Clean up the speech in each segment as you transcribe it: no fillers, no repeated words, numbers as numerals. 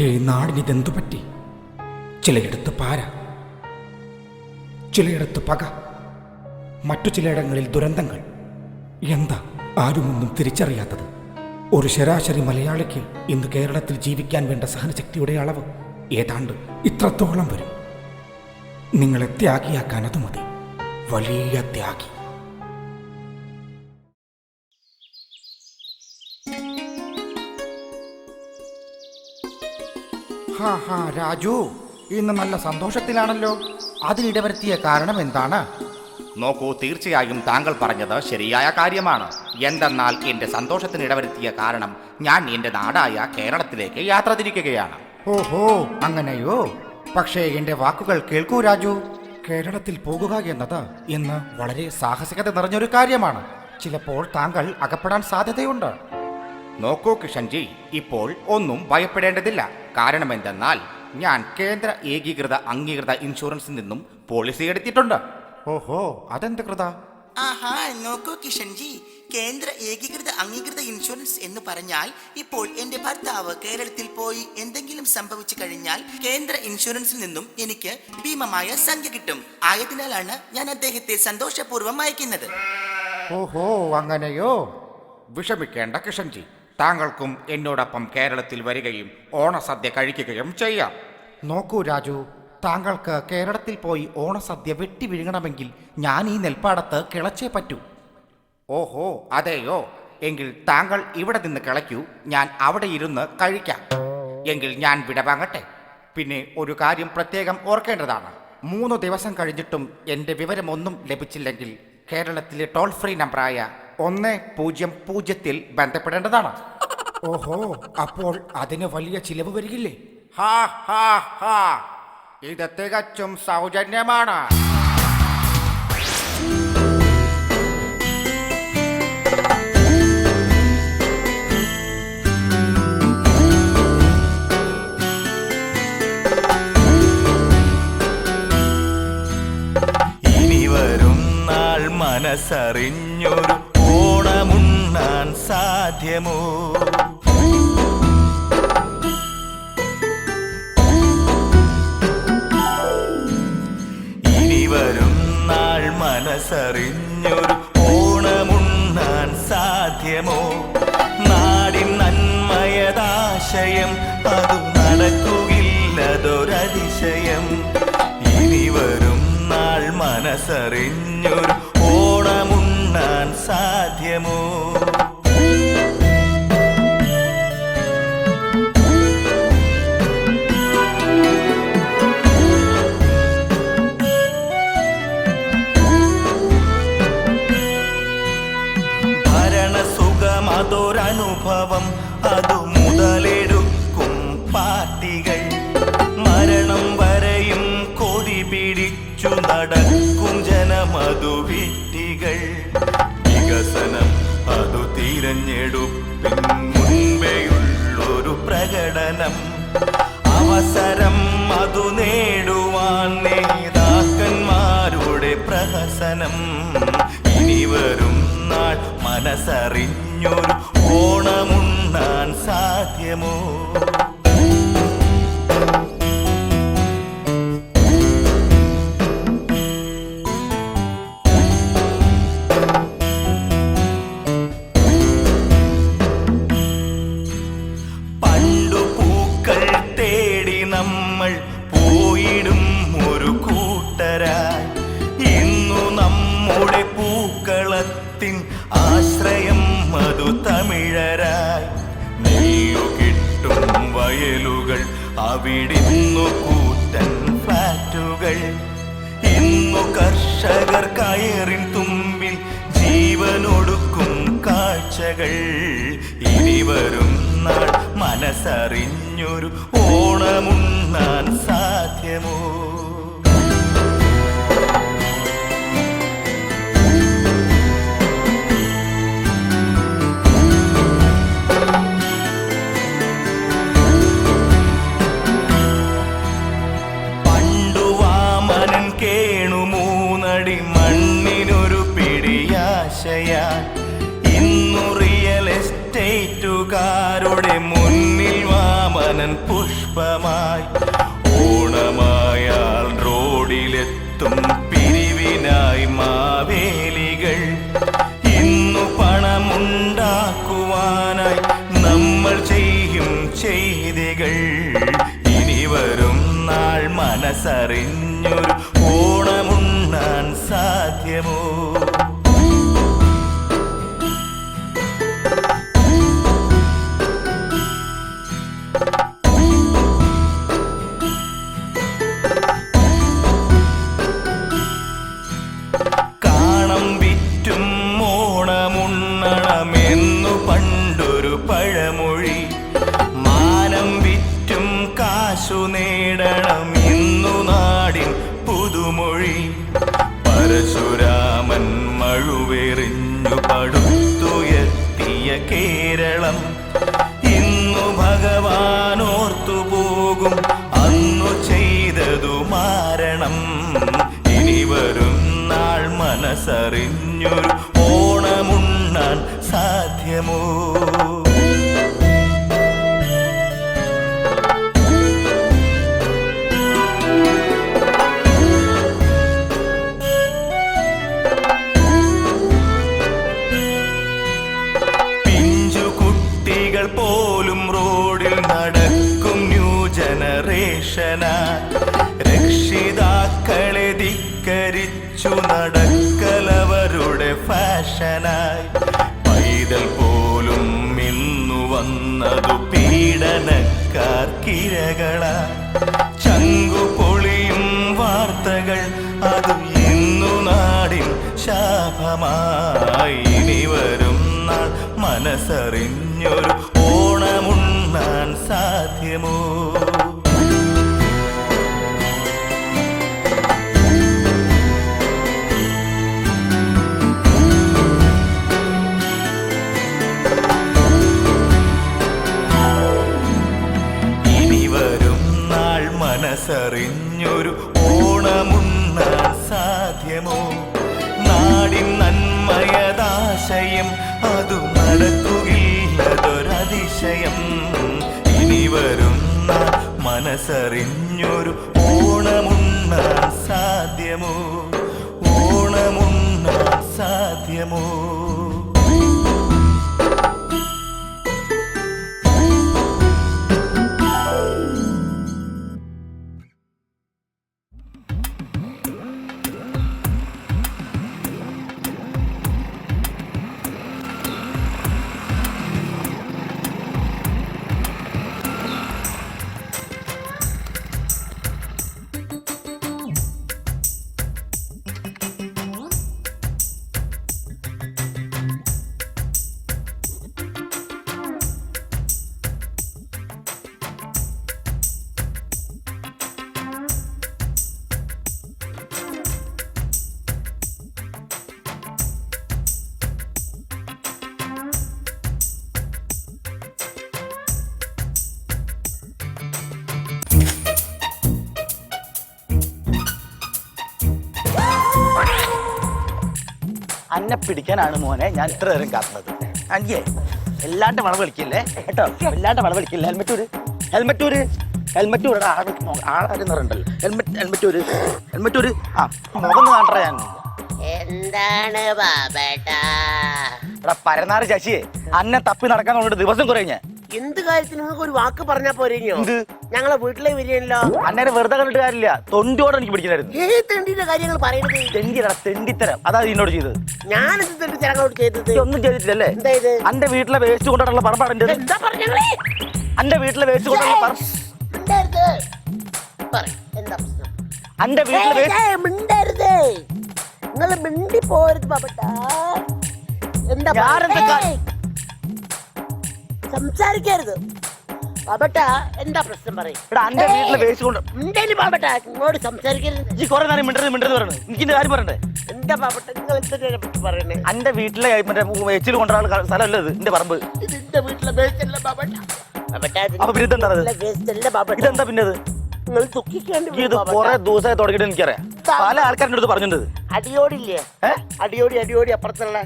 ഈ നാടിനിതെന്തു പറ്റി? ചിലയിടത്ത് പാര, ചിലയിടത്ത് പക, മറ്റു ചിലയിടങ്ങളിൽ ദുരന്തങ്ങൾ. എന്താ ആരുമൊന്നും തിരിച്ചറിയാത്തത്? ഒരു ശരാശരി മലയാളിക്ക് ഇന്ന് കേരളത്തിൽ ജീവിക്കാൻ വേണ്ട സഹനശക്തിയുടെ അളവ് ഏതാണ്ട് ഇത്രത്തോളം വരും. നിങ്ങളെ ത്യാഗിയാക്കാൻ അത് മതി, വലിയ ത്യാഗി. രാജു, ഇന്ന് നല്ല സന്തോഷത്തിലാണല്ലോ. അതിനിടവരുത്തിയ കാരണം എന്താണ്? നോക്കൂ, തീർച്ചയായും താങ്കൾ പറഞ്ഞത് ശരിയായ കാര്യമാണ്. എന്തെന്നാൽ എന്റെ സന്തോഷത്തിന് ഇടവരുത്തിയ കാരണം ഞാൻ എന്റെ നാടായ കേരളത്തിലേക്ക് യാത്ര തിരിക്കുകയാണ്. ഓഹോ, അങ്ങനെയോ? പക്ഷേ എന്റെ വാക്കുകൾ കേൾക്കൂ രാജു. കേരളത്തിൽ പോകുക എന്നത് ഇന്ന് വളരെ സാഹസികത നിറഞ്ഞൊരു കാര്യമാണ്. ചിലപ്പോൾ താങ്കൾ അകപ്പെടാൻ സാധ്യതയുണ്ട്. നോക്കൂ കിഷൻജി, ഇപ്പോൾ ഒന്നും ഭയപ്പെടേണ്ടതില്ല. കാരണം എന്തെന്നാൽ ഞാൻ കേന്ദ്ര ഏകീകൃത അംഗീകൃത ഇൻഷുറൻസിൽ നിന്നും പോളിസി എടുത്തിട്ടുണ്ട്. ഓഹോ, അതെന്ത് കൃത? ആഹാ, നോക്കൂ കിഷൻജി, കേന്ദ്ര ഏകീകൃത അംഗീകൃത ഇൻഷുറൻസ് എന്ന് പറഞ്ഞാൽ ഇപ്പോൾ എന്റെ ഭർത്താവ് കേരളത്തിൽ പോയി എന്തെങ്കിലും സംഭവിച്ചു കഴിഞ്ഞാൽ കേന്ദ്ര ഇൻഷുറൻസിൽ നിന്നും എനിക്ക് ഭീമമായ സംഖ്യ കിട്ടും. ആയതിനാലാണ് ഞാൻ അദ്ദേഹത്തെ സന്തോഷപൂർവ്വം അയക്കുന്നത്. ഓഹോ, അങ്ങനെയോ? വിഷമിക്കേണ്ട കിഷൻജി, താങ്കൾക്കും എന്നോടൊപ്പം കേരളത്തിൽ വരികയും ഓണസദ്യ കഴിക്കുകയും ചെയ്യാം. നോക്കൂ രാജു, താങ്കൾക്ക് കേരളത്തിൽ പോയി ഓണസദ്യ വെട്ടി വിഴുങ്ങണമെങ്കിൽ ഞാൻ ഈ നെൽപ്പാടത്ത് കിളച്ചേ പറ്റൂ. ഓഹോ, അതെയോ? എങ്കിൽ താങ്കൾ ഇവിടെ നിന്ന് കിളയ്ക്കൂ, ഞാൻ അവിടെ ഇരുന്ന് കഴിക്കാം. എങ്കിൽ ഞാൻ വിടവാങ്ങട്ടെ. പിന്നെ ഒരു കാര്യം പ്രത്യേകം ഓർക്കേണ്ടതാണ്. 3 ദിവസം കഴിഞ്ഞിട്ടും എൻ്റെ വിവരമൊന്നും ലഭിച്ചില്ലെങ്കിൽ കേരളത്തിലെ ടോൾ ഫ്രീ നമ്പറായ 100 ബന്ധപ്പെടേണ്ടതാണ്. ഓഹോ, അപ്പോൾ അതിന് വലിയ ചിലവ് വരികില്ലേ? ഹാ ഹാ ഹാ, ഇത് തികച്ചും സൗജന്യമാണ്. ഇനി വരും നാൾ മനസ്സറിഞ്ഞൊരു ഓണമുണ്ണാൻ സാധ്യമോ? ഇനി വരും നാൾ മനസ്സറിഞ്ഞൊരു ഓണമുണ്ണാൻ സാധ്യമോ? നാടിൻ നന്മയതാശയം അതു നടക്കുകയില്ലതൊരതിശയം. ഇനി വരും നാൾ മനസ്സറിഞ്ഞൊരു ഓണമുണ്ണാൻ സാധ്യമോ? ഭരണസുഖമതൊരനുഭവം, അതു മുതലെടുക്കും പാർട്ടികൾ. മരണം വരെയും കൊടി പിടിച്ചു നടക്കും ജനമതു വിട്ടികൾ. വികസനം അതു തിരഞ്ഞെടുപ്പിൻ മുൻപേയുള്ളൊരു പ്രകടനം. അവസരം അതു നേടുവാൻ നേതാക്കന്മാരുടെ പ്രഹസനം. ഇനി വരും നാൾ മനസ്സറിഞ്ഞൊരു ഓണമുണ്ണാൻ സാധ്യമോ? പണ്ടു പൂക്കൾ തേടി നമ്മൾ പോയിടും ഒരു കൂട്ടരായി. ഇന്നു നമ്മുടെ പൂക്കളത്തിൻ ആശ്രയം മധു തമിഴരായി. നെല്ലു കിട്ടും വയലുകൾ, അവിടിന്നു കൂറ്റൻ ഫ്ലാറ്റുകൾ. ഇന്നു കർഷകർ കയറിൻ തുമ്പിൽ ജീവനൊടുക്കും കാഴ്ചകൾ. ഇനി വരും നാൾ മനസ്സറിഞ്ഞൊരു ഓണമുണ്ണാൻ സാധ്യമോ? പണ്ടു വാമനൻ കേണു 3 അടി മണ്ണിനൊരു പിടിയാശയാൻ. ഇന്നു റിയൽ എസ്റ്റേറ്റുകാരുടെ മുന്നിൽ വാമനൻ ഓണക്കാലൻ പുഷ്പമായി. ഓണമായാൽ റോഡിലെത്തും പിരിവിനായി മാവേലികൾ. ഇന്നു പണമുണ്ടാക്കുവാനായി നമ്മൾ ചെയ്യും ചെയ്തികൾ. ഇനി വരും നാൾ മനസ്സറിഞ്ഞൊരു ഓണമുണ്ണാൻ സാധ്യമോ? കാണം വിറ്റും ഓണമുണ്ണണമെന്നു പണ്ടൊരു പഴമൊഴി. മാനം വിറ്റും കാശു നേടണം ഇന്നു നാടിൻ പുതുമൊഴി. പരശുരാമൻ മഴുവെറിഞ്ഞു പടുത്തുയർത്തിയ കേരളം ഇന്നു ഭഗവാൻ ഓർത്തുപോകും അന്നു ചെയ്തതു മാരണം. ഇനി വരും നാൾ മനസ്സറിഞ്ഞൊരു ഓണമുണ്ണാൻ സാധ്യമോ? പിഞ്ചുകുട്ടികൾ പോലും റോഡിൽ നടക്കും ന്യൂ ജനറേഷനാ. രക്ഷിതാക്കളെ ധിക്കരിച്ചു നടക്കലവരുടെ ഫാഷനായി. പൈതൽ പോലും ഇന്നു വന്നതു പീഡനക്കാർക്കിരകളായി. ചങ്കുപൊളിയും വാർത്തകൾ അത് ഇന്നു നാടിൻ ശാപമായി. ഇനി വരും നാൾ മനസ്സറിഞ്ഞൊരു ഓണമുണ്ണാൻ സാധ്യമോ? മനസ്സറിഞ്ഞൊരു ഓണമുണ്ണാൻ സാധ്യമോ? നാടിൻ നന്മയതാശയം അതു നടക്കുകയില്ലതൊരതിശയം. ഇനി വരും നാൾ മനസ്സറിഞ്ഞൊരു ഓണമുണ്ണാൻ സാധ്യമോ? ഓണമുണ്ണാൻ സാധ്യമോ? അന്നെ പിടിക്കാനാണ് മോനെ ഞാൻ ഇത്ര നേരം കാത്തുന്നത്. അഞ്ചേ എല്ലാണ്ട് വളവ് കളിക്കില്ലേ കേട്ടോ, എല്ലാണ്ട് വളവ് കളിക്കില്ല. ഹെൽമെറ്റ് ആളാരുന്നറുണ്ടല്ലോ. ഹെൽമെറ്റ് ആ മുഖം കാണണ്ട. ഞാൻ എന്താണ് ബാബേട്ടാ? എടാ പരനാറ് ശശിയെ അന്നെ തപ്പി നടക്കാൻ കൊണ്ട് ദിവസം കുറേ ഞാൻ. എന്ത് കാര്യത്തിന് നിങ്ങൾക്ക് ഒരു വാക്ക് പറഞ്ഞാ പോരെയോ? ഞങ്ങളെ വീട്ടിലെ വരികയല്ലോ. അന്നേരം വെറുതെ കണ്ടിട്ട് കാര്യമില്ല, തൊണ്ടിയോടെ എനിക്ക് പിടിക്കണായിരുന്നു. ഏത് തെണ്ടിന്റെ കാര്യങ്ങൾ പറയുന്നത്? തെണ്ടിയടാ, തെണ്ടിത്തരം. അതാ എന്നോട് ചെയ്തത്. ഞാനെന്ത് തെണ്ടിത്തരങ്ങളോട് ചെയ്തത്? ഒന്നും ചെയ്തിട്ടില്ലല്ലേ? എന്തായത്? അന്റെ വീട്ടിലെ വേസ്റ്റ് കൊണ്ടുള്ള പറമ്പാണ്. എന്താ പറഞ്ഞേ? അന്റെ വീട്ടിലെ വേസ്റ്റ് കൊണ്ടുള്ള എന്താ പ്രശ്നം? അന്റെ വീട്ടിലെ മിണ്ടരുത്, നിങ്ങൾ മിണ്ടി പോരുത് ബാബട്ടാ. എന്താ സംസാരിക്കരുത് ബാബട്ടാ? എന്താ പ്രശ്നം പറയും? അന്റെ വീട്ടിലെ വേസ്റ്റ് കൊണ്ട് മിണ്ടേല് ബാബട്ടാ, ഇങ്ങോട്ട് സംസാരിക്കരുത്. ഈ കുറെ നേരം മിണ്ടരുത് പറഞ്ഞു. എനിക്ക് കാര്യം പറയണ്ടേ? എന്താ ബാബട്ട നിങ്ങൾ എന്തിനെ പറ്റി പറയണേ? അന്റെ വീട്ടിലെ മറ്റേ എച്ചിൽ കൊണ്ടുള്ള സ്ഥലമല്ല ഇത്, എന്റെ പറമ്പ്. ഇത് എന്റെ വീട്ടിലെ വേസ്റ്റ് അല്ല ബാബട്ടാ. അപ്പൊ ഇതെന്താ വേസ്റ്റ് അല്ല ബാബട്ടാ. ഇതെന്താ പിന്നെ നിങ്ങൾ ദുഃഖിക്കേണ്ടി ഇത് കുറെ ദിവസമായി തുടങ്ങിയിട്ട് എനിക്കറിയാം. പല ആൾക്കാരുടെ അടുത്ത് പറഞ്ഞിട്ടുണ്ട്. അടിയോടില്ലേ? അടിയോടി അപ്പുറത്തുള്ള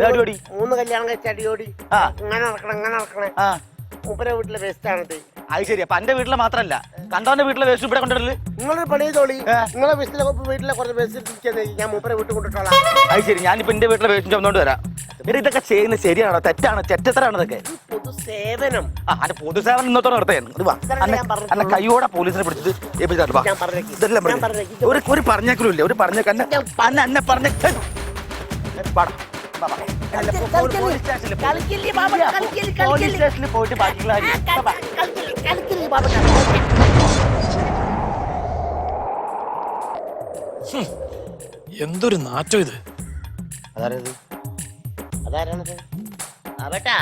അടിയോടി 3 കല്യാണം കഴിച്ച അടിയോടി. അങ്ങനെ നടക്കണേ. മൂപ്പരെ വീട്ടിലെ വേസ്റ്റ് ആണിത്. അത് ശരി. അപ്പൊ എന്റെ വീട്ടിലെ മാത്രല്ല കണ്ടോന്റെ വീട്ടിലെ വേസ്റ്റ് ഇവിടെ കൊണ്ടുവരല്. നിങ്ങളൊരു പണി ചെയ്തോളി. നിങ്ങളെ വീട്ടിലെ കുറച്ച് ബസ് ഞാൻ മൂപ്പരെ വീട്ടിൽ കൊണ്ടിട്ടോളാം. അത് ശരി. ഞാനിപ്പോ എന്റെ വീട്ടിലെ വേസ്റ്റ് ചുമന്നോണ്ട് വരാം. ഇവര് ഇതൊക്കെ ചെയ്യുന്നത് ശരിയാണോ തെറ്റാണോ? ചെറ്റത്തരാണ് ഇതൊക്കെ. പൊതുസേവനം. അന്റെ പൊതുസേവനം ഇന്നത്തോടെ നടത്തുക. കൈയോടെ പോലീസിനെ പിടിച്ചിട്ട് ഏൽപ്പിച്ചിട്ട് വാ. ഇതെല്ലാം ഒരു പറഞ്ഞേക്കലും ഇല്ല. ഒരു പറഞ്ഞേക്ക എന്നെ പറഞ്ഞ പോലീസ് സ്റ്റേഷനിൽ പോയിട്ട് ബാക്കിയുള്ള എന്തൊരു നാറ്റം ഇത്. അതാരത്? അതാരാണത്? ആവട്ടാ,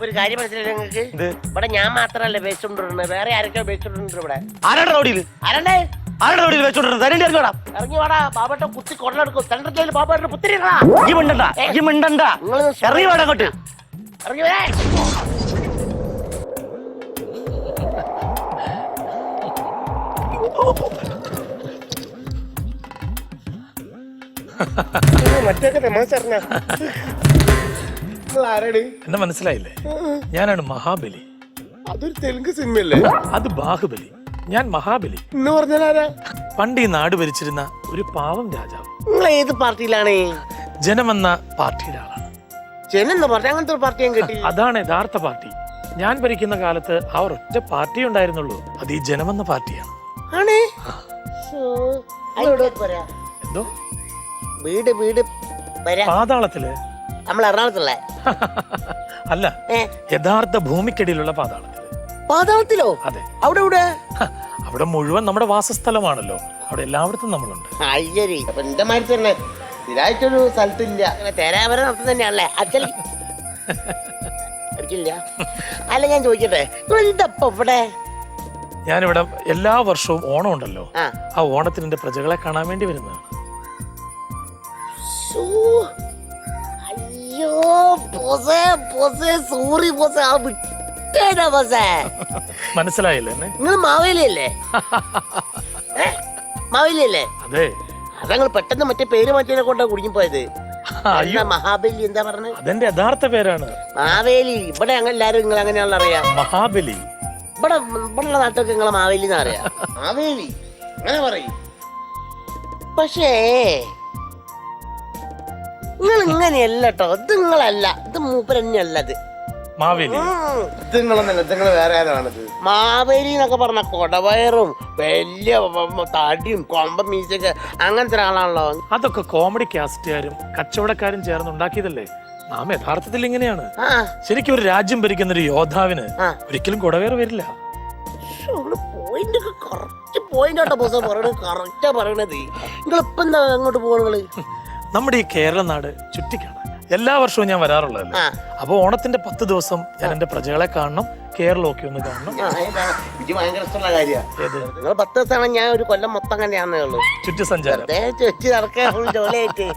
ഒരു കാര്യം മനസ്സിലായി നിങ്ങൾക്ക്? ഇവിടെ ഞാൻ മാത്രല്ല വേസ്റ്റ് കൊണ്ടിരുന്നത്, വേറെ ആരൊക്കെയോ വേസ്റ്റ് കൊണ്ടിട്ടുണ്ട് ഇവിടെ. ആരാണ് റോഡിൽ? ആരണ്ടേ? ആരുടെ റോഡിൽ വെച്ചോണ്ടിരുന്നത്? തരേണ്ടി ഇറങ്ങിയോടാ. ഇറങ്ങി വാടാ, ബാബട്ട കുത്തി കൊള്ളെടുക്കും. സെൻട്രൽ ജയിലിൽ ബാബാട്ടിന് പുത്തിരിടാ. ഈ മിണ്ടണ്ട, ഈ മിണ്ടണ്ട. ഇറങ്ങി വേണം അങ്ങോട്ട്. ഇറങ്ങി വരാ. മറ്റൊക്കെ തമാശ പറഞ്ഞ ആരാണ്? എന്നെ മനസ്സിലായില്ലേ? ഞാനാണ് മഹാബലി. അതൊരു തെലുങ്ക് സിനിമയല്ലേ? അത് ബാഹുബലി, ഞാൻ മഹാബലി. എന്ന് പറഞ്ഞാൽ ആരാ? പണ്ട് ഈ നാട് ഭരിച്ചിരുന്ന ഒരു പാവം രാജാവ്. നിങ്ങൾ ഏത് പാർട്ടിയിലാണ്? ജനമെന്ന പാർട്ടിയുടെ ആളാണ്. ജനെന്ന് പറഞ്ഞ അങ്ങനത്തെ ഒരു പാർട്ടി ഞാൻ കേട്ടില്ല. അതാണ് യഥാർത്ഥ പാർട്ടി. ഞാൻ ഭരിക്കുന്ന കാലത്ത് ആ ഒരൊറ്റ പാർട്ടി ഉണ്ടായിരുന്നുള്ളൂ. അത് ഈ ജനമെന്ന പാർട്ടിയാണ്. ആണേ? എന്തോ വീട് വീട് പാതാളത്തില്? നമ്മൾ എറണാകുളത്തുള്ള അല്ല, യഥാർത്ഥ ഭൂമിക്കടിയിലുള്ള പാതാളത്തില്. പാതാളത്തിലോ? അതെ. അവിടെ ഇവിടെ അവിടെ മുഴുവൻ നമ്മുടെ വാസസ്ഥലമാണല്ലോ. അവിടെ എല്ലായിടത്തും നമ്മളുണ്ട്. ശരി. അപ്പൊ എന്റെ മാതിരി തന്നെ സ്ഥിരമായിട്ടൊരു സ്ഥലത്തില്ല. അങ്ങനെ തേരാവര നടത്തുന്ന തന്നെയാണല്ലേ അച്ഛൻ? അടിക്കില്ല. അല്ല ഞാൻ ചോദിക്കട്ടെ, ഇതപ്പോ ഇവിടെ? ഞാനിവിടെ എല്ലാ വർഷവും ഓണം ഉണ്ടല്ലോ, ആ ഓണത്തിന് എന്റെ പ്രജകളെ കാണാൻ വേണ്ടി വരുന്നതാണ്. അയ്യോ ബോസേ, ബോസേ സോറി ബോസേ, ആ വിട്ടേടാ ബോസേ. മനസ്സിലായില്ലേ എന്നെ? നിങ്ങൾ മാവേലിയല്ലേ? മാവേലിയല്ലേ? അതെ. അതങ്ങൾ പെട്ടെന്ന് മറ്റേ പേര് മാറ്റിയതിനെ കൊണ്ടാ കുടുങ്ങി പോയത്. മഹാബലി എന്താ പറഞ്ഞത്? അതെന്റെ യഥാർത്ഥ പേരാണ്. മാവേലി. ഇവിടെ ഞങ്ങൾ എല്ലാരും നിങ്ങൾ അങ്ങനെയാണല്ലോ അറിയാം. മഹാബലി. ഇവിടെ ഇവിടെയുള്ള നാട്ടൊക്കെ നിങ്ങളെ മാവേലി എന്ന് അറിയാം. മാവേലി അങ്ങനെ പറയും. പക്ഷേ നിങ്ങൾ ഇങ്ങനെയല്ല കേട്ടോ. ഇത് നിങ്ങളല്ല, ഇത് മൂപ്പരന്നെയല്ല. ഇത് മാവേലി. ഇത് നിങ്ങളൊന്നല്ല, ഇത് നിങ്ങൾ വേറെ ആരാണത്? മാവേലി എന്നൊക്കെ പറഞ്ഞ കൊടവയറും വലിയ തടിയും കൊമ്പ മീശയൊക്കെ അങ്ങനത്തെ ഒരാളാണല്ലോ. അതൊക്കെ കോമഡി കാസ്റ്റുകാരും കച്ചവടക്കാരും ചേർന്ന് ഉണ്ടാക്കിയതല്ലേ. നാം യഥാർത്ഥത്തിൽ ഇങ്ങനെയാണ്. ശരിക്കും ഒരു രാജ്യം ഭരിക്കുന്ന ഒരു യോദ്ധാവിന് ഒരിക്കലും കുടവേർ വരില്ല. പോയിന്റ് കറക്റ്റ് പോയിന്റ് ആട്ടോ ബോസ് പറയണത്. കറക്റ്റാ പറയണത്. നിങ്ങളിപ്പോ എന്താ അങ്ങോട്ട് പോകണങ്ങള്? നമ്മുടെ ഈ കേരള നാട് ചുറ്റിക്കാണാൻ എല്ലാ വർഷവും ഞാൻ വരാറുള്ളതല്ലേ. അപ്പൊ ഓണത്തിന്റെ 10 ദിവസം ഞാൻ എന്റെ പ്രജകളെ കാണണം, കേരളമൊക്കെ ഒന്ന് കാണണം. ഇത് ഭയങ്കര ഇഷ്ടമുള്ള കാര്യമാണ്. നിങ്ങൾ 10 ദിവസമാണ്, ഞാൻ ഒരു കൊല്ലം മൊത്തം തന്നെയാന്നേ ഉള്ളൂ. ചുറ്റി സഞ്ചാരം ചുറ്റി നടക്കാൻ ജോലിയായിട്ട്.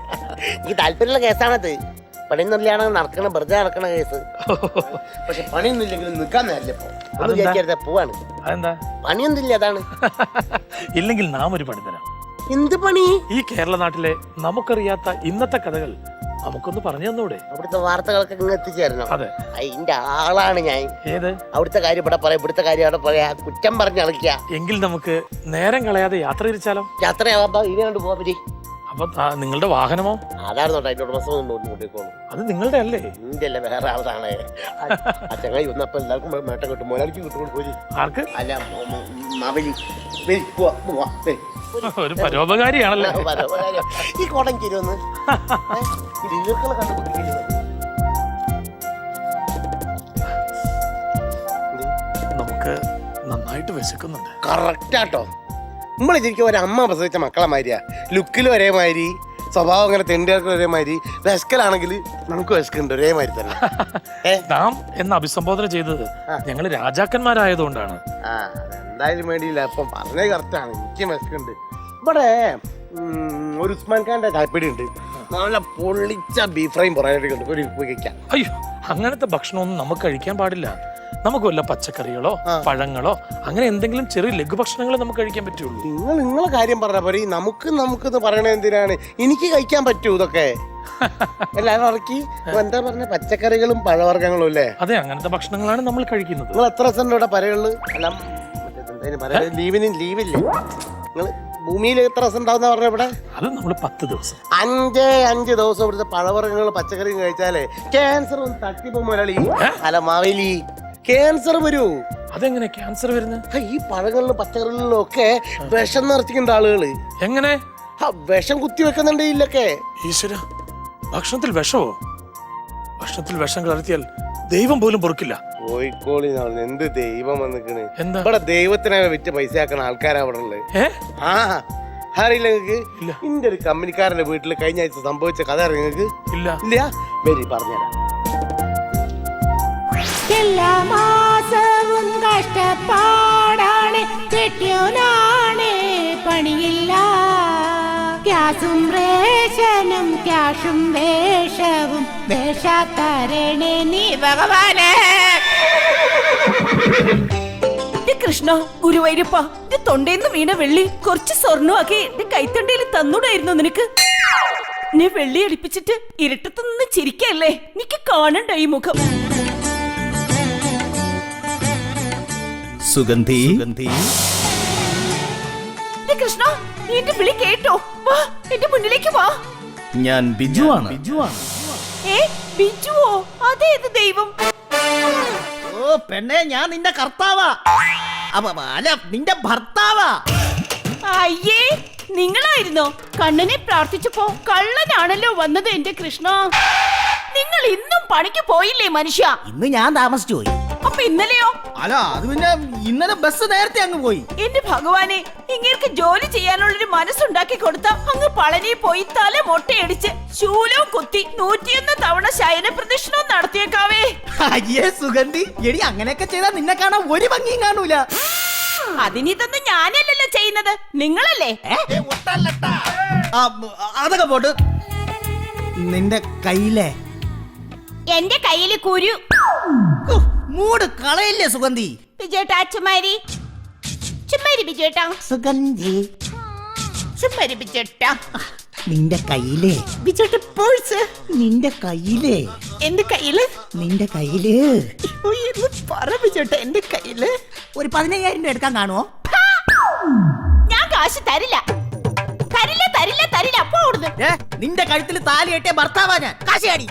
ഈ താല്പര്യമുള്ള കേസാണത്. പണിയൊന്നുമില്ലാണ് നടക്കണ, വെറുതെ നടക്കണ കേസ്. പക്ഷെ പണിയൊന്നും ഇല്ലെങ്കിലും നിൽക്കാൻ നേരില്ല. പോവാണ്. അതെന്താ? പണിയൊന്നുമില്ല, അതാണ്. ഇല്ലെങ്കിൽ നാം ഒരു പണി തരാം. എന്ത് പണി? ഈ കേരള നാട്ടിലെ നമുക്കറിയാത്ത ഇന്നത്തെ കഥകൾ നമുക്കൊന്ന് പറഞ്ഞു തന്നൂടെ? അവിടുത്തെ വാർത്തകളൊക്കെ ഇങ്ങ് എത്തിച്ചേരണം. അതെ, അതിന്റെ ആളാണ് ഞാൻ. ഏത്? അവിടുത്തെ കാര്യം ഇവിടെ പറയാം, ഇവിടുത്തെ കാര്യം അവിടെ പറയാ, കുറ്റം പറഞ്ഞ് കളിക്കുക. എങ്കിൽ നമുക്ക് നേരം കളയാതെ യാത്ര തിരിച്ചാലോ? യാത്രയാവാ ഇനി കണ്ട് പോവാൻ പറ്റി. അപ്പൊ നിങ്ങളുടെ വാഹനമോ? അതാണ് അതിന്റെ ഉടമസ്ഥ കൊണ്ടുപോയിക്കോളൂ. അത് നിങ്ങളുടെ അല്ലേ? നിന്റെ അല്ലേ, വേറെ ആളാണ്. ആ ചങ്ങായി വന്നപ്പോ എല്ലാവർക്കും മേട്ടം കിട്ടും, മുതലാളിക്കും കിട്ടുകൊണ്ട് പോയി. ആർക്ക്? അല്ല മാവേലി. ഒരു പരോപകാരിയാണല്ലേ. ഈ കോടം കിരുന്ന് കണ്ടുപിടിക്കില്ല. നമുക്ക് നന്നായിട്ട് വിശക്കുന്നുണ്ട്. കറക്റ്റാട്ടോ. നമ്മൾ ശരിക്കും ഒരു അമ്മ പ്രസവിച്ച മക്കളെ മാതിരിയാ. ലുക്കിലും ഒരേമാതിരി, സ്വഭാവം അങ്ങനെ തെണ്ടിയാർക്കും ഒരേമാതിരി. വിശക്കലാണെങ്കിൽ നമുക്ക് വിശക്കുന്നുണ്ട് ഒരേമാതിരി തന്നെ. നാം എന്ന് അഭിസംബോധന ചെയ്തത് ഞങ്ങൾ രാജാക്കന്മാരായതുകൊണ്ടാണ്. എന്തായാലും വേണ്ടിയില്ല. ഇപ്പം പറഞ്ഞത് കറക്റ്റാണ്. എനിക്ക് വിശക്കുന്നുണ്ട്. ഇവിടെ ഒരു ഉസ്മാൻ ഖാന്റെ ചായപ്പീടി ഉണ്ട്. നല്ല പൊള്ളിച്ച ബീഫ് ഫ്രൈയും പൊറാട്ടയും ഒരു കഴിക്കാം. അയ്യോ, അങ്ങനത്തെ ഭക്ഷണമൊന്നും നമുക്ക് കഴിക്കാൻ പാടില്ല. നമുക്ക് വല്ല പച്ചക്കറികളോ പഴങ്ങളോ അങ്ങനെ എന്തെങ്കിലും ചെറിയ ലഘുഭക്ഷണങ്ങൾ നമുക്ക് കഴിക്കാൻ പറ്റുള്ളൂ. നിങ്ങളെ കാര്യം പറഞ്ഞ പോലെ നമുക്ക് പറയണത് എന്തിനാണ്? എനിക്ക് കഴിക്കാൻ പറ്റൂ ഇതൊക്കെ. എല്ലാരും ഇറക്കി എന്താ പറഞ്ഞ പച്ചക്കറികളും പഴവർഗ്ഗങ്ങളും അല്ലേ? അതെ, അങ്ങനത്തെ ഭക്ഷണങ്ങളാണ് നമ്മൾ കഴിക്കുന്നത്. നിങ്ങൾ എത്ര ദിവസം ഇവിടെ പരകളില് അല്ല ലീവില്ലേ നിങ്ങൾ ഭൂമിയിൽ എത്ര ദിവസം ഉണ്ടാവുന്ന പറഞ്ഞ ഇവിടെ? അത് നമ്മൾ 10 ദിവസം. 5 ദിവസം ഇവിടുത്തെ പഴവർഗ്ഗങ്ങളും പച്ചക്കറിയും കഴിച്ചാലേ ക്യാൻസർ ഒന്ന് തട്ടിപ്പോ മുരളി. അല്ല മാവേലി, ക്യാൻസർ വരൂ. അതെങ്ങനെ ക്യാൻസർ വരുന്നത്? ഈ പഴങ്ങളിലും പച്ചക്കറികളിലും ഒക്കെ വിഷം നിറച്ചിട്ടുണ്ട് ആളുകള്. എങ്ങനെ? വിഷം കുത്തി വെക്കുന്നുണ്ട് ഇല്ലൊക്കെ. ഈശ്വര, ഭക്ഷണത്തിൽ വിഷമോ? ഭക്ഷണത്തിൽ വിഷം കലർത്തിയാൽ ദൈവം പോലും പൊറുക്കില്ല. കോഴിക്കോളി എന്ത് ദൈവം വന്നിക്കണ്. എന്താ? ഇവിടെ ദൈവത്തിനെ വിറ്റ് പൈസ ആക്കണ ആൾക്കാരാ ഇവിടെ ഉള്ളത്. ആ അറിയില്ല നിങ്ങക്ക്? എന്റെ ഒരു കമ്പനിക്കാരന്റെ വീട്ടിൽ കഴിഞ്ഞ ആഴ്ച സംഭവിച്ച കഥ അറിയാം നിങ്ങക്ക്? ഇല്ല വരി പറഞ്ഞുതരാം. എല്ലാ മാസവും കഷ്ടപ്പാടാണ്, കെട്ടിയോനാണ് പണിയില്ല. ക്യാസും റേഷനും ക്യാഷും വേഷവും വേഷാത്തരണേ നീ ഭഗവാനെ. കൃഷ്ണ, ഗുരുവായൂരപ്പ, എന്റെ തൊണ്ടേന്ന് വീണ വെള്ളി കുറച്ച് സ്വർണ്ണമാക്കി എന്റെ കൈത്തണ്ടയിൽ തന്നൂടായിരുന്നു നിനക്ക്. നീ വെള്ളി അടിപ്പിച്ചിട്ട് ഇരുട്ടത്ത് നിന്ന് ചിരിക്കല്ലേ? എനിക്ക് കാണണ്ട ഈ മുഖം. സുഗന്ധി കൃഷ്ണ, നീ എന്റെ വിളി കേട്ടോ? വാ, എന്റെ മുന്നിലേക്ക് വാ. ഞാൻ ബിജുവാണ്. ഏ, ബിജുവോ? അതേത് ദൈവം? ഓ പെണ്ണെ, ഞാൻ നിന്റെ കർത്താവാ. അല്ല, നിന്റെ ഭർത്താവാ. അയ്യേ, നിങ്ങളായിരുന്നോ? കണ്ണനെ പ്രാർത്ഥിച്ചപ്പോ കള്ളനാണല്ലോ വന്നത് എന്റെ കൃഷ്ണ. നിങ്ങൾ ഇന്നും പണിക്ക് പോയില്ലേ മനുഷ്യ? ഇന്ന് ഞാൻ താമസിച്ചു പോയി. അപ്പൊ ഇന്നലെയോ? അല്ല, അത് പിന്നെ ഇന്നലെ ബസ് നേരത്തെ അങ്ങ് പോയി. എന്റെ ഭഗവാനെ, ഇങ്ങേർക്ക് ജോലി ചെയ്യാനുള്ളൊരു മനസ്സുണ്ടാക്കി കൊടുത്ത അങ്ങ് പളനി പോയി തല മൊട്ടയടിച്ച് ശൂലവും കുത്തി 101 തവണ ശയന പ്രദക്ഷിണവും നടത്തിയേക്കാവേ. അയ്യേ സുഗന്ധി, എടി അങ്ങനെയൊക്കെ ചെയ്താൽ നിന്നെ കാണാൻ ഒരു ഭംഗിയും കാണൂല. അതിനിതൊന്നും ഞാനല്ലല്ലോ ചെയ്യുന്നത്, നിങ്ങളല്ലേ? അതൊക്കെ പോട്ട്. നിന്റെ കയ്യിലെ എന്റെ കയ്യില് കുരു. മൂട് കളയില്ലേ സുഗന്ധി? ബിജേട്ടാ, ചുമ്മാരി ചുമ്മാരി ബിജേട്ടാ. സുഗന്ധി, ചുമ്മാരി ബിജേട്ടാ. നിന്റെ കയ്യിലെ ബിജേട്ട പേഴ്സ്. നിന്റെ കയ്യിലെ എന്റെ കയ്യില് നിന്റെ കയ്യില് പറ ബിജേട്ട, എന്റെ കയ്യില് ഒരു 15,000 രൂപ എടുക്കാൻ കാണുമോ? ഞാൻ കാശ് തരില്ല, തരില്ല, തരില്ല, തരില്ല. നിന്റെ കഴുത്തിൽ താലി കെട്ടിയ ഭർത്താവാ ഞാൻ. കാശിയാടി.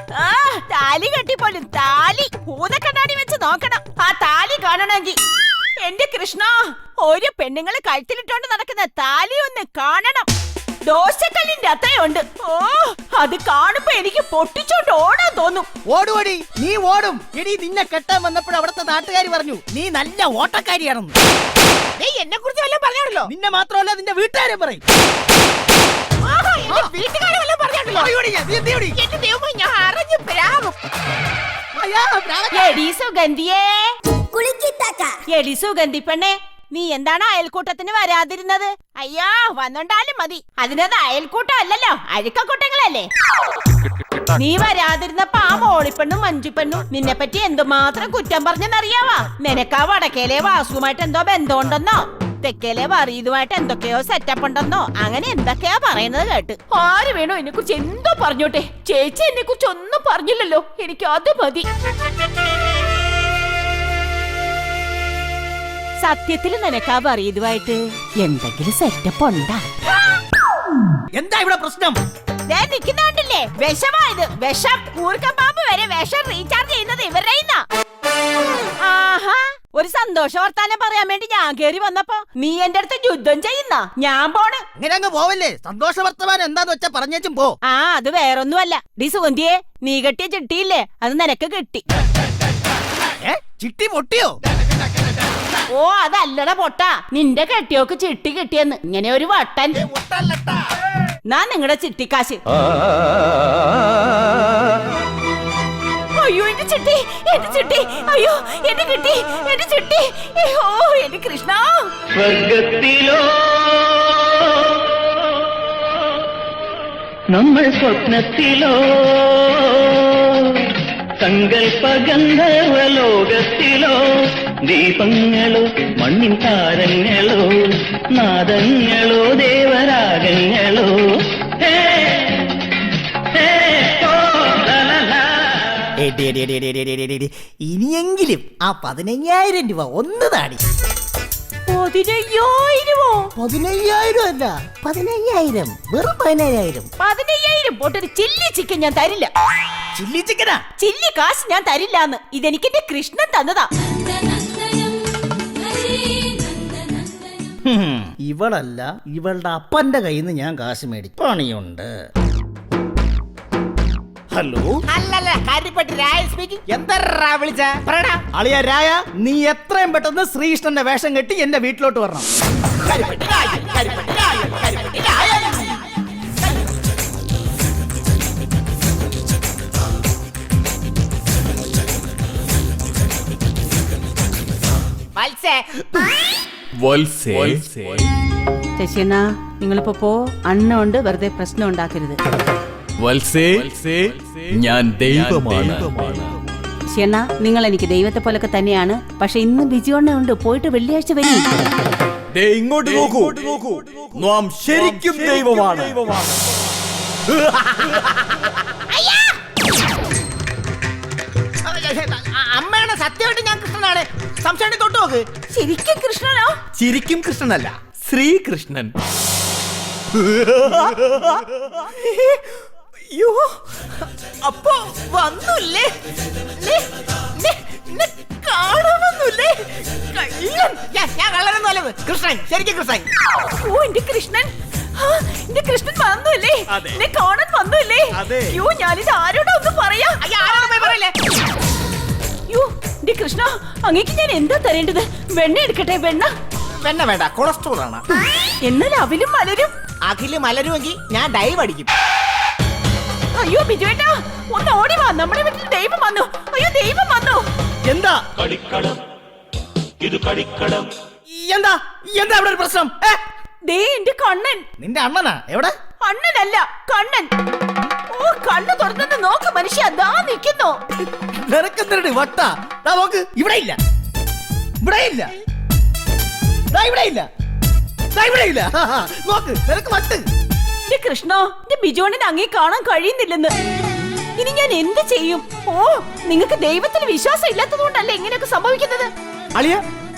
താലി കെട്ടി പോലും താലി ഭൂതക്കണ്ണാടി വെച്ച് നോക്കണം ആ താലി കാണണമെങ്കിൽ. എന്റെ കൃഷ്ണ, ഒരു പെണ്ണുങ്ങള് കഴുത്തിലിട്ടോണ്ട് നടക്കുന്ന താലി ഒന്ന് കാണണം. ദോശക്കല്ലിന്റെ അത്രയുണ്ട്. ഓ, അത് കാണുമ്പോ എനിക്ക് പൊട്ടിച്ചോണ്ട് ഓടാൻ തോന്നും. ഓടുവടി, നീ ഓടും. എടി, നിന്നെ കെട്ടാൻ വന്നപ്പോൾ അവിടുത്തെ നാട്ടുകാർ പറഞ്ഞു നീ നല്ല ഓട്ടക്കാരിയാണെന്ന്. എന്നെ കുറിച്ച് വല്ലതും പറഞ്ഞാണല്ലോ? നിന്നെ മാത്രമല്ല നിന്റെ വീട്ടുകാരെ പറയും. വീട്ടുകാരെ വല്ലതും പറഞ്ഞാണല്ലോ? എന്റെ ദൈവമേ, ഞാൻ അറിഞ്ഞു പ്രാവും. എടി സുഗന്ധിയേ, എടി സുഗന്ധി പെണ്ണേ, നീ എന്താണ് അയൽക്കൂട്ടത്തിന് വരാതിരുന്നത്? അയ്യാ, വന്നോണ്ടാലും മതി. അതിനത് അയൽക്കൂട്ടം അല്ലല്ലോ, അഴുക്കക്കൂട്ടങ്ങളല്ലേ. നീ വരാതിരുന്നപ്പോ ആ മോളിപ്പെണ്ണും മഞ്ജുപ്പെണ്ണും നിന്നെ പറ്റി എന്തുമാത്രം കുറ്റം പറഞ്ഞെന്നറിയാവാ? നിനക്കാ വടക്കേലെ വാസുമായിട്ട് എന്തോ ബന്ധമുണ്ടെന്നോ, തെക്കേലെ വറീതുമായിട്ട് എന്തൊക്കെയോ സെറ്റപ്പ് ഉണ്ടെന്നോ, അങ്ങനെ എന്തൊക്കെയാ പറയുന്നത് കേട്ട്. ആര് വേണോ എന്നെ കുറിച്ച് എന്തോ പറഞ്ഞോട്ടെ, ചേച്ചി എന്നെ കുറിച്ച് ഒന്നും പറഞ്ഞില്ലല്ലോ, എനിക്ക് അത് മതി. സത്യത്തിൽ നിനക്കാ വറീതുമായിട്ട് എന്തെങ്കിലും സെറ്റപ്പ് ഉണ്ടാ? എന്താ ഇവിടെ പ്രശ്നം? ഞാൻ നിൽക്കുന്നുണ്ടല്ലേ, വിഷമായത് വിഷം. ഊർക്കപ്പാമ്പ് വരെ വിഷം റീചാർജ് ചെയ്യുന്നത് ഇവരുടെ. ആഹാ, ഒരു സന്തോഷ വർത്താനം പറയാൻ വേണ്ടി ഞാൻ കേറി വന്നപ്പോ നീ എന്റെ അടുത്ത് യുദ്ധം ചെയ്യുന്ന. ഞാൻ പോണ്. അങ്ങനെ അങ്ങ് പോവല്ലേ. സന്തോഷ വർത്തമാനം എന്താന്ന് വെച്ചാ പറഞ്ഞേച്ചും പോ. ആ, അത് വേറൊന്നുമല്ല. ഡി സുഗന്ധിയെ, നീ കെട്ടിയ ചിട്ടിയില്ലേ, അത് നിനക്ക് കിട്ടി. ചിട്ടി പൊട്ടിയോ? ഓ, അതല്ലട പൊട്ട, നിന്റെ കെട്ടിയോക്ക് ചിട്ടി കിട്ടിയെന്ന്. ഇങ്ങനെ ഒരു വട്ടൻ. ഞാൻ നിങ്ങളുടെ ചിട്ടിക്കാശ്. അയ്യോ, എന്റെ ചിട്ടി, എന്റെ ചിട്ടി, അയ്യോ എന്റെ കിട്ടി, എന്റെ ചിട്ടി. ഓ, എന്റെ കൃഷ്ണ. സ്വർഗത്തിലോ നമ്മൾ സ്വപ്നത്തിലോ സങ്കൽപ്പ ഗന്ധർവലോകത്തിലോ ദീപങ്ങളോ മണ്ണിൻ താരങ്ങളോ നാദങ്ങളോ ദേവരാഗങ്ങളോ ഹേ ഹേ ഇനിയെങ്കിലും ആ 15,000 രൂപ ഒന്ന് താടി. 15,000-ഓ? 15,000 അല്ല, 15,000, വെറും 15,000. 15,000 പോട്ടൊരു ചില്ലി ചിക്കൻ ഞാൻ തരില്ല. ചില്ലി ചിക്കനാ? ചില്ലി കാശ് ഞാൻ തരില്ലാന്ന്. ഇതെനിക്ക് എന്റെ കൃഷ്ണൻ തന്നതാ. ഇവളല്ല, ഇവളുടെ അപ്പന്റെ കയ്യിൽ നിന്ന് ഞാൻ കാശ് മേടിക്കും. പണിയുണ്ട്. ഹലോ, അല്ലല്ല കാര്യപ്പെട്ട് രായ സ്പീക്കിംഗ്. എന്താ വിളിച്ച പറയടാ. അളിയ രായ, നീ എത്രയും പെട്ടെന്ന് ശ്രീകൃഷ്ണന്റെ വേഷം കെട്ടി എന്റെ വീട്ടിലോട്ട് വരണം. കരിപ്പെട്ടി രായ, കരിപ്പെട്ടി രായ, കരിപ്പെട്ടി രായ. വത്സേ, ശശിയണ്ണ, നിങ്ങളിപ്പോ പോ. അണ്ണ ഉണ്ട്, വെറുതെ പ്രശ്നം ഉണ്ടാക്കരുത്. ഞാൻ ദൈവമാണ്. ശശിയണ്ണ, നിങ്ങൾ എനിക്ക് ദൈവത്തെ പോലൊക്കെ തന്നെയാണ്. പക്ഷെ ഇന്ന് ബിജുവണ്ണ ഉണ്ട്, പോയിട്ട് വെള്ളിയാഴ്ച വരും. ഇങ്ങോട്ട് നോക്കൂ, നാം ശരിക്കും ദൈവമാണ്. അമ്മയാണ് സത്യമായിട്ട് ഞാൻ കൃഷ്ണനാണ്. സംശയം തൊട്ട് നോക്ക്. ശരിക്കും കൃഷ്ണനോ? ശരിക്കും കൃഷ്ണനല്ല, ശ്രീകൃഷ്ണൻ. അയ്യോ, അപ്പൊ വന്നൂല്ലേ? കാണാമെന്നൂല്ലേ? ഞാൻ കള്ളനൊന്നുമല്ല, കൃഷ്ണൻ, ശരിക്കും കൃഷ്ണൻ. ഓ, എന്റെ കൃഷ്ണൻ. എന്റെ കൃഷ്ണൻ വന്നൂല്ലേ? എന്നെ കാണാൻ വന്നൂല്ലേ? അയ്യോ, ഞാനിത് ആരോടാ ഒന്ന് പറയാ? പറയല്ലേ? അയ്യോ, എന്റെ കൃഷ്ണ, അങ്ങേക്ക് ഞാൻ എന്താ തരേണ്ടത്? വെണ്ണ എടുക്കട്ടെ? വെണ്ണ വേണ്ട, കൊളസ്ട്രോൾ ആണ്. എന്നാൽ അവിലും മലരും. അഖില് മലരുമെങ്കിൽ ഞാൻ ഡൈവ് അടിക്കും. അയ്യോ ബിജുവേട്ടാ, ഒന്ന് ഓടി വാ. നമ്മുടെ വീട്ടിൽ ദൈവം വന്നു. അയ്യോ, ദൈവം വന്നു. എന്താ എന്താ എന്താ ഇവിടെ ഒരു പ്രശ്നം? ദേ എന്റെ കണ്ണൻ. നിന്റെ അണ്ണനാ? എവിടെ? അണ്ണനല്ല, കണ്ണൻ. ഓ, കണ്ണു തുറന്നു നോക്ക് മനുഷ്യ, ദാ നിൽക്കുന്നു. നിനക്കെന്തരടി വട്ട? നോക്ക്, ഇവിടെ ഇല്ല, ഇവിടെ ഇല്ല, ഇവിടെ ഇല്ല, ഇവിടെ ഇല്ല. നോക്ക്, നിനക്ക് വട്ട്. എന്റെ കൃഷ്ണ, എന്റെ ബിജുവണ്ണൻ അങ്ങേ കാണാൻ കഴിയുന്നില്ലെന്ന്. ഇനി ഞാൻ എന്ത് ചെയ്യും? ഓ, നിങ്ങൾക്ക് ദൈവത്തിൽ വിശ്വാസം ഇല്ലാത്തതുകൊണ്ടല്ലേ ഇങ്ങനെയൊക്കെ സംഭവിക്കുന്നത്? അളിയ,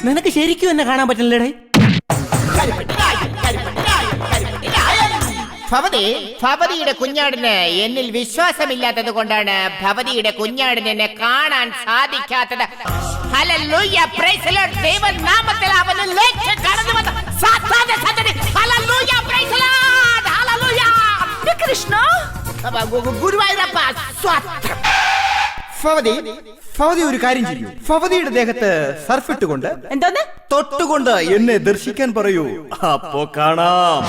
നിനക്ക് ശരിക്കും എന്നെ കാണാൻ പറ്റില്ലടേ. ഭവതിയുടെ കുഞ്ഞാടിന് എന്നിൽ വിശ്വാസമില്ലാത്തത് കൊണ്ടാണ് ഭവതിയുടെ കുഞ്ഞാടിന് എന്നെ കാണാൻ സാധിക്കാത്തത്. Hallelujah, praise the Lord. ദൈവനാമത്തിൽ അവനെ ലേഖ്യം കടന്നു വന്ന സാത്താന്റെ സന്തതി. Hallelujah, praise the Lord. Hallelujah. Krishna, ഗുരുവായൂരപ്പ സ്വാത്രം. ഭവതി ഒരു കാര്യം ചെയ്യൂ. ഭവതിയുടെ ദേഹത്ത് സർഫ് ഇട്ടുകൊണ്ട് എന്താന്ന്? തൊട്ടുകൊണ്ട് എന്നെ ദർശിക്കാൻ പറയൂ. അപ്പോ കാണാം.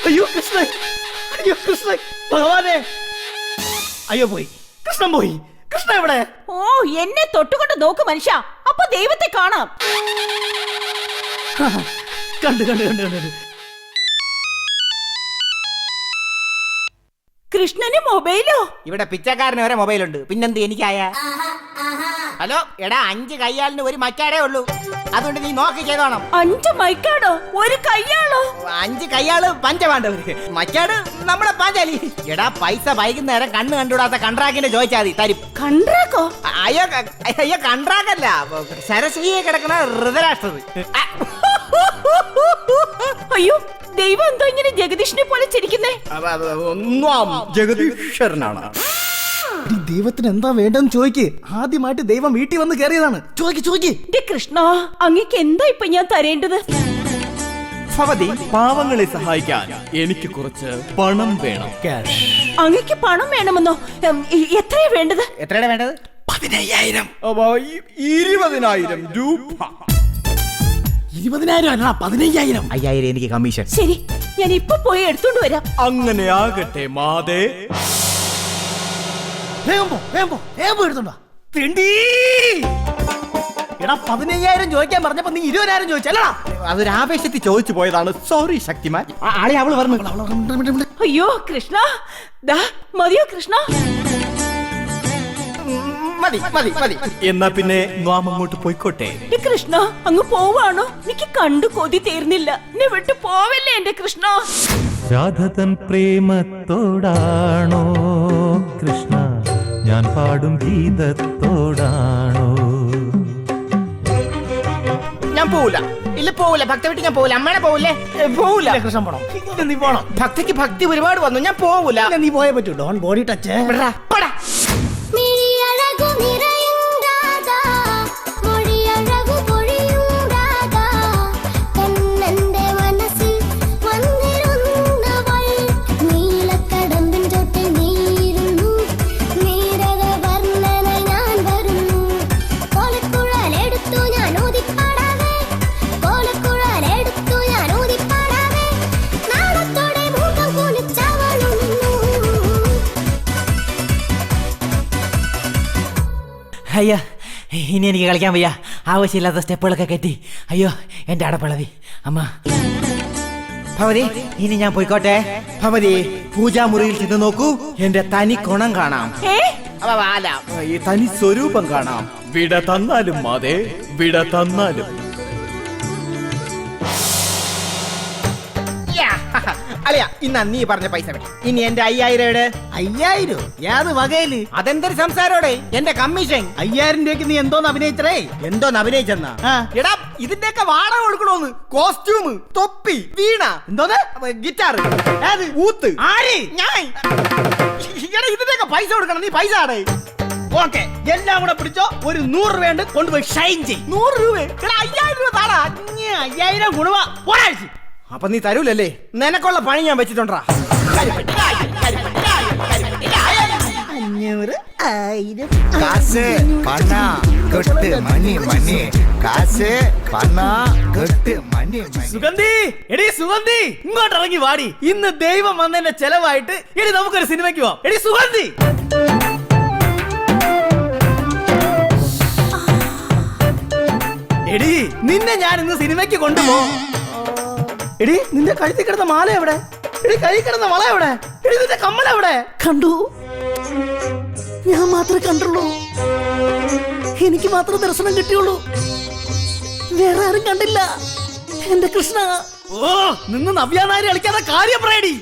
അയ്യോ കൃഷ്ണൻ, അയ്യോ കൃഷ്ണൻ, ഭഗവാനെ. അയ്യോ പോയി, കൃഷ്ണൻ പോയി. കൃഷ്ണ എവിടെ? ഓ, എന്നെ തൊട്ടുകൊണ്ട് നോക്ക് മനുഷ്യ, അപ്പൊ ദൈവത്തെ കാണാം. കണ്ടു കണ്ടു കണ്ടു കണ്ടു. കൃഷ്ണന് മൊബൈലോ? ഇവിടെ പിച്ചക്കാരന് വരെ മൊബൈലുണ്ട്, പിന്നെന്ത് എനിക്കായ? ഹലോ എടാ, 5 കയ്യാലിന് ഒരു മക്കാടേ ഉള്ളൂ, അതുകൊണ്ട് നീ നോക്കി ചെയ്തോണം. 5 മൈക്കാടോ? ഒരു കയ്യാളോ? 5 കയ്യാള് പഞ്ചപാണ്ഡവര്, മക്കാട് നമ്മുടെ പാഞ്ചാലി. എടാ, പൈസ വൈകുന്നേരം കണ്ണ് കണ്ടുകൂടാത്ത കൺട്രാക്കിന്റെ ചോദിച്ചാൽ മതി, തരും. കൺട്രാക്കോ? അയ്യോ അയ്യോ, കൺട്രാക്കല്ല, സരസ്വതിയെ കിടക്കണ ഋതരാഷ്ട്രത്. അയ്യോ, ദൈവം എന്തോ ഇങ്ങനെ ജഗദീഷിനെ പോലെ ചിരിക്കുന്നേ? ജഗദീശ്വരനാണ്. ദൈവത്തിന് എന്താ വേണ്ടെന്ന് ചോദിക്ക്. ആദ്യമായിട്ട് ദൈവം വീട്ടിൽ വന്ന് കയറിയതാണ്. ചോദിക്ക്. കൃഷ്ണ, അങ്ങക്ക് എന്താ ഇപ്പൊ ഞാൻ തരേണ്ടത്? ഭവതി, പാവങ്ങളെ സഹായിക്കാൻ എനിക്ക് കുറച്ച് പണം വേണം. അങ്ങക്ക് പണം വേണമെന്നോ? എത്രയാ വേണ്ടത്? എത്രയാണ് വേണ്ടത്? 15,000. 20,000 രൂപ. 20,000 അല്ല, 15,000. 5,000 എനിക്ക് കമ്മീഷൻ. ശരി, ഞാൻ ഇപ്പൊ പോയി എടുത്തോണ്ട് വരാം. അങ്ങനെ ആകട്ടെ മാതേ. വേഗം പോ എടുത്തോണ്ടാ. എടാ, 15,000 ചോദിക്കാൻ പറഞ്ഞപ്പോ നീ 20,000 ചോദിച്ചല്ലടാ. അതൊരു ആവേശത്തിൽ ചോദിച്ചു പോയതാണ്. സോറി ശക്തിമാൻ. ആളെ അവള് പറഞ്ഞു. അയ്യോ കൃഷ്ണ, ദാ മതിയോ കൃഷ്ണ? മതി. എന്നാ പിന്നെ നാം അങ്ങോട്ട് പോയിക്കോട്ടെ. കൃഷ്ണ, അങ്ങ് പോവാണോ? എനിക്ക് കണ്ടു കൊതി തീർന്നില്ല. എന്നെ വിട്ടു പോവല്ലേ എന്റെ കൃഷ്ണ. രാധതൻ പ്രേമത്തോടാണോ കൃഷ്ണ ഞാൻ പാടും ഗീതത്തോടാണോ? ഞാൻ പോവില്ല. ഇല്ല പോവില്ല. ഭക്ത വീട്ടിൽ ഞാൻ പോവില്ല. അമ്മേനെ പോവില്ലേ? പോവില്ല. കൃഷ്ണൻ പോണം. നീ പോണം. ഭക്തിക്ക് ഭക്തി ഒരുപാട് വന്നു. ഞാൻ പോവില്ല. നീ പോയേ പറ്റൂ. Don't body touch. അയ്യോ, ഇനി എനിക്ക് കളിക്കാൻ വയ്യ. ആവശ്യമില്ലാത്ത സ്റ്റെപ്പുകളൊക്കെ കെട്ടി. അയ്യോ, എന്റെ അടപ്പളവി. അമ്മ ഭവതി, ഇനി ഞാൻ പോയിക്കോട്ടെ. ഭവതി, പൂജാമുറിയിൽ ചെന്ന് നോക്കൂ. എന്റെ തനി കൊണം കാണാം. ഈ തനി സ്വരൂപം കാണാം. വിട തന്നാലും മാതേ, വിട തന്നാലും. അല്ലയാ, ഇന്നാ നീ പറഞ്ഞ പൈസ വേണം. ഇനി എന്റെ 5000 5000 യാത് വകയില്? അതെന്തൊരു സംസാരോടെ? എന്റെ കമ്മീഷൻ 5000 രൂപയ്ക്ക് നീ എന്തോന്ന് അഭിനയിച്ചേ? എന്തോന്ന് അഭിനയിച്ചെന്നാ? എടാ, ഇതിന്റെയൊക്കെ വാടക കൊടുക്കണോന്ന്. കോസ്റ്റ്യൂം, തൊപ്പി, വീണ, എന്തോന്ന് ഗിറ്റാർ, ഊത്ത്. ആര്? ഞാൻ. എടാ, ഇതിന്റെയൊക്കെ പൈസ കൊടുക്കണം. നീ പൈസ ആടേ. ഓക്കെ, എല്ലാം കൂടെ പിടിച്ചോ. ഒരു 100 രൂപ കൊണ്ടുപോയി ഷൈൻ ചെയ്യും. 100 രൂപ? 5000 രൂപ താടാ. 5000 ഗുണവാ ഒരാഴ്ച. അപ്പൊ നീ തരൂലല്ലേ? നിനക്കുള്ള പണി ഞാൻ വെച്ചിട്ടുണ്ടാ. 500 1000 കാശ് പണ കൊട്ട് മണി മണി. കാശ് പണ കൊട്ട് മണി മണി. സുഗന്ധി, എടി സുഗന്ധി, ഇങ്ങോട്ട് ഇറങ്ങി വാടി. ഇന്ന് ദൈവം വന്നതിന്റെ ചെലവായിട്ട് എടി നമുക്കൊരു സിനിമയ്ക്ക് പോവാം. എടി സുഗന്ധി. എടി, നിന്നെ ഞാൻ ഇന്ന് സിനിമയ്ക്ക് കൊണ്ടുപോകും. എടി, നിന്റെ കഴുത്തിൽ കിടന്ന മാല എവിടെ? എടി, കൈ കിടന്ന വള എവിടെ? എടി, നിന്റെ കമ്മൽ എവിടെ? കണ്ടു, ഞാൻ മാത്രമേ കണ്ടുള്ളൂ. എനിക്ക് മാത്രമേ ദർശനം കിട്ടിയുള്ളൂ. വേറെ ആരും കണ്ടില്ല. എന്റെ കൃഷ്ണ. ഓ, നിന്ന് നവ്യാനാരി കളിക്കാതെ കാര്യം പറയടി.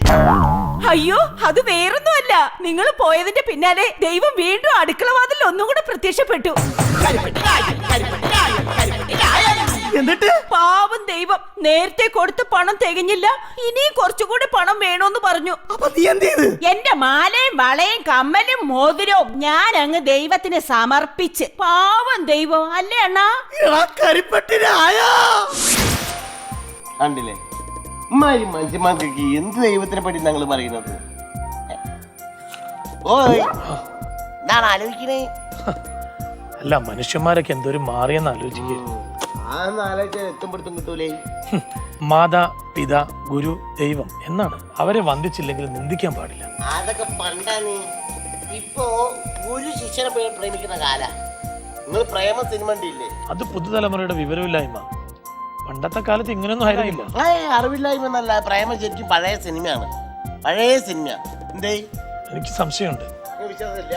അയ്യോ, അത് വേറൊന്നുമല്ല. നിങ്ങൾ പോയതിന്റെ പിന്നാലെ ദൈവം വീണ്ടും അടുക്കള വാതിൽ ഒന്നും കൂടെ പ്രത്യക്ഷപ്പെട്ടു. എന്നിട്ട് പാവം ദൈവം നേരത്തെ കൊടുത്ത പണം തികഞ്ഞില്ല. ഇനിയും കുറച്ചുകൂടി പണം വേണോന്ന് പറഞ്ഞു. അപ്പൊ നീ എന്ത് ചെയ്ത്? എന്റെ മാലയും വളയും കമ്മലും മോതിരവും ഞാൻ അങ്ങ് ദൈവത്തിന് സമർപ്പിച്ച്. പാവം ദൈവം അല്ലേ അണ്ണാ? കണ്ടില്ലേ, ഇമ്മാരി മനുഷ്യന്മാർക്ക് എന്ത് ദൈവത്തിനെ പറ്റി ഞങ്ങൾ പറയുന്നത്? ഓയ്, ഞാൻ ആലോചിക്കണേ. അല്ല, മനുഷ്യന്മാരൊക്കെ എന്തൊരു മാറിയെന്ന് ആലോചിക്കുന്നു. എത്തുമ്പോഴത്തും കിട്ടൂലേ? മാതാ പിതാ ഗുരു ദൈവം എന്നാണ്. അവരെ വന്ദിച്ചില്ലെങ്കിൽ നിന്ദിക്കാൻ പാടില്ല. അതൊക്കെ പണ്ടാണ്. ഇപ്പോ ഒരു ശിഷ്യനെ പ്രേമിക്കുന്ന കാല. നിങ്ങൾ പ്രേമ സിനിമ ഇല്ലേ? അത് പുതുതലമുറയുടെ വിവരമില്ലായ്മ. പണ്ടത്തെ കാലത്ത് ഇങ്ങനെയൊന്നും ആയിരുന്നില്ല. അറിവില്ലായ്മ എന്നല്ല, പ്രേമ ശരിക്കും പഴയ സിനിമയാണ്. പഴയ സിനിമ. എന്തേ? എനിക്ക് സംശയമുണ്ട്. വിശ്വാസമില്ല?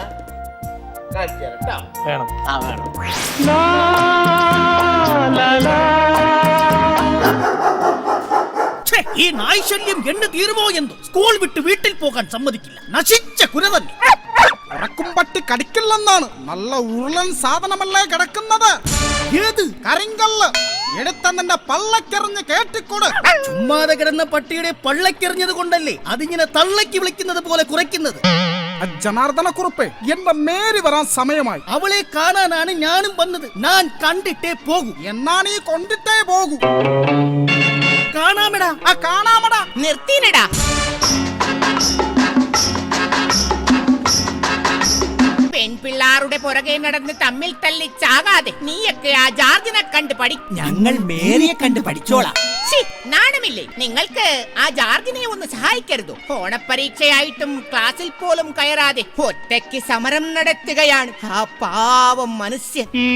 വേണം. ആ, വേണം. ഈ നായ്ശല്യം എന്ന് തീരുമോ എന്തോ. സ്കൂൾ വിട്ട് വീട്ടിൽ പോകാൻ സമ്മതിക്കില്ല. നശിച്ച കുര തന്നെ. പട്ടി കടിക്കില്ലെന്നാണ്. നല്ല ഉരുളൻ സാധനമല്ലേ കിടക്കുന്നത്. ഏത് കരിങ്കല്ല് എടുത്തന്നെ പള്ളക്കെറിഞ്ഞ് കേട്ടിക്കൂട്. ചുമ്മാതെ കിടന്ന പട്ടിയുടെ പള്ളക്കെറിഞ്ഞത് കൊണ്ടല്ലേ അതിങ്ങനെ തള്ളക്കി വിളിക്കുന്നത് പോലെ കുറയ്ക്കുന്നത്. ജനാർദ്ദന കുറുപ്പേ, എന്റെ മേരി വരാൻ സമയമായി. അവളെ കാണാനാണ് ഞാനും വന്നത്. ഞാൻ കണ്ടിട്ടേ പോകൂ. എന്നാണ് ഈ കൊണ്ടിട്ടേ പോകൂ. കാണാമെടാ. കാണാമടാ. നിർത്തിനടാ. പെൺപിള്ളാരുടെ പുറകെ നടന്ന് തമ്മിൽ തല്ലി ചാകാതെ നീയൊക്കെ ആ ജാർജിനെ കണ്ട് പഠി. ഞങ്ങൾ മേരിയെ കണ്ട് പഠിച്ചോളാം. നാണമില്ലേ നിങ്ങൾക്ക്? ആ ജാർജിനെ ഒന്ന് സഹായിക്കരുതോ? ഓണപ്പരീക്ഷയായിട്ടും ക്ലാസ്സിൽ പോലും കയറാതെ ഒറ്റയ്ക്ക് സമരം നടത്തുകയാണ് ആ പാവം മനുഷ്യൻ. ഈ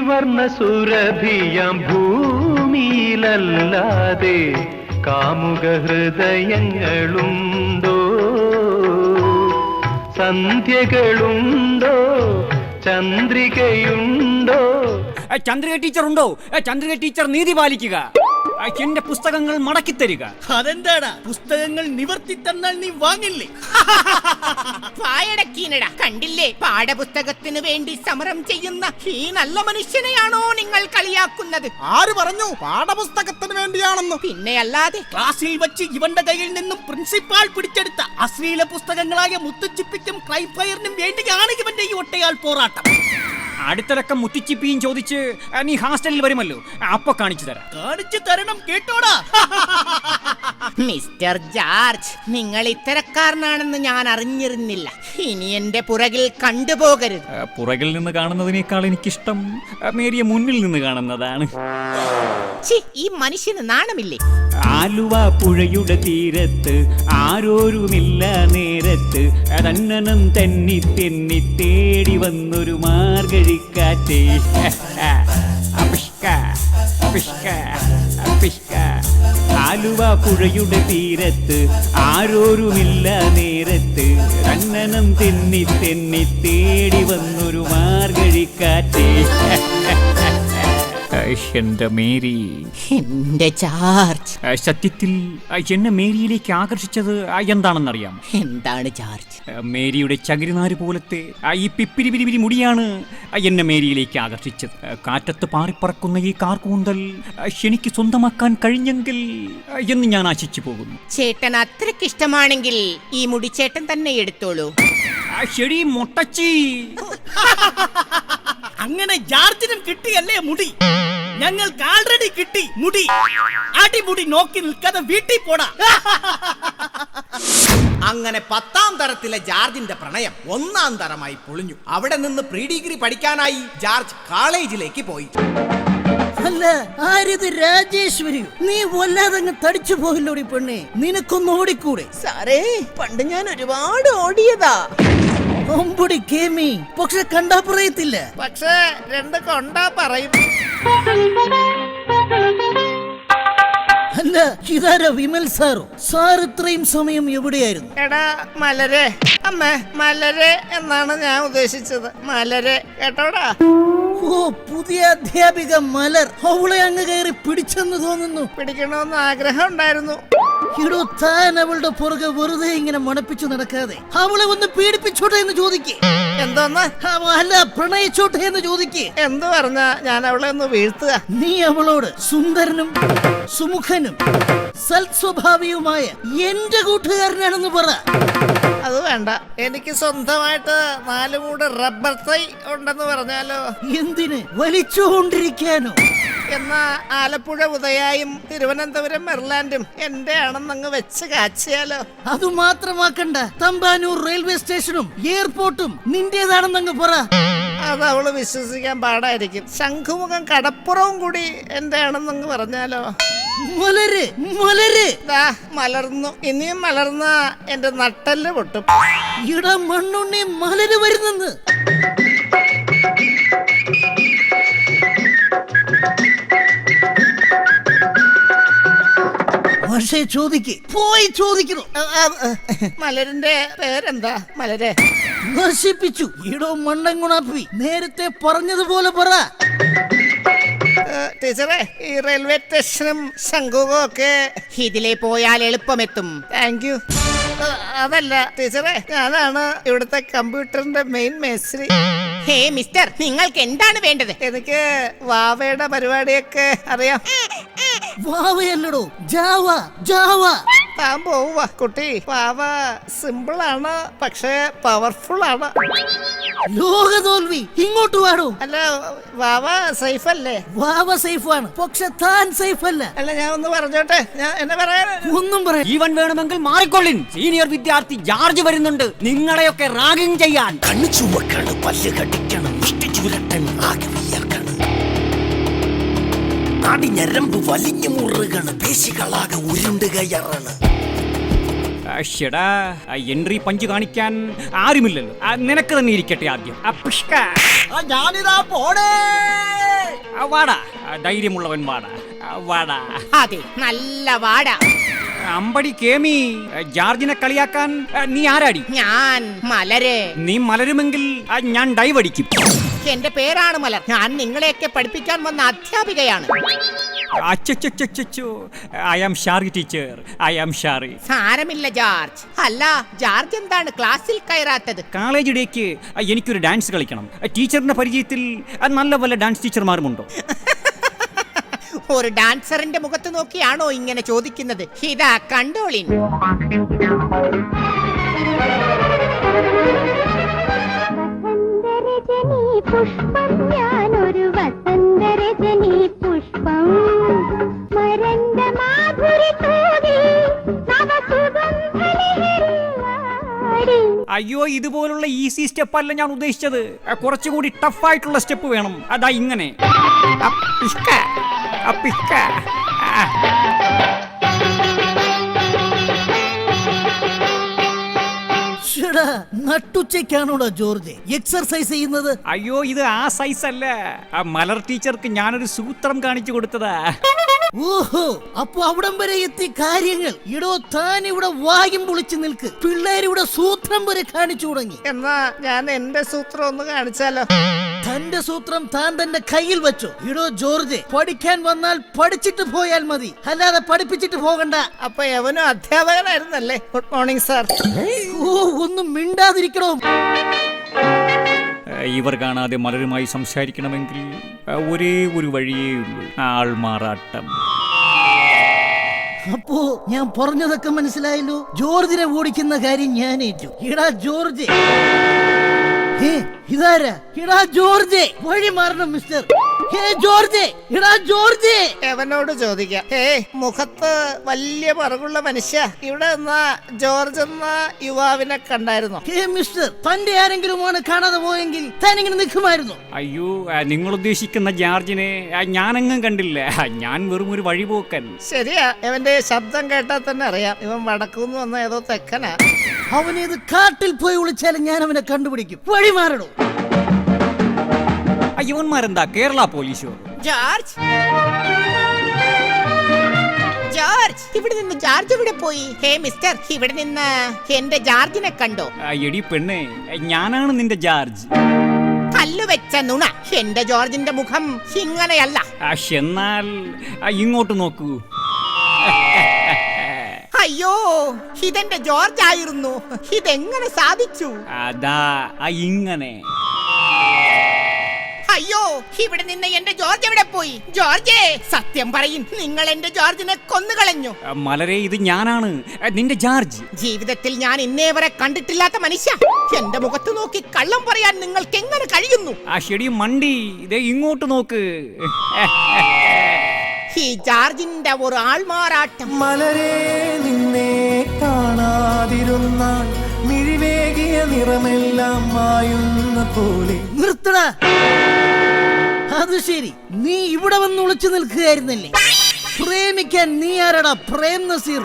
വർണ്ണസുരഭിയാം ഭൂമിയിലല്ലാതെ കാമുക ഹൃദയങ്ങളുണ്ടോ? സന്ധ്യകളുണ്ടോ? ചന്ദ്രികയുണ്ടോ? ചന്ദ്രിക ടീച്ചർ ഉണ്ടോ? ചന്ദ്രിക ടീച്ചർ നീതി പാലിക്കുക. എന്റെ പുസ്തകങ്ങൾ മടക്കി തരിക. അതെന്താടാ? പുസ്തകങ്ങൾ നിവർത്തി തന്നാൽ നീ വാങ്ങില്ലേ? വായടക്കീനട, കണ്ടില്ലേ പാഠപുസ്തകത്തിന് വേണ്ടി സമരം ചെയ്യുന്ന ഈ നല്ല മനുഷ്യനെയാണോ നിങ്ങൾ കളിയാക്കുന്നത്? ആര് പറഞ്ഞു പാഠപുസ്തകത്തിന് വേണ്ടിയാണെന്ന്? പിന്നെ അല്ലാതെ ക്ലാസ്സിൽ വെച്ച് ഇവന്റെ കയ്യിൽ നിന്നും പ്രിൻസിപ്പാൾ പിടിച്ചെടുത്ത അശ്ലീല പുസ്തകങ്ങളായ മുത്തുച്ചിപ്പിക്കും ക്രൈഫയറിനും വേണ്ടിയാണ് ഇവന്റെ ഈ ഒട്ടയാൾ പോരാട്ടം. അടുത്തിടക്കം മുത്തിച്ചിപ്പിയും ചോദിച്ച് നീ ഹാസ്റ്റലിൽ വരുമല്ലോ, അപ്പൊ കാണിച്ചു തരാം. കാണിച്ചു തരണം, കേട്ടോടാ. മിസ്റ്റർ ജോർജ്, നിങ്ങൾ ഇത്തരക്കാരനാണെന്ന് ഞാൻ അറിഞ്ഞിരുന്നില്ല. ഇനി എന്റെ പുറകിൽ കണ്ടുപോകരുത്. പുറകിൽ നിന്ന് കാണുന്നതിനേക്കാൾ എനിക്കിഷ്ടം മേരിയെ മുന്നിൽ നിന്ന് കാണുന്നതാണ്. ഈ മനുഷ്യന് നാണമില്ലേ? ആലുവ പുഴയുടെ തീരത്ത് ആരോരുമില്ല നേരത്ത് തന്നനം തെന്നി തെന്നി തേടി വന്നൊരു മാർഗഴിക്കാറ്റേ. ആലുവ പുഴയുടെ തീരത്ത് ആരോരുമില്ല നേരത്ത് തന്നനം തെന്നി തെന്നി തേടി വന്നൊരു മാർഗഴിക്കാറ്റേ. എന്റെ മേരി, എന്റെ ജോർജ്, സത്യത്തിൽ എന്നെ മേരിയിലേക്ക് ആകർഷിച്ചത് എന്താണെന്നറിയാം? എന്താണ് ജോർജ്? മേരിയുടെ ചകിരിനാര് പോലത്തെ ഈ പിപ്പിരി മുടിയാണ് എന്നെ മേരിയിലേക്ക് ആകർഷിച്ചത്. കാറ്റത്ത് പാറിപ്പറക്കുന്ന ഈ കാർകൂന്തൽ എനിക്ക് സ്വന്തമാക്കാൻ കഴിഞ്ഞെങ്കിൽ എന്ന് ഞാൻ ആശിച്ചു പോകുന്നു. ചേട്ടൻ അത്രയ്ക്ക് ഇഷ്ടമാണെങ്കിൽ ഈ മുടി ചേട്ടൻ തന്നെ എടുത്തോളൂ. ശരി മൊട്ടച്ചി. അങ്ങനെ ജോർജിനും കിട്ടിയല്ലേ മുടി? ഞങ്ങൾക്ക് ആൾറെഡി കിട്ടി മുടി. അടിമുടി നോക്കി നിൽക്കാതെ വീട്ടിൽ പോടാ. അങ്ങനെ 10ാം തരത്തിലെ ജോർജിന്റെ പ്രണയം 1ാം തരമായി പൊളിഞ്ഞു. അവിടെ നിന്ന് പ്രീ ഡിഗ്രി പഠിക്കാനായി ജോർജ് കോളേജിലേക്ക് പോയി. അല്ല, ആരിത് രാജേശ്വരി? നീ വല്ലാതങ്ങ് തടിച്ചു പോയില്ലോടി പെണ്ണെ, നിനക്കൊന്ന് ഓടിക്കൂടെ? സാറേ, പണ്ട് ഞാൻ ഒരുപാട് ഓടിയതാ. ഒമ്പടി കേമി, പക്ഷെ കണ്ടാ പറയത്തില്ല. പക്ഷേ 2 കൊണ്ടാ പറയും. അല്ല, ഇതാരാ വിമൽ സാറോ? സാർ ഇത്രയും സമയം എവിടെയായിരുന്നു? എടാ മലരെ, അമ്മേ മലരെ എന്നാണ് ഞാൻ ഉദ്ദേശിച്ചത്. മലരെ, കേട്ടോടാ. ഓ, പുതിയ അധ്യാപിക മലർ. അവളെ അങ്ങ് കയറി പിടിച്ചെന്ന് തോന്നുന്നു. പിടിക്കണമെന്ന് ആഗ്രഹം ഉണ്ടായിരുന്നു. ഇടോ, താൻ അവളുടെ പുറകെ വെറുതെ ഇങ്ങനെ മണപ്പിച്ചു നടക്കാതെ അവളെ ഒന്ന് പീഡിപ്പിച്ചോട്ടെ എന്ന് ചോദിക്കേ. എന്തോന്ന്? അല്ല, പ്രണയിച്ചോട്ടെ എന്ന് ചോദിക്കേ. എന്ത് പറഞ്ഞ ഞാൻ അവളെ ഒന്ന് വീഴ്ത്തുക? നീ അവളോട് സുന്ദരനും സുമുഖനും സൽസ്വഭാവിയുമായ എന്റെ കൂട്ടുകാരനാണെന്ന് പറ. അത് വേണ്ട, എനിക്ക് സ്വന്തമായിട്ട് 4 മൂട് റബ്ബർ തൈ ഉണ്ടെന്ന് പറഞ്ഞാലോ? എന്തിന്? വലിച്ചുകൊണ്ടിരിക്കാനോ? എന്നാ ആലപ്പുഴ ഉദയായും തിരുവനന്തപുരം മെർലാൻഡും എന്റെ ആണെന്നങ്ങ് വെച്ച് കാച്ചിയാലോ? അത് മാത്രമാക്കണ്ട, തമ്പാനൂർ റെയിൽവേ സ്റ്റേഷനും എയർപോർട്ടും നിന്റേതാണെന്നങ്ങ് പറ. അത് അവള് വിശ്വസിക്കാൻ പാടായിരിക്കും. ശംഖുമുഖം കടപ്പുറവും കൂടി എന്റെ ആണെന്നങ്ങ് പറഞ്ഞാലോ? മലര് മലര് ദാ മലർന്നു. ഇനിയും മലർന്ന എന്റെ നട്ടല് പൊട്ടും. ഇട മണ്ണുണ്ണി, മലര് വരുന്നെന്ന്. പക്ഷേ ചോദിക്ക്, പോയി ചോദിക്കണോ? മലരിന്റെ പേരെന്താ? മലരെ നശിപ്പിച്ചു. ഇടോ മണ്ടൻകുണാപ്പി, നേരത്തെ പറഞ്ഞതുപോലെ പറ. ടീച്ചറെ, ഈ റെയിൽവേ സ്റ്റേഷനും ശംഖുമുഖവും ഒക്കെ ഇതിലെ പോയാൽ എളുപ്പമെത്തും. Thank you. അതല്ല ടീച്ചറെ, ഞാനാണ് ഇവിടുത്തെ കമ്പ്യൂട്ടറിന്റെ മെയിൻ മേസ്ത്രി. ഹേ മിസ്റ്റർ, നിങ്ങൾക്ക് എന്താണ് വേണ്ടത്? എനിക്ക് വാവയുടെ പരിപാടിയൊക്കെ അറിയാം. വാവയല്ലടോ, ജാവ ജാവ. താൻ പോവുക കുട്ടി. വാവ സിമ്പിൾ ആണ്, പക്ഷേ പവർഫുൾ ആണ്. ലോക തോൽവി, ഇങ്ങോട്ട് വാടോ. അല്ല, വാവ സേഫ് അല്ലേ? വാവ സേഫ് ആണ്, പക്ഷെ താൻ സേഫ് അല്ല. അല്ല, ഞാൻ ഒന്ന് പറഞ്ഞോട്ടെ. ഞാൻ എന്നെ പറയാൻ ഒന്നും പറയാം. ജീവൻ വേണമെങ്കിൽ മാറിക്കൊള്ളിൻ. സീനിയർ വിദ്യാർത്ഥി ജോർജ് വരുന്നുണ്ട് നിങ്ങളെയൊക്കെ റാഗിങ് ചെയ്യാൻ. കണ്ണു ചുവക്കാണ്, പല്ല് കടിക്കണം, മുഷ്ടി ചുരട്ടൻ, ആകെ വിയർക്കണം, നാടിഞ്ഞരമ്പ് വലിഞ്ഞു മുറുകണ്, പേശികളാകെ ഉരുണ്ട് കയറാണ്. എൻട്രി പഞ്ച് കാണിക്കാൻ ആരുമില്ലല്ലോ, നിനക്ക് തന്നെ ഇരിക്കട്ടെ ആദ്യം. ഞാനിതാ പോണേ. വാടാ, ധൈര്യമുള്ളവൻ വാടാ, വാടാ. അതെ, നല്ല വാട. അമ്പടി കേമി, ജോർജിനെ കളിയാക്കാൻ നീ ആരാടി? ഞാൻ മലര്. നീ മലരുമെങ്കിൽ ഞാൻ ഡൈവ് അടിക്കും. എന്റെ പേരാണ് മലർ. ഞാൻ നിങ്ങളെയൊക്കെ പഠിപ്പിക്കാൻ വന്ന അധ്യാപികയാണ്. അച്ചോ I am sorry teacher, I am sorry. സാരമില്ല ജോർജ്. അല്ല ജോർജ് എന്താണ് ക്ലാസ്സിൽ കയറാത്തത്? കോളേജ് ഡേക്ക് എനിക്കൊരു ഡാൻസ് കളിക്കണം. ടീച്ചറിന്റെ പരിചയത്തിൽ നല്ല വല്ല ഡാൻസ് ടീച്ചർമാരുമുണ്ടോ? ഒരു ഡാൻസറിന്റെ മുഖത്ത് നോക്കിയാണോ ഇങ്ങനെ ചോദിക്കുന്നത്? ഇതാ കണ്ടോളിൻ. പുഷ്പം ഞാനൊരു വസന്തരജനി പുഷ്പം മരണ്ട മാധുരി തൂകി അയ്യോ, ഇതുപോലുള്ള ഈസി സ്റ്റെപ്പ് അല്ല ഞാൻ ഉദ്ദേശിച്ചത്. കുറച്ചുകൂടി ടഫായിട്ടുള്ള സ്റ്റെപ്പ് വേണം. അതാ ഇങ്ങനെ. നട്ടുച്ചയ്ക്കാണോടാ ജോർജ് എക്സർസൈസ് ചെയ്യുന്നത്? അയ്യോ, ഇത് ആ സൈസ് അല്ല. ആ മലർ ടീച്ചർക്ക് ഞാനൊരു സൂത്രം കാണിച്ചു കൊടുത്തതാ. ഓഹോ, അപ്പൊ അവിടം വരെ എത്തി കാര്യങ്ങൾ. ഇടോ, താൻ ഇവിടെ വായും പൊളിച്ചു നിൽക്ക്. പിള്ളേരിവിടെ സൂത്രം വരെ കാണിച്ചു തുടങ്ങി. എന്നാ ഞാൻ എന്റെ സൂത്രം ഒന്ന് കാണിച്ചാലോ? തന്റെ സൂത്രം താൻ തന്റെ കയ്യിൽ വെച്ചോ. ഇടോ ജോർജ്, പഠിക്കാൻ വന്നാൽ പഠിച്ചിട്ട് പോയാൽ മതി, അല്ലാതെ പഠിപ്പിച്ചിട്ട് പോകണ്ട. അപ്പൊ എവനും അധ്യാപകനായിരുന്നല്ലേ? Good morning sir. ഓ, ഒന്നും മിണ്ടാതിരിക്കണോ? ഇവർ കാണാതെ മലരുമായി സംസാരിക്കണമെങ്കിൽ ഒരേ ഒരു വഴിയേ ഉള്ളൂ, ആൾമാറാട്ടം. അപ്പോ ഞാൻ പറഞ്ഞതൊക്കെ മനസ്സിലായല്ലോ. ജോർജിനെ ഓടിക്കുന്ന കാര്യം ഞാൻ ഏറ്റു. ഇടാ ജോർജ്, ഇതാരാ? ഇടാ ജോർജ്, വഴി മാറണം മിസ്റ്റർ. ജോർജ്, ഇടാ ജോർജ്. എവനോട് ചോദിക്കാം. മുഖത്ത് വലിയ പറകുള്ള മനുഷ്യ, ഇവിടെ നിന്ന ജോർജ് എന്ന യുവാവിനെ കണ്ടായിരുന്നോ? മിസ്റ്റർ, തന്റെ ആരെങ്കിലുമാണ് കാണാതെ പോയെങ്കിൽ താൻ ഇങ്ങനെ നിൽക്കുമായിരുന്നു. അയ്യോ, നിങ്ങൾ ഉദ്ദേശിക്കുന്ന ജോർജിനെ ഞാനെങ്ങും കണ്ടില്ല. ഞാൻ വെറും ഒരു വഴിപോക്കൻ. ശരിയാ, ഇവന്റെ ശബ്ദം കേട്ടാൽ തന്നെ അറിയാം ഇവൻ വടക്കുന്ന് വന്ന ഏതോ തെക്കനാ. അവനേത് കാട്ടിൽ പോയി വിളിച്ചാലും ഞാൻ അവനെ കണ്ടുപിടിക്കും. വഴി മാറണോ? ഇവന്മാരെന്താ കേരള പോലീസോ? ജോർജ്, ജോർജ്, ഇവിടെ നിന്ന് ജോർജ് ഇവിടെ പോയി? ഹേ മിസ്റ്റർ, ഇവിടെ നിന്ന് എന്റെ ജോർജിനെ കണ്ടോ? എടി പെണ്ണേ, ഞാനാണ് നിന്റെ ജോർജ്. കല്ല് വെച്ച നുണ. എന്റെ ജോർജിന്റെ മുഖം ഇങ്ങനെയല്ല. എന്നാൽ ഇങ്ങോട്ട് നോക്കൂ. അയ്യോ, ഇതെന്റെ ജോർജ് ആയിരുന്നു. ഇതെങ്ങനെ സാധിച്ചു? അതാ ഇങ്ങനെ. അയ്യോ, ഇവിടെ നിന്ന് എന്റെ ജോർജ് എവിടെ പോയി? ജോർജേ, സത്യം പറയും, നിങ്ങൾ എന്റെ ജോർജിനെ കൊന്നുകളഞ്ഞു. മലരെ, ഇത് ഞാനാണ് നിന്റെ ജോർജ്. ജീവിതത്തിൽ ഞാൻ ഇന്നേ വരെ കണ്ടിട്ടില്ലാത്ത മനുഷ്യ. എന്റെ മുഖത്ത് നോക്കി കള്ളം പറയാൻ നിങ്ങൾക്ക് എങ്ങനെ കഴിയുന്നു? ശരി മണ്ടി, ഇതേ ഇങ്ങോട്ട് നോക്ക്. ഈ ജോർജിന്റെ ഒരു ആൾമാറാട്ടം. മലരെ, നിന്നെ കാണാതിരുന്നാൽ മിഴിവേകിയ നിറമെല്ലാം മായുന്ന പോലെ. നിർത്തട. അത് ശരി, നീ ഇവിടെ വന്ന് ഒളിച്ചു നിൽക്കുകയായിരുന്നല്ലേ? പ്രേമിക്കാൻ നീ ആരടാ? പ്രേം നസീർ.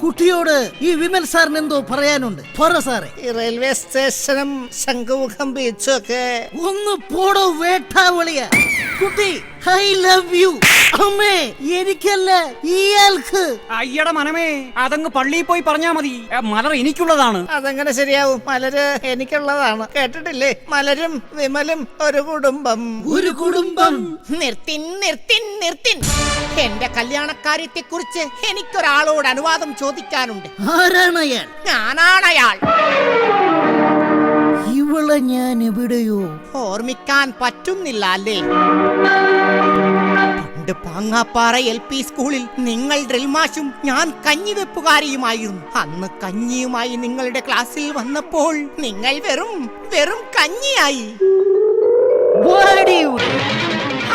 കുട്ടിയോട് ഈ വിമൽ സാറിന് എന്തോ പറയാനുണ്ട്. പറ സാറേ. ഈ റെയിൽവേ സ്റ്റേഷനും ശംഖുമുഖം ബീച്ചും ഒക്കെ ഒന്ന് പോടോ വേട്ടാവളിയ. കുട്ടി, ഐ ലവ് യു. അമ്മേ, എനിക്കല്ല, ഇയാൾക്ക്. അയ്യട മനമേ, അതങ്ങ് പള്ളിയിൽ പോയി പറഞ്ഞാ മതി. മലർ എനിക്കുള്ളതാണ്. അതെങ്ങനെ ശരിയാവും? മലര് എനിക്കുള്ളതാണ്. കേട്ടിട്ടില്ലേ? മലരും വിമലും ഒരു കുടുംബം. ഒരു കുടുംബം. നിർത്തിൻ. എന്റെ കല്യാണക്കാര്യത്തെ കുറിച്ച് എനിക്കൊരാളോട് അനുവാദം ചോദിക്കാനുണ്ട്. ആരാണ് അയാൾ? ഞാനാണയാൾ. ഇവളെ ഞാൻ എവിടെയോ ഓർമ്മിക്കാൻ പറ്റുന്നില്ല അല്ലേ? പണ്ട് പാങ്ങാപ്പാറ LP സ്കൂളിൽ നിങ്ങൾ ഡ്രിൽമാഷും ഞാൻ കഞ്ഞിവെപ്പുകാരിയുമായിരുന്നു. അന്ന് കഞ്ഞിയുമായി നിങ്ങളുടെ ക്ലാസ്സിൽ വന്നപ്പോൾ നിങ്ങൾ വെറും കഞ്ഞിയായി.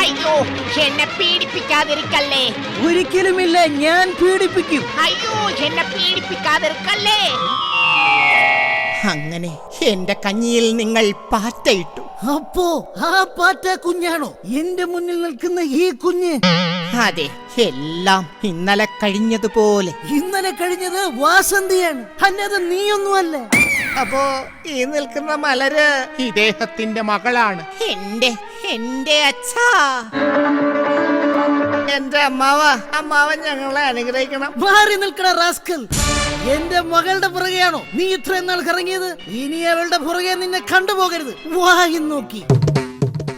അയ്യോ, എന്നെ പീഡിപ്പിക്കാതിരിക്കല്ലേ. ഒരിക്കലുമില്ല, ഞാൻ പീഡിപ്പിക്കും. അയ്യോ, എന്നെ പീഡിപ്പിക്കാതിരിക്കല്ലേ. അങ്ങനെ എന്റെ കഞ്ഞിയിൽ നിങ്ങൾ പാറ്റയിട്ടു. അപ്പോ ആ പാറ്റ കുഞ്ഞാണോ എന്റെ മുന്നിൽ നിൽക്കുന്ന ഈ കുഞ്ഞ്? അതെ, എല്ലാം ഇന്നലെ കഴിഞ്ഞതുപോലെ. ഇന്നലെ കഴിഞ്ഞത് വാസന്തിയാണ്, അല്ലാതെ നീയൊന്നുമല്ല. അപ്പോ ഈ നിൽക്കുന്ന മലര് ഇദ്ദേഹത്തിന്റെ മകളാണ്. എന്റെ അച്ഛാ, എന്റെ അമ്മാവൻ ഞങ്ങളെ അനുഗ്രഹിക്കണം. മാറി നിൽക്കണ റാസ്കൽ. എന്റെ മകളുടെ പുറകെയാണോ നീ ഇത്രയും നാൾ കറങ്ങിയത്? ഇനി അവളുടെ പുറകെ നിന്നെ കണ്ടുപോകരുത്. വായി നോക്കി.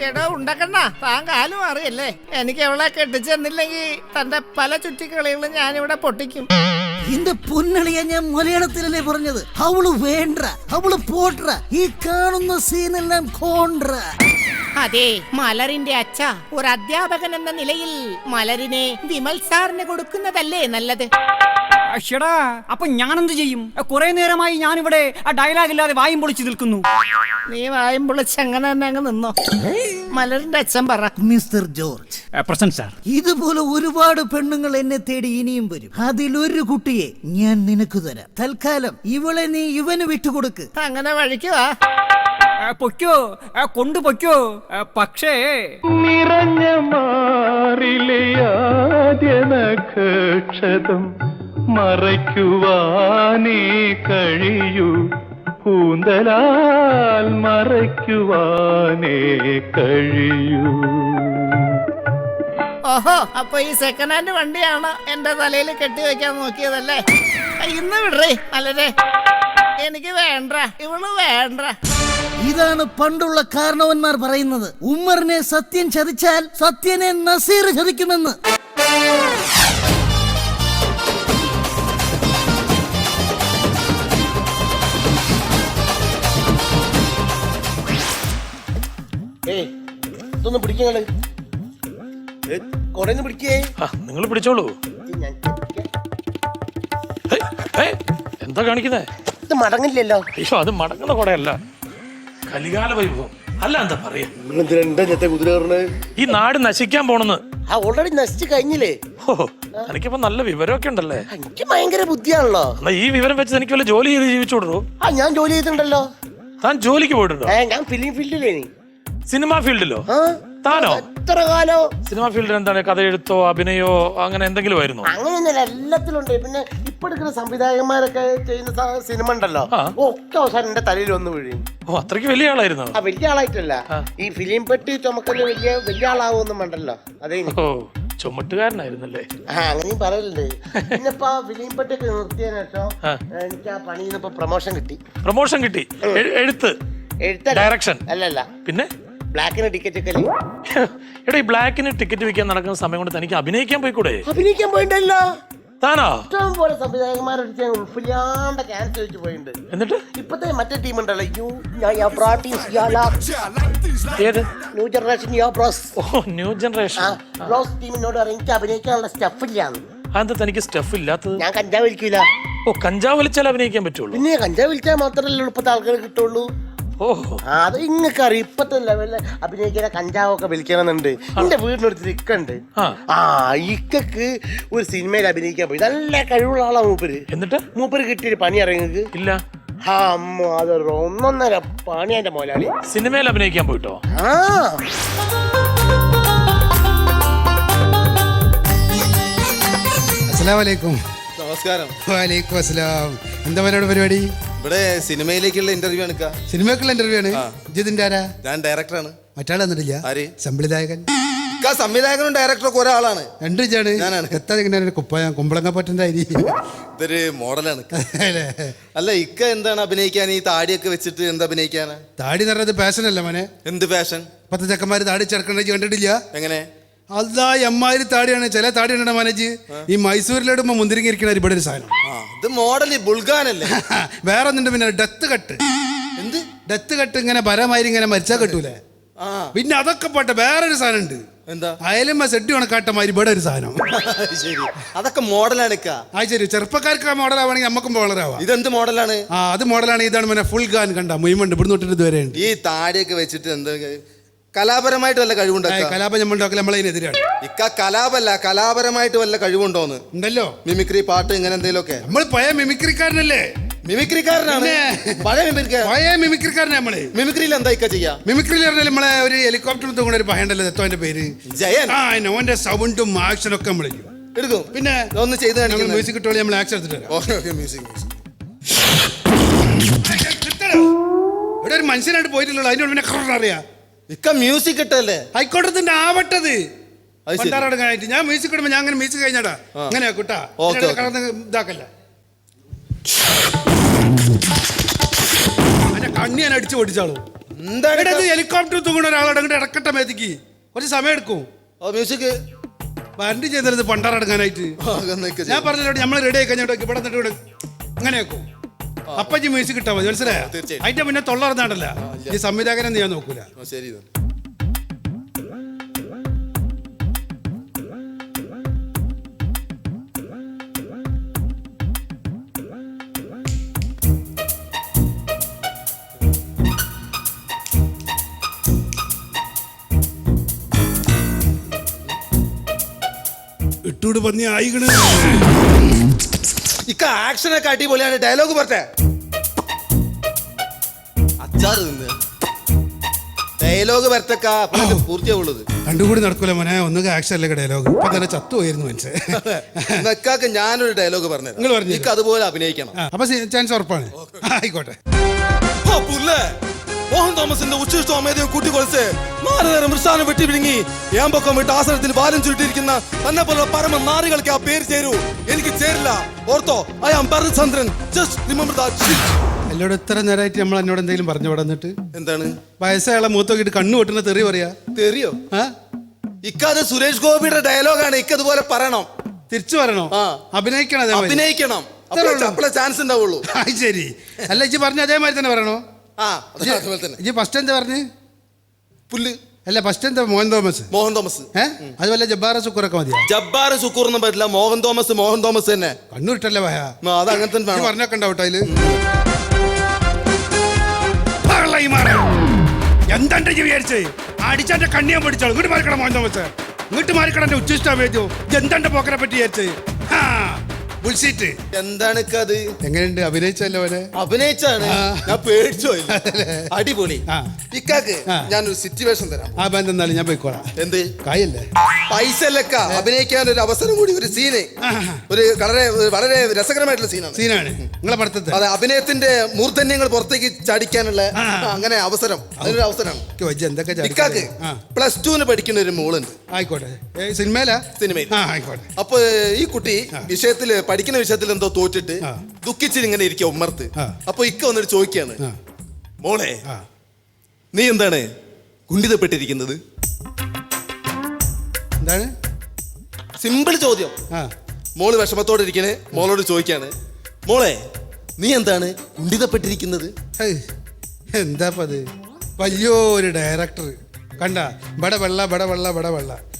എടോ ഉണ്ടക്കണ്ണ, താൻ കാലും അറിയല്ലേ? എനിക്ക് അവളെ കെട്ടിച്ചെന്നില്ലെങ്കിൽ തന്റെ പല ചുറ്റിക്കളികളും ഞാനിവിടെ പൊട്ടിക്കും. എന്റെ പൊന്നളിയ, ഞാൻ മലയാളത്തിലല്ലേ പറഞ്ഞത്? അവള് വേണ്ട, അവള് പോട്ര. ഈ കാണുന്ന സീനെല്ലാം കോൺട്ര. അതെ, മലറിന്റെ അച്ഛ, ഒരു അധ്യാപകൻ എന്ന നിലയിൽ മലരിനെ വിമൽ സാറിന് കൊടുക്കുന്നതല്ലേ നല്ലത്? അശ്ശടാ, അപ്പൊ ഞാനെന്ത് ചെയ്യും? കുറെ നേരമായി ഞാനിവിടെ ആ ഡയലോഗ് ഇല്ലാതെ വായും പൊളിച്ചു നിൽക്കുന്നു. നീ വായും പൊളിച്ച് അങ്ങനെ തന്നെ അങ്ങ് നിന്നോ. മലറിന്റെ അച്ഛൻ പറ. Mister George, present sir. ഇതുപോലെ ഒരുപാട് പെണ്ണുങ്ങൾ എന്നെ തേടി ഇനിയും വരും. അതിലൊരു കുട്ടിയെ ഞാൻ നിനക്ക് തരാം. തൽക്കാലം ഇവളെ നീ ഇവന് വിട്ടുകൊടുക്ക്. അങ്ങനെ വഴിക്കുവാ. പൊയ്ക്കോ, കൊണ്ടുപൊയ്ക്കോ. പക്ഷേ നിറഞ്ഞ മാറിലെ ആദ്യ നക്ഷതം മറയ്ക്കുവാനേ കഴിയൂ, കൂന്തലാൽ മറയ്ക്കുവാനേ കഴിയൂ. ഓഹോ, അപ്പൊ ഈ സെക്കൻഡ് ഹാൻഡ് വണ്ടിയാണ് എന്റെ തലയിൽ കെട്ടിവെക്കാൻ നോക്കിയതല്ലേ? ഇന്ന് വിടറേ മലരെ, എനിക്ക് വേണ്ട, ഇവള് വേണ്ട. ഇതാണ് പണ്ടുള്ള കാരണവന്മാർ പറയുന്നത്. ഉമ്മറിനെ സത്യൻ ചതിച്ചാൽ സത്യനെ നസീർ ചതിക്കുമെന്ന്. ഇതൊന്നും പിടിക്കങ്ങള് കൊറേ പിടിക്കേ. നിങ്ങൾ പിടിച്ചോളൂ. എന്താ കാണിക്കുന്നേ? ഇത് മടങ്ങില്ലല്ലോ. അയ്യോ, അത് മടങ്ങുന്ന കൊടയല്ല, കലികാല വൈഭവം. അല്ല, എന്താ പറയാ, ഈ നാട് നശിക്കാൻ പോണെന്ന്. ഓൾറെഡി നശിച്ചു കഴിഞ്ഞില്ലേ? ഓ, എനിക്കിപ്പോ നല്ല വിവരമൊക്കെ ഉണ്ടല്ലേ? എനിക്ക് ഭയങ്കര ബുദ്ധിയാണല്ലോ. എന്നാ ഈ വിവരം വെച്ച് എനിക്ക് വല്ല ജോലി ചെയ്ത് ജീവിച്ചോടൂ. ഞാൻ ജോലി ചെയ്തിട്ടുണ്ടല്ലോ. താൻ ജോലിക്ക് പോയിട്ടുണ്ടോ? ഞാൻ ഫിലിം ഫീൽഡിലേ. സിനിമാ ഫീൽഡിലോ? താനോ? എത്ര കാലോ? സിനിമാ ഫീൽഡിൽ എന്താണ്, കഥ എഴുത്തോ അഭിനയോ അങ്ങനെ എന്തെങ്കിലും ആയിരുന്നു? അങ്ങനെയൊന്നുമല്ല, എല്ലാത്തിലുണ്ട്. പിന്നെ ഇപ്പൊ എടുക്കുന്ന സംവിധായകന്മാരൊക്കെ ചെയ്യുന്ന സിനിമ ഉണ്ടല്ലോ, ഒക്കെ അവസാനം എന്റെ തലയിൽ വന്ന് വീഴും. ഓ, അത്രയ്ക്ക് വലിയ ആളായിരുന്നു? ആ, വലിയ ആളായിട്ടല്ല, ഈ ഫിലിം പെട്ടി ചുമക്കല് വലിയ ആളാവൊന്നും വേണ്ടല്ലോ. അതേ. ഓ, ചുമട്ടുകാരനായിരുന്നല്ലേ? അങ്ങനെയും പറയലുണ്ട്. പിന്നെ ഇപ്പൊ ഫിലിം പെട്ടിയൊക്കെ നിർത്തിയതിനു ശേഷം എനിക്ക് ആ പണിയിൽ നിന്ന് ഇപ്പൊ പ്രൊമോഷൻ കിട്ടി. പ്രൊമോഷൻ കിട്ടി? എഴുത്ത്, ഡയറക്ഷൻ? അല്ലല്ല, പിന്നെ ബ്ലാക്കിന് ടിക്കറ്റ് ഒക്കെ. എടാ, ഈ ബ്ലാക്കിന് ടിക്കറ്റ് വിൽക്കാൻ നടക്കുന്ന സമയം കൊണ്ട് തനിക്ക് അഭിനയിക്കാൻ പോയിക്കൂടെ? അഭിനയിക്കാൻ പോയിട്ടല്ലോ. താനോ? ഇഷ്ടം പോലെ സംവിധായകന്മാരെ ഉൾഫില്ലാണ്ട് ക്യാൻസൽ വെച്ച് പോയിട്ടുണ്ട്. എന്നിട്ട് ഇപ്പത്തെ മറ്റേ ടീം ഉണ്ടല്ലോ, ന്യൂ ജനറേഷൻ. ഓ, ന്യൂ ജനറേഷൻ ടീമിനോട് എനിക്ക് അഭിനയിക്കാനുള്ള സ്റ്റഫ് ഇല്ലാന്ന്. അതെന്താ തനിക്ക് സ്റ്റഫ് ഇല്ലാത്തത്? ഞാൻ കഞ്ചാവ് വലിക്കൂല. ഓ, കഞ്ചാവ് വലിച്ചാൽ അഭിനയിക്കാൻ പറ്റുള്ളൂ? പിന്നെ കഞ്ചാവ് വലിച്ചാൽ മാത്രമല്ല ഇപ്പത്തെ ആൾക്കാർ കിട്ടുള്ളൂ. ഓഹോ, അത് ഇങ്ങക്ക് അറിയാം. ഇപ്പത്തെ ലെവലില് അഭിനയിക്കാൻ കഞ്ചാവൊക്കെ വലിക്കണമെന്നുണ്ട്. എന്റെ വീടിനടുത്ത് ഇക്കുണ്ട്. ഇക്കക്ക് ഒരു സിനിമയിൽ അഭിനയിക്കാൻ പോയി. നല്ല കഴിവുള്ള ആളാ മൂപ്പര്. എന്നിട്ട് മൂപ്പര് കിട്ടിയൊരു പണി അറിയുന്നത് ഇല്ല. അതൊരു 1.5 പണി എന്റെ മോലാളി. സിനിമയിൽ അഭിനയിക്കാൻ പോയിട്ടോ? അസ്സലാമലൈക്കും. നമസ്കാരം. വലൈക്കും അസ്സലാം. എന്താ മോനോട് പരിപാടി? ഇവിടെ സിനിമയിലേക്കുള്ള ഇന്റർവ്യൂ ആണ്. സിനിമക്കുള്ള ഇന്റർവ്യൂ ആണ്. ഇതിന്റെ ആരാ? ഞാൻ ഡയറക്ടറാണ്. മറ്റാൾ വന്നിട്ടില്ല? സംവിധായകൻ. സംവിധായകനും ഡയറക്ടറൊക്കെ ഒരാളാണ്. രണ്ടു ഞാനാണ്. എത്താ ഇങ്ങനെ കുമ്പളങ്ങ പറ്റുന്ന അരി. ഇതൊരു മോഡലാണ്. അല്ല, ഇക്ക എന്താണ് അഭിനയിക്കാൻ ഈ താടിയൊക്കെ വെച്ചിട്ട് എന്താ അഭിനയിക്കാനാ? താടി നിറഞ്ഞത് പാഷൻ അല്ല മോനെ. എന്ത് പാഷൻ? ഇപ്പത്തെ ചെക്കന്മാര് താടി ചെറുക്കണ്ട കണ്ടിട്ടില്ല? എങ്ങനെ? അതാ എമ്മാതിരി താടിയാണ്. ചില താടി ഉണ്ടോ മനേജ്, ഈ മൈസൂരിലിടുമ്പോ മുന്തിരിങ്ങ ഇരിക്കണ ഇവിടെ ഒരു സാധനം. ഇത് മോഡല് ബുൾഗാനല്ലേ? വേറെ ഒന്നുണ്ട് പിന്നെ ഡെത്ത് കട്ട്. എന്ത് ഡെത്ത് കട്ട്? ഇങ്ങനെ പരമാതിരി ഇങ്ങനെ മരിച്ചാൽ കെട്ടൂലേ? പിന്നെ അതൊക്കെ പോട്ടെ, വേറൊരു സാധനം ഉണ്ട്. എന്താ? അയലും സെട്ടി ഉണക്കാട്ടമാതിരി ഇവിടെ ഒരു സാധനം. ശരി, അതൊക്കെ മോഡലാണ്. ശരി, ചെറുപ്പക്കാർക്ക് ആ മോഡലാവാണെങ്കിൽ നമുക്കും മോഡലാവാം. ഇതെന്ത് മോഡലാണ്? അത് മോഡലാണ്. ഇതാണ് പിന്നെ ഫുൾ ഗാൻ കണ്ട മുയിമുണ്ട് ഇവിടെ തൊട്ടിട്ട് ഇതുവരെ ഉണ്ട്. ഈ താടിയൊക്കെ വെച്ചിട്ട് എന്താ കലാപരമായിട്ട് വല്ല കഴിവുണ്ടോ? കലാപം നമ്മളുണ്ടാക്കില്ല, നമ്മളതിനെതിരാണ്. കലാപല്ല, കലാപരമായിട്ട് വല്ല കഴിവുണ്ടോന്ന്? ഉണ്ടല്ലോ. മിമിക്രി, പാട്ട്, ഇങ്ങനെ എന്തെങ്കിലുമൊക്കെ. നമ്മൾ പഴയ മിമിക്രിക്കാരനല്ലേ? മിമിക്രിക്കാരനാണ്. പഴയ മിമിക്രിക്കാരനെ നമ്മള്. മിമിക്രിയിൽ എന്താ ഇക്ക ചെയ്യാ? മിമിക്രിയിൽ പറഞ്ഞാൽ നമ്മളെ ഒരു ഹെലികോപ്റ്റർ തൂങ്ങണ ഒരു പഹണ്ടല്ലേ, ദത്തോന്റെ പേര് ജയൻ. ഓന്റെ സൗണ്ടും ആക്ഷനും ഒക്കെ നമ്മൾ എടുക്കും. പിന്നെ ഒന്ന് ചെയ്ത് മ്യൂസിക് ഇട്ടോളി, നമ്മൾ ആക്ഷൻ എടുത്തിട്ട് ഇവിടെ ഒരു മനുഷ്യനായിട്ട് പോയിട്ടുള്ളൂ. അതിനോട് പിന്നെ അറിയാം. ഇക്ക മ്യൂസിക് ഇട്ടല്ലേ? ഹൈക്കോടതിന്റെ ആവട്ടത് ഞാൻ മ്യൂസിക് ഇടുമ്പോ ഞാൻ അങ്ങനെ മ്യൂസിക് കഴിഞ്ഞാടാ. അങ്ങനെയാ കുട്ടാ, ഇതാക്കല്ല. കണ്ണി ഞാൻ അടിച്ചു പൊട്ടിച്ചാളൂ. എന്താണ് ഹെലികോപ്റ്റർ തൂങ്ങുന്ന ഒരാളോട് അങ്ങോട്ട് ഇടക്കട്ട മേത്തിക്ക് കുറച്ച് സമയം എടുക്കും. മ്യൂസിക് വണ്ടി ചെയ്തത് പണ്ടാറടങ്ങാനായിട്ട് ഞാൻ പറഞ്ഞല്ലോ നമ്മൾ റെഡി ആയി കഴിഞ്ഞോട്ട് ഇവിടെ നിന്നിട്ട് ഇവിടെ അങ്ങനെ വെക്കും. അപ്പച്ചി മ്യൂസിക് കിട്ടാൻ മതി, മനസ്സിലായോ? അതിന്റെ പിന്നെ തൊള്ളറന്നാണ്ടല്ല ഈ സംവിധായകനെ ഞാൻ നോക്കൂല. ശരി. ഇട്ടൂട് പന്നി ആയിക്കണ്. ഇക്ക ആക്ഷനൊക്കെ അടിപൊളിയാണ്. ഡയലോഗ് പറഞ്ഞേ. അച്ചാറ് നിന്ന് ഡയലോഗ് വരത്തക്ക പൂർത്തിയാവുള്ളത് രണ്ടും കൂടി നടക്കൂല മോനെ. ഒന്നുക ആക്ഷൻ അല്ലേ ഡയലോഗ്. ഇപ്പൊ തന്നെ ചത്തുപോയിരുന്നു മനസ്സിലായി. ഞാനൊരു ഡയലോഗ് പറഞ്ഞു. നിങ്ങൾ പറഞ്ഞു അതുപോലെ അഭിനയിക്കണം. അപ്പൊ ചാൻസ് ഉറപ്പാണ്. ആയിക്കോട്ടെ. മോഹൻ തോമസിന്റെ ഉച്ചിഷ്ടവും അമേതയും കൂട്ടിക്കൊളിച്ച് 4 നേരം മൃഷാനം വെട്ടി വിഴുങ്ങി ഏമ്പക്കം വിട്ട് ആസനത്തിൽ ബാലം ചുരുട്ടിയിരിക്കുന്ന തന്നെ പോലുള്ള പരമ നാറികൾക്ക് ആ പേര് ചേരൂ. എനിക്ക് ചേരില്ല. ഓർത്തോ, I am Bharathachandran. Just remember that shit. എന്നോട് ഇത്ര നേരമായിട്ട് നമ്മൾ എന്നോട് എന്തെങ്കിലും പറഞ്ഞു വിടന്നിട്ട് എന്താണ്? വയസ്സായാളെ മൂത്തോക്കിട്ട് കണ്ണു പൊട്ടുന്ന തെറി പറയാ. തെറിയോ? ഇക്കാത് സുരേഷ് ഗോപിയുടെ ഡയലോഗാണ്. ഇക്കതുപോലെ പറയണം. തിരിച്ചു പറയണോ? അഭിനയിക്കണം. അഭിനയിക്കണം. അപ്പോഴേ ചാൻസ് ഉണ്ടാവുള്ളൂ. ശരി. അല്ല ഇജ്ജ് പറഞ്ഞ അതേമാതിരി തന്നെ പറയണോ? ഇജ്ജ് ഫസ്റ്റ് എന്താ പറഞ്ഞു? പുല്ല്. അല്ല ഫസ്റ്റ് എന്താ? മോഹൻ തോമസ്. മോഹൻ തോമസ്. അതുപോലെ ജബ്ബാർ സുക്കൂറൊക്കെ മതിയോ? ജബ്ബാർ സുക്കൂർ ഒന്നും പറ്റില്ല. മോഹൻ തോമസ്. മോഹൻ തോമസ് തന്നെ. കണ്ണൂരിട്ടല്ലേ ഭയ. അത് അങ്ങനെ തന്നെ പറഞ്ഞൊക്കെ ഉണ്ടാവട്ടെ അതില്. എന്താണ്ട് വിചാരിച്ചേ? അടിച്ചാന്റെ കണ്ണിയാൻ പഠിച്ചോളൂ. ഇങ്ങോട്ട് മാറിക്കണം മോഹൻ തോമസ്. ഇങ്ങോട്ട് മാറിക്കണം. ഉച്ചിഷ്ടം വേദ്യോ എന്താണ്ട് പോക്കനെ പറ്റി വിചാരിച്ചേ? എന്താണ് അത്? എങ്ങനെയുണ്ട്? അഭിനയിച്ചല്ലോ അവനെ. അഭിനയിച്ചാണ്. ഞാൻ പേടിച്ചോ. അടിപൊളി. ഇക്കാക്ക് ഞാനൊരു സിറ്റുവേഷൻ തരാം. ആ ബന്ധം ഞാൻ പോയിക്കോളാം. എന്ത് കായല്ലേ? പൈസ അല്ലക്ക. അഭിനയിക്കാൻ ഒരു അവസരം കൂടി, ഒരു സീന്, ഒരു വളരെ രസകരമായിട്ടുള്ള സീനാണ് നിങ്ങളെ പഠിത്തത്തെ. അതെ, അഭിനയത്തിന്റെ മൂർധന്യങ്ങൾ പുറത്തേക്ക് ചാടിക്കാനുള്ള അങ്ങനെ അവസരം. അതിനൊരു അവസരം. ഇക്കാക്ക് +2 പഠിക്കുന്ന ഒരു മോളുണ്ട്. ആയിക്കോട്ടെ. സിനിമയിലാ? സിനിമയിൽ. ആയിക്കോട്ടെ. അപ്പൊ ഈ കുട്ടി പഠിക്കുന്ന വിഷയത്തിൽ എന്തോ തോറ്റിട്ട് ദുഃഖിച്ചിട്ട് ഇങ്ങനെ ഇരിക്കുക ഉമ്മർത്ത്. അപ്പൊ ഇക്ക വന്നിട്ട് ചോദിക്കാണ്, മോളെ നീ എന്താണ് കുണ്ഠിതപ്പെട്ടിരിക്കുന്നത്? എന്താണ്? സിമ്പിൾ ചോദ്യം. മോള് വിഷമത്തോടെ ഇരിക്കണേ. മോളോട് ചോദിക്കാണ്, മോളെ നീ എന്താണ് കുണ്ഠിതപ്പെട്ടിരിക്കുന്നത്? എന്താ അത്? വലിയൊരു ഡയറക്ടർ കണ്ട ബട വെള്ള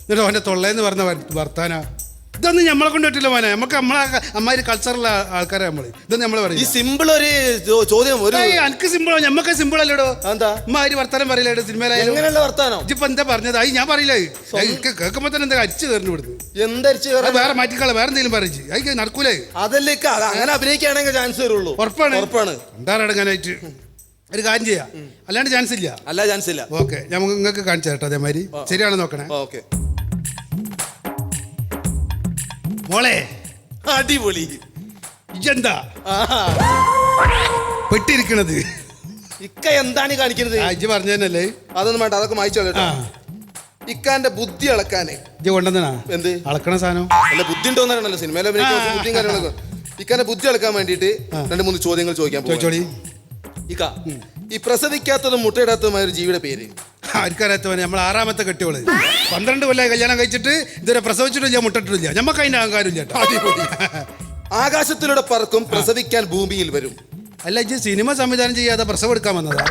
എന്നിട്ട് അവന്റെ തൊള്ളേന്ന് പറഞ്ഞ വർത്താന. ഇതൊന്നും നമ്മളെ കൊണ്ട് പറ്റില്ല മോനെ. നമുക്ക് നമ്മളെ കൾച്ചറുള്ള ആൾക്കാരെ നമ്മള് ഇതൊന്നും നമ്മള് പറയും. ഈ സിമ്പിൾ ഒരു ചോദ്യം. എനിക്ക് സിമ്പിളോ? ഞമ്മക്ക് സിമ്പിൾ അല്ലടോ. എന്താ അമ്മാര് വർത്താനം പറയില്ല സിനിമയിലായാലും. വർത്താനം ഇപ്പൊ എന്താ പറഞ്ഞത്? അത് ഞാൻ പറയില്ല. കേൾക്കുമ്പോ തന്നെ എന്താ അരിച്ചു തരുന്നു ഇവിടുന്ന്. എന്തരിച്ച് വേറെ മാറ്റിക്കള, വേറെ എന്തെങ്കിലും പറയിച്ച് അത് നടക്കൂലേ. അതല്ലേ അങ്ങനെ അഭിനയിക്കുകയാണെങ്കിൽ ചാൻസ് വരുള്ളൂ. ഉറപ്പാണ്. എന്താറടങ്ങാനായിട്ട് ഒരു കാര്യം ചെയ്യാം. അല്ലാണ്ട് ചാൻസ് ഇല്ല. അല്ല ചാൻസ് ഇല്ല. ഓക്കെ, നമുക്ക് നിങ്ങൾക്ക് കാണിച്ചു തരട്ടെ അതേമാതിരി. ശരിയാണോ നോക്കണേ? ഓക്കെ. മോളെ അടിപൊളി. ഇതെന്താ പെട്ടിരിക്കണത്? ഇക്ക എന്താണ് കാണിക്കുന്നത്? ഇജ്ജ് പറഞ്ഞല്ലേ? അതൊന്നും വേണ്ട, അതൊക്കെ മായിച്ചോളൂ. ഇക്കാന്റെ ബുദ്ധി അളക്കാനേ ഇജ്ജ് കൊണ്ടുവന്നാ എന്ത് അളക്കണ സാധനം? അല്ല, ബുദ്ധി ഉണ്ടോന്നാണല്ലോ സിനിമയിലെ ബുദ്ധിയും കാര്യങ്ങളൊക്കെ. ഇക്കാന്റെ ബുദ്ധി അളക്കാൻ വേണ്ടിട്ട് 2-3 ചോദ്യങ്ങൾ ചോദിക്കാൻ പോകും. ഇക്ക, ഈ പ്രസവിക്കാത്തതും മുട്ടയിടാത്തതുമായ ഒരു ജീവിയുടെ പേര്? ആർക്കറിയാത്തവനെ? നമ്മൾ 6ാമത്തെ കെട്ടിയോള് 12 കൊല്ലം കല്യാണം കഴിച്ചിട്ട് ഇതുവരെ പ്രസവിച്ചിട്ടില്ല, മുട്ടിട്ടില്ല. ഞമ്മക്ക് അതിന്റെ അഹങ്കാരമില്ല. ആകാശത്തിലൂടെ പറക്കും, പ്രസവിക്കാൻ ഭൂമിയിൽ വരും. അല്ല, ഇജ്ജ് സിനിമ സംവിധാനം ചെയ്യാതെ പ്രസവം എടുക്കാൻ വന്നതാ?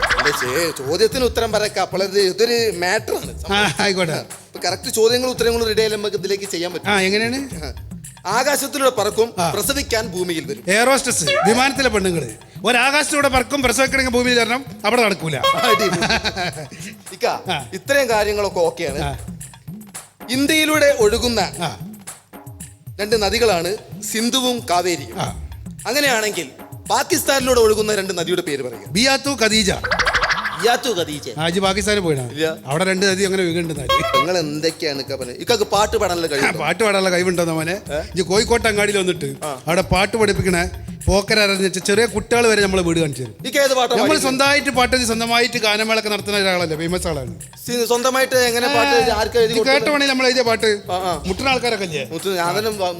ചോദ്യത്തിന് ഉത്തരം പറയാം. അപ്പോൾ ഇതൊരു മാറ്റർ ആണ്. ആയിക്കോട്ടെ. കറക്റ്റ് ചോദ്യങ്ങളും ഉത്തരങ്ങളും റെഡി ആയാലും നമുക്ക് ഇതിലേക്ക് ചെയ്യാൻ പറ്റും. എങ്ങനെയാണ്? ആകാശത്തിലൂടെ പറക്കും, പ്രസവിക്കാൻ ഭൂമിയിൽ വരും. എയറോസ്റ്റസ്, വിമാനത്തിലെ പെണ്ണുങ്ങള് ഒരാകാശത്തിലൂടെ പറക്കും, പ്രസവിക്കണമെങ്കിൽ ഭൂമിയിൽ വരണം. അവിടെ നടക്കൂല. ഇത്രയും കാര്യങ്ങളൊക്കെ ഓക്കെയാണ്. ഇന്ത്യയിലൂടെ ഒഴുകുന്ന 2 നദികളാണ് സിന്ധുവും കാവേരിയും. അങ്ങനെയാണെങ്കിൽ പാകിസ്ഥാനിലൂടെ ഒഴുകുന്ന 2 നദിയുടെ പേര് പറയുക. ബിയാത്തു ഖദീജ. പാകിസ്ഥാനിൽ പോയിനാ? അവിടെ 2 നദി അങ്ങനെ ഒഴുകുന്നുണ്ട്. നിങ്ങൾ എന്തൊക്കെയാണ് ഇക്കൊക്കെ പാട്ട് പാടാനുള്ള കഴിവ്? പാട്ട് പാടാനുള്ള കഴിവുണ്ടോ മോനെ? ഇജ്ജ് കോഴിക്കോട്ട് അങ്ങാടിയിൽ വന്നിട്ട് അവിടെ പാട്ട് പഠിപ്പിക്കണേ പോക്കരറിഞ്ഞ ചെറിയ കുട്ടികൾ വരെ നമ്മളെ വീട് കാണിച്ചു തരും. നമ്മൾ സ്വന്തമായിട്ട് പാട്ട് സ്വന്തമായിട്ട് ഗാനമേളൊക്കെ നടത്തുന്ന ഒരാളല്ലേ, ഫേമസ് ആളാണ്. സ്വന്തമായിട്ട് എങ്ങനെ പാട്ട് കേട്ട വേണേ നമ്മൾ എഴുതിയ പാട്ട് മുട്ടുന്ന ആൾക്കാരൊക്കെ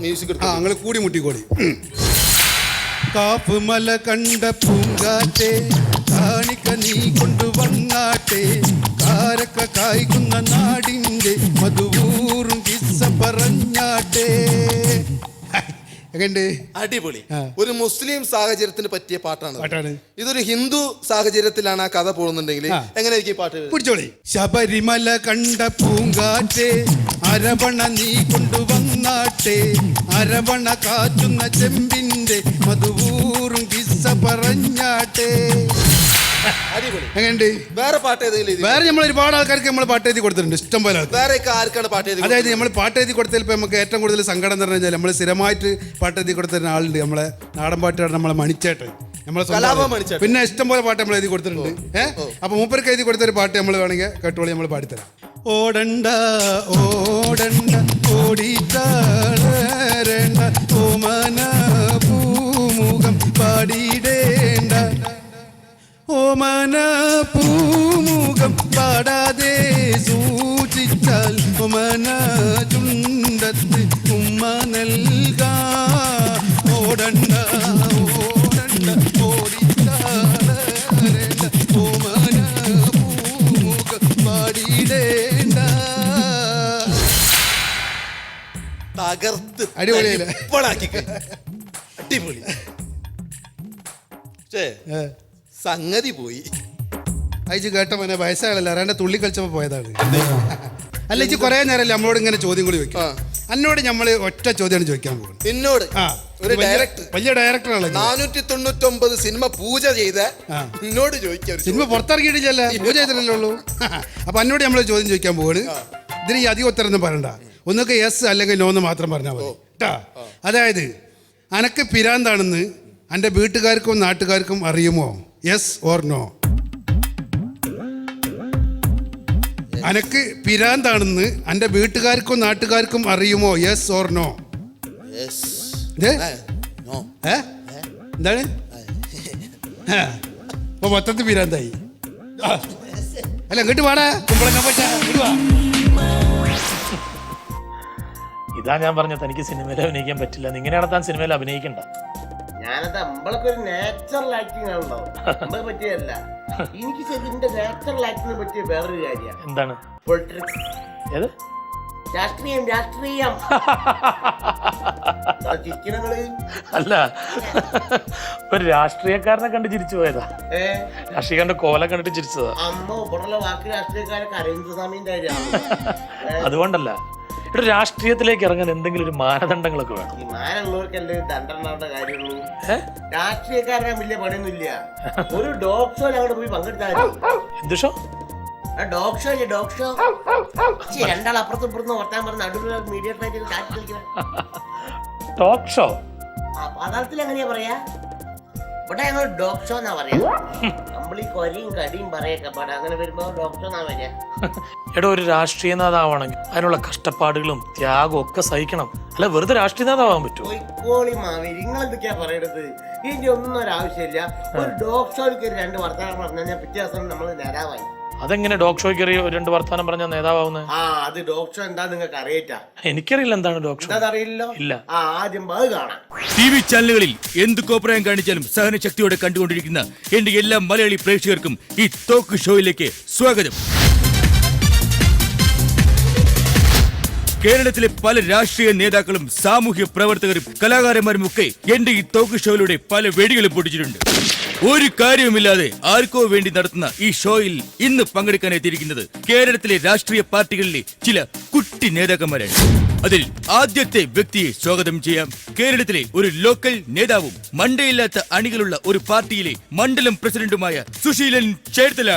മ്യൂസിക് ഞങ്ങൾ കൂടി മുട്ടിക്കോടി. കാപ്പ് മല കണ്ട പൂങ്കാറ്റേ കാണിക്ക നീ കൊണ്ടുവന്നാട്ടെ കാരക്ക കായ്ക്കുന്ന നാടിൻ്റെ മധുവൂറും കിസ്സ പറഞ്ഞാട്ടെ. അടിപൊളി. ഒരു മുസ്ലിം സാഹചര്യത്തിന് പറ്റിയ പാട്ടാണ്. ഇതൊരു ഹിന്ദു സാഹചര്യത്തിലാണ് ആ കഥ പോകുന്നുണ്ടെങ്കിൽ എങ്ങനെയായിരിക്കും പാട്ട്? പിടിച്ചോളി. ശബരിമല കണ്ട പൂങ്കാറ്റെ അരവണ നീ കൊണ്ടുവന്നാട്ടെ അരവണ കാറ്റുന്ന ചെമ്പിന്റെ മധുവൂറും കിസ്സ പറഞ്ഞാട്ടെ. അടിപൊളി. വേറെ പാട്ട് ഏതെങ്കിലും? വേറെ നമ്മൾ ഒരുപാട് ആൾക്കാർക്ക് നമ്മൾ പാട്ട് എഴുതി കൊടുത്തിട്ടുണ്ട്. ഇഷ്ടം പോലെ വേറെ ആർക്കാണ് പാട്ട് എഴുതി? അതായത് നമ്മൾ പാട്ട് എഴുതി കൊടുത്തതിൽ ഇപ്പം നമുക്ക് ഏറ്റവും കൂടുതൽ സങ്കടം എന്ന് പറഞ്ഞാൽ നമ്മൾ സ്ഥിരമായിട്ട് പാട്ട് എഴുതി കൊടുത്തിരുന്ന ആളുണ്ട്. നമ്മളെ നാടൻ പാട്ടുകാരൻ നമ്മളെ മണിച്ചേട്ടൻ, നമ്മളെ പിന്നെ ഇഷ്ടം പോലെ പാട്ട് നമ്മൾ എഴുതി കൊടുത്തിട്ടുണ്ട്. അപ്പൊ മൂപ്പർക്ക് എഴുതി കൊടുത്തൊരു പാട്ട് നമ്മൾ വേണമെങ്കിൽ കേട്ടോളി, നമ്മൾ പാടിത്തരാം. ഓടണ്ട ഓടണ്ട ഓടിച്ചാടേണ്ട ഓമന പൂമുഖം പാടിയിടേണ്ട ഓമന പൂമുഖം പാടാതെ സൂക്ഷിച്ചാൽ ഓമന ചുണ്ടത്ത് ഉമ്മ നൽകാ. ഓടണ്ട ഓടണ്ട ഓടിച്ചാടേണ്ട ഓമന പൂമുഖം പാടിയിടേണ്ട. തകർത്ത് അടിപൊളിയല്ലേ? അടിപൊളി. സംഗതി പോയി. അയച്ചു കേട്ട മോനെ വയസ്സായാലല്ല അറിയാണ്ട് തുള്ളി കളിച്ചപ്പോ പോയതാണ്. അല്ല ഇച്ച് കുറെ നേരമല്ലേ നമ്മളോട് ഇങ്ങനെ ചോദ്യം കൂടി ചോദിക്കാം. എന്നോട് നമ്മൾ ഒറ്റ ചോദ്യമാണ് ചോദിക്കാൻ പോകുന്നത്. എന്നോട് ഒരു ഡയറക്ടർ, വലിയ ഡയറക്ടറാണ്, 499 സിനിമ പൂജ ചെയ്ത എന്നോട് ചോദിക്കാം. സിനിമ പുറത്തിറങ്ങിയിട്ടില്ല, പൂജ ചെയ്തിട്ടല്ലേ ഉള്ളൂ. അപ്പൊ എന്നോട് നമ്മൾ ചോദ്യം ചോദിക്കാൻ പോവാണ്. ഇതിന് ഈ അധികം ഉത്തരം ഒന്നും പറയണ്ട, ഒന്നൊക്കെ യെസ് അല്ലെങ്കിൽ നോ എന്ന് മാത്രം പറഞ്ഞാൽ മതി കേട്ടാ. അതായത് അനക്ക് പിരാന്താണെന്ന് എൻ്റെ വീട്ടുകാർക്കും നാട്ടുകാർക്കും അറിയുമോ? Yes or no? അനക്ക് പിരാന്താണെന്ന് എൻ്റെ വീട്ടുകാർക്കും നാട്ടുകാർക്കും അറിയുമോ? Yes or no? എന്താണ്? അപ്പൊ മൊത്തത്തിൽ പിരാന്തായി. അല്ല ഇങ്ങോട്ട് പാടാ കുമ്പളങ്ങ പറ്റ. ഇതാ ഞാൻ പറഞ്ഞ തനിക്ക് സിനിമയിൽ അഭിനയിക്കാൻ പറ്റില്ല, ഇങ്ങനെയാണ് താൻ സിനിമയിൽ അഭിനയിക്കണ്ട. ഞാനത് നമ്മളൊക്കെ ഒരു നാച്ചുറൽ ആക്ടിങ് ആണല്ലോ, നമ്മളെ പറ്റിയല്ല. എനിക്ക് ശരിന്റെ നാച്ചുറൽ ആക്ടിങ്ങിനെ പറ്റിയ വേറൊരു കാര്യമാണ്. എന്താണ്? പൊളിറ്റിക്സ്. ഏത്? രാഷ്ട്രീയം. രാഷ്ട്രീയം അല്ല, ഒരു രാഷ്ട്രീയക്കാരനെ കണ്ട് ചിരിച്ചു പോയതാ. രാഷ്ട്രീയക്കാരന്റെ കോല കണ്ടിട്ട് ചിരിച്ചതാ. അമ്മ ഇവിടെയുള്ള ബാക്കി രാഷ്ട്രീയക്കാരൊക്കെ അരവിന്ദ്സ്വാമിന്റെ കാര്യമാണ്. അതുകൊണ്ടല്ല, ഇവിടെ രാഷ്ട്രീയത്തിലേക്ക് ഇറങ്ങാൻ എന്തെങ്കിലും ഒരു മാനദണ്ഡങ്ങളൊക്കെ വേണം. ഈ മാനുള്ളവർക്കല്ലേ ദണ്ഡങ്ങളുടെ കാര്യമുള്ളൂ. രാഷ്ട്രീയക്കാരനെ വലിയ പണിയൊന്നുമില്ല. ഒരു ഡോഗ് ഷോയിൽ അങ്ങോട്ട് പോയി പങ്കെടുത്താൽ. എന്ത് ഷോ? ഡോഗ് ഷോ ഇല്ലേ, ഡോഗ് ഷോ. രണ്ടാൾ അപ്പുറത്തും ഇപ്പുറത്തും വർത്താൻ പറഞ്ഞ നടുവിൽ മീഡിയേറ്റർ ആയിട്ട് കാറ്റ് കളിക്കണം. ടോക്ക് ഷോ പാതാളത്തിൽ എങ്ങനെയാ പറയാ? ഇവിടെ ഞങ്ങൾ ഡോഗ് ഷോ എന്നാ പറയാ. നമ്മൾ ഈ കൊരയും കടിയും പറയൊക്കെ പാടാ. അങ്ങനെ വരുമ്പോ ഡോഗ് ഷോ എന്നാ പറയാ. എടോ, ഒരു രാഷ്ട്രീയ നേതാവാണെങ്കിൽ അതിനുള്ള കഷ്ടപ്പാടുകളും ത്യാഗവും ഒക്കെ സഹിക്കണം. അല്ല, വെറുതെ രാഷ്ട്രീയ നേതാവാൻ പറ്റുമോ? നിങ്ങൾ എന്തൊക്കെയാ പറയണത്? ഇതിന്റെ ഒന്നും ഒരാവശ്യമില്ല. ഒരു ഡോഗ് ഷോയിൽ കയറി 2 വർത്തമാനം പറഞ്ഞാൽ പിറ്റേ ദിവസം നമ്മൾ നേതാവായി. അതെങ്ങനെ ഡോഗ് ഷോയ്ക്ക് കയറി 2 വർത്താനം പറഞ്ഞാൽ നേതാവുന്നത്? അത് ഡോഗ് ഷോ എന്താ നിങ്ങൾക്ക് അറിയിട്ടാ? എനിക്കറിയില്ല എന്താണ് ഡോഗ് ഷോ. അറിയില്ലോ? ഇല്ല. ആദ്യം അത് കാണാം. TV ചാനലുകളിൽ എന്ത് കോപ്രായം കാണിച്ചാലും സഹനശക്തിയോടെ കണ്ടുകൊണ്ടിരിക്കുന്ന എന്റെ എല്ലാ മലയാളി പ്രേക്ഷകർക്കും ഈ ടോക്ക് ഷോയിലേക്ക് സ്വാഗതം. കേരളത്തിലെ പല രാഷ്ട്രീയ നേതാക്കളും സാമൂഹ്യ പ്രവർത്തകരും കലാകാരന്മാരും ഒക്കെ എന്റെ ഈ ടോക്ക് ഷോയിലൂടെ പല വെടികളും പൊട്ടിച്ചിട്ടുണ്ട്. ഒരു കാര്യവുമില്ലാതെ ആർക്കോ വേണ്ടി നടത്തുന്ന ഈ ഷോയിൽ ഇന്ന് പങ്കെടുക്കാൻ എത്തിയിരിക്കുന്നത് കേരളത്തിലെ രാഷ്ട്രീയ പാർട്ടികളിലെ ചില കുട്ടി നേതാക്കന്മാരാണ്. അതിൽ ആദ്യത്തെ വ്യക്തിയെ സ്വാഗതം ചെയ്യാം. കേരളത്തിലെ ഒരു ലോക്കൽ നേതാവും മണ്ടയില്ലാത്ത അണികളുള്ള ഒരു പാർട്ടിയിലെ മണ്ഡലം പ്രസിഡന്റുമായ സുശീലൻ ചേർത്തല.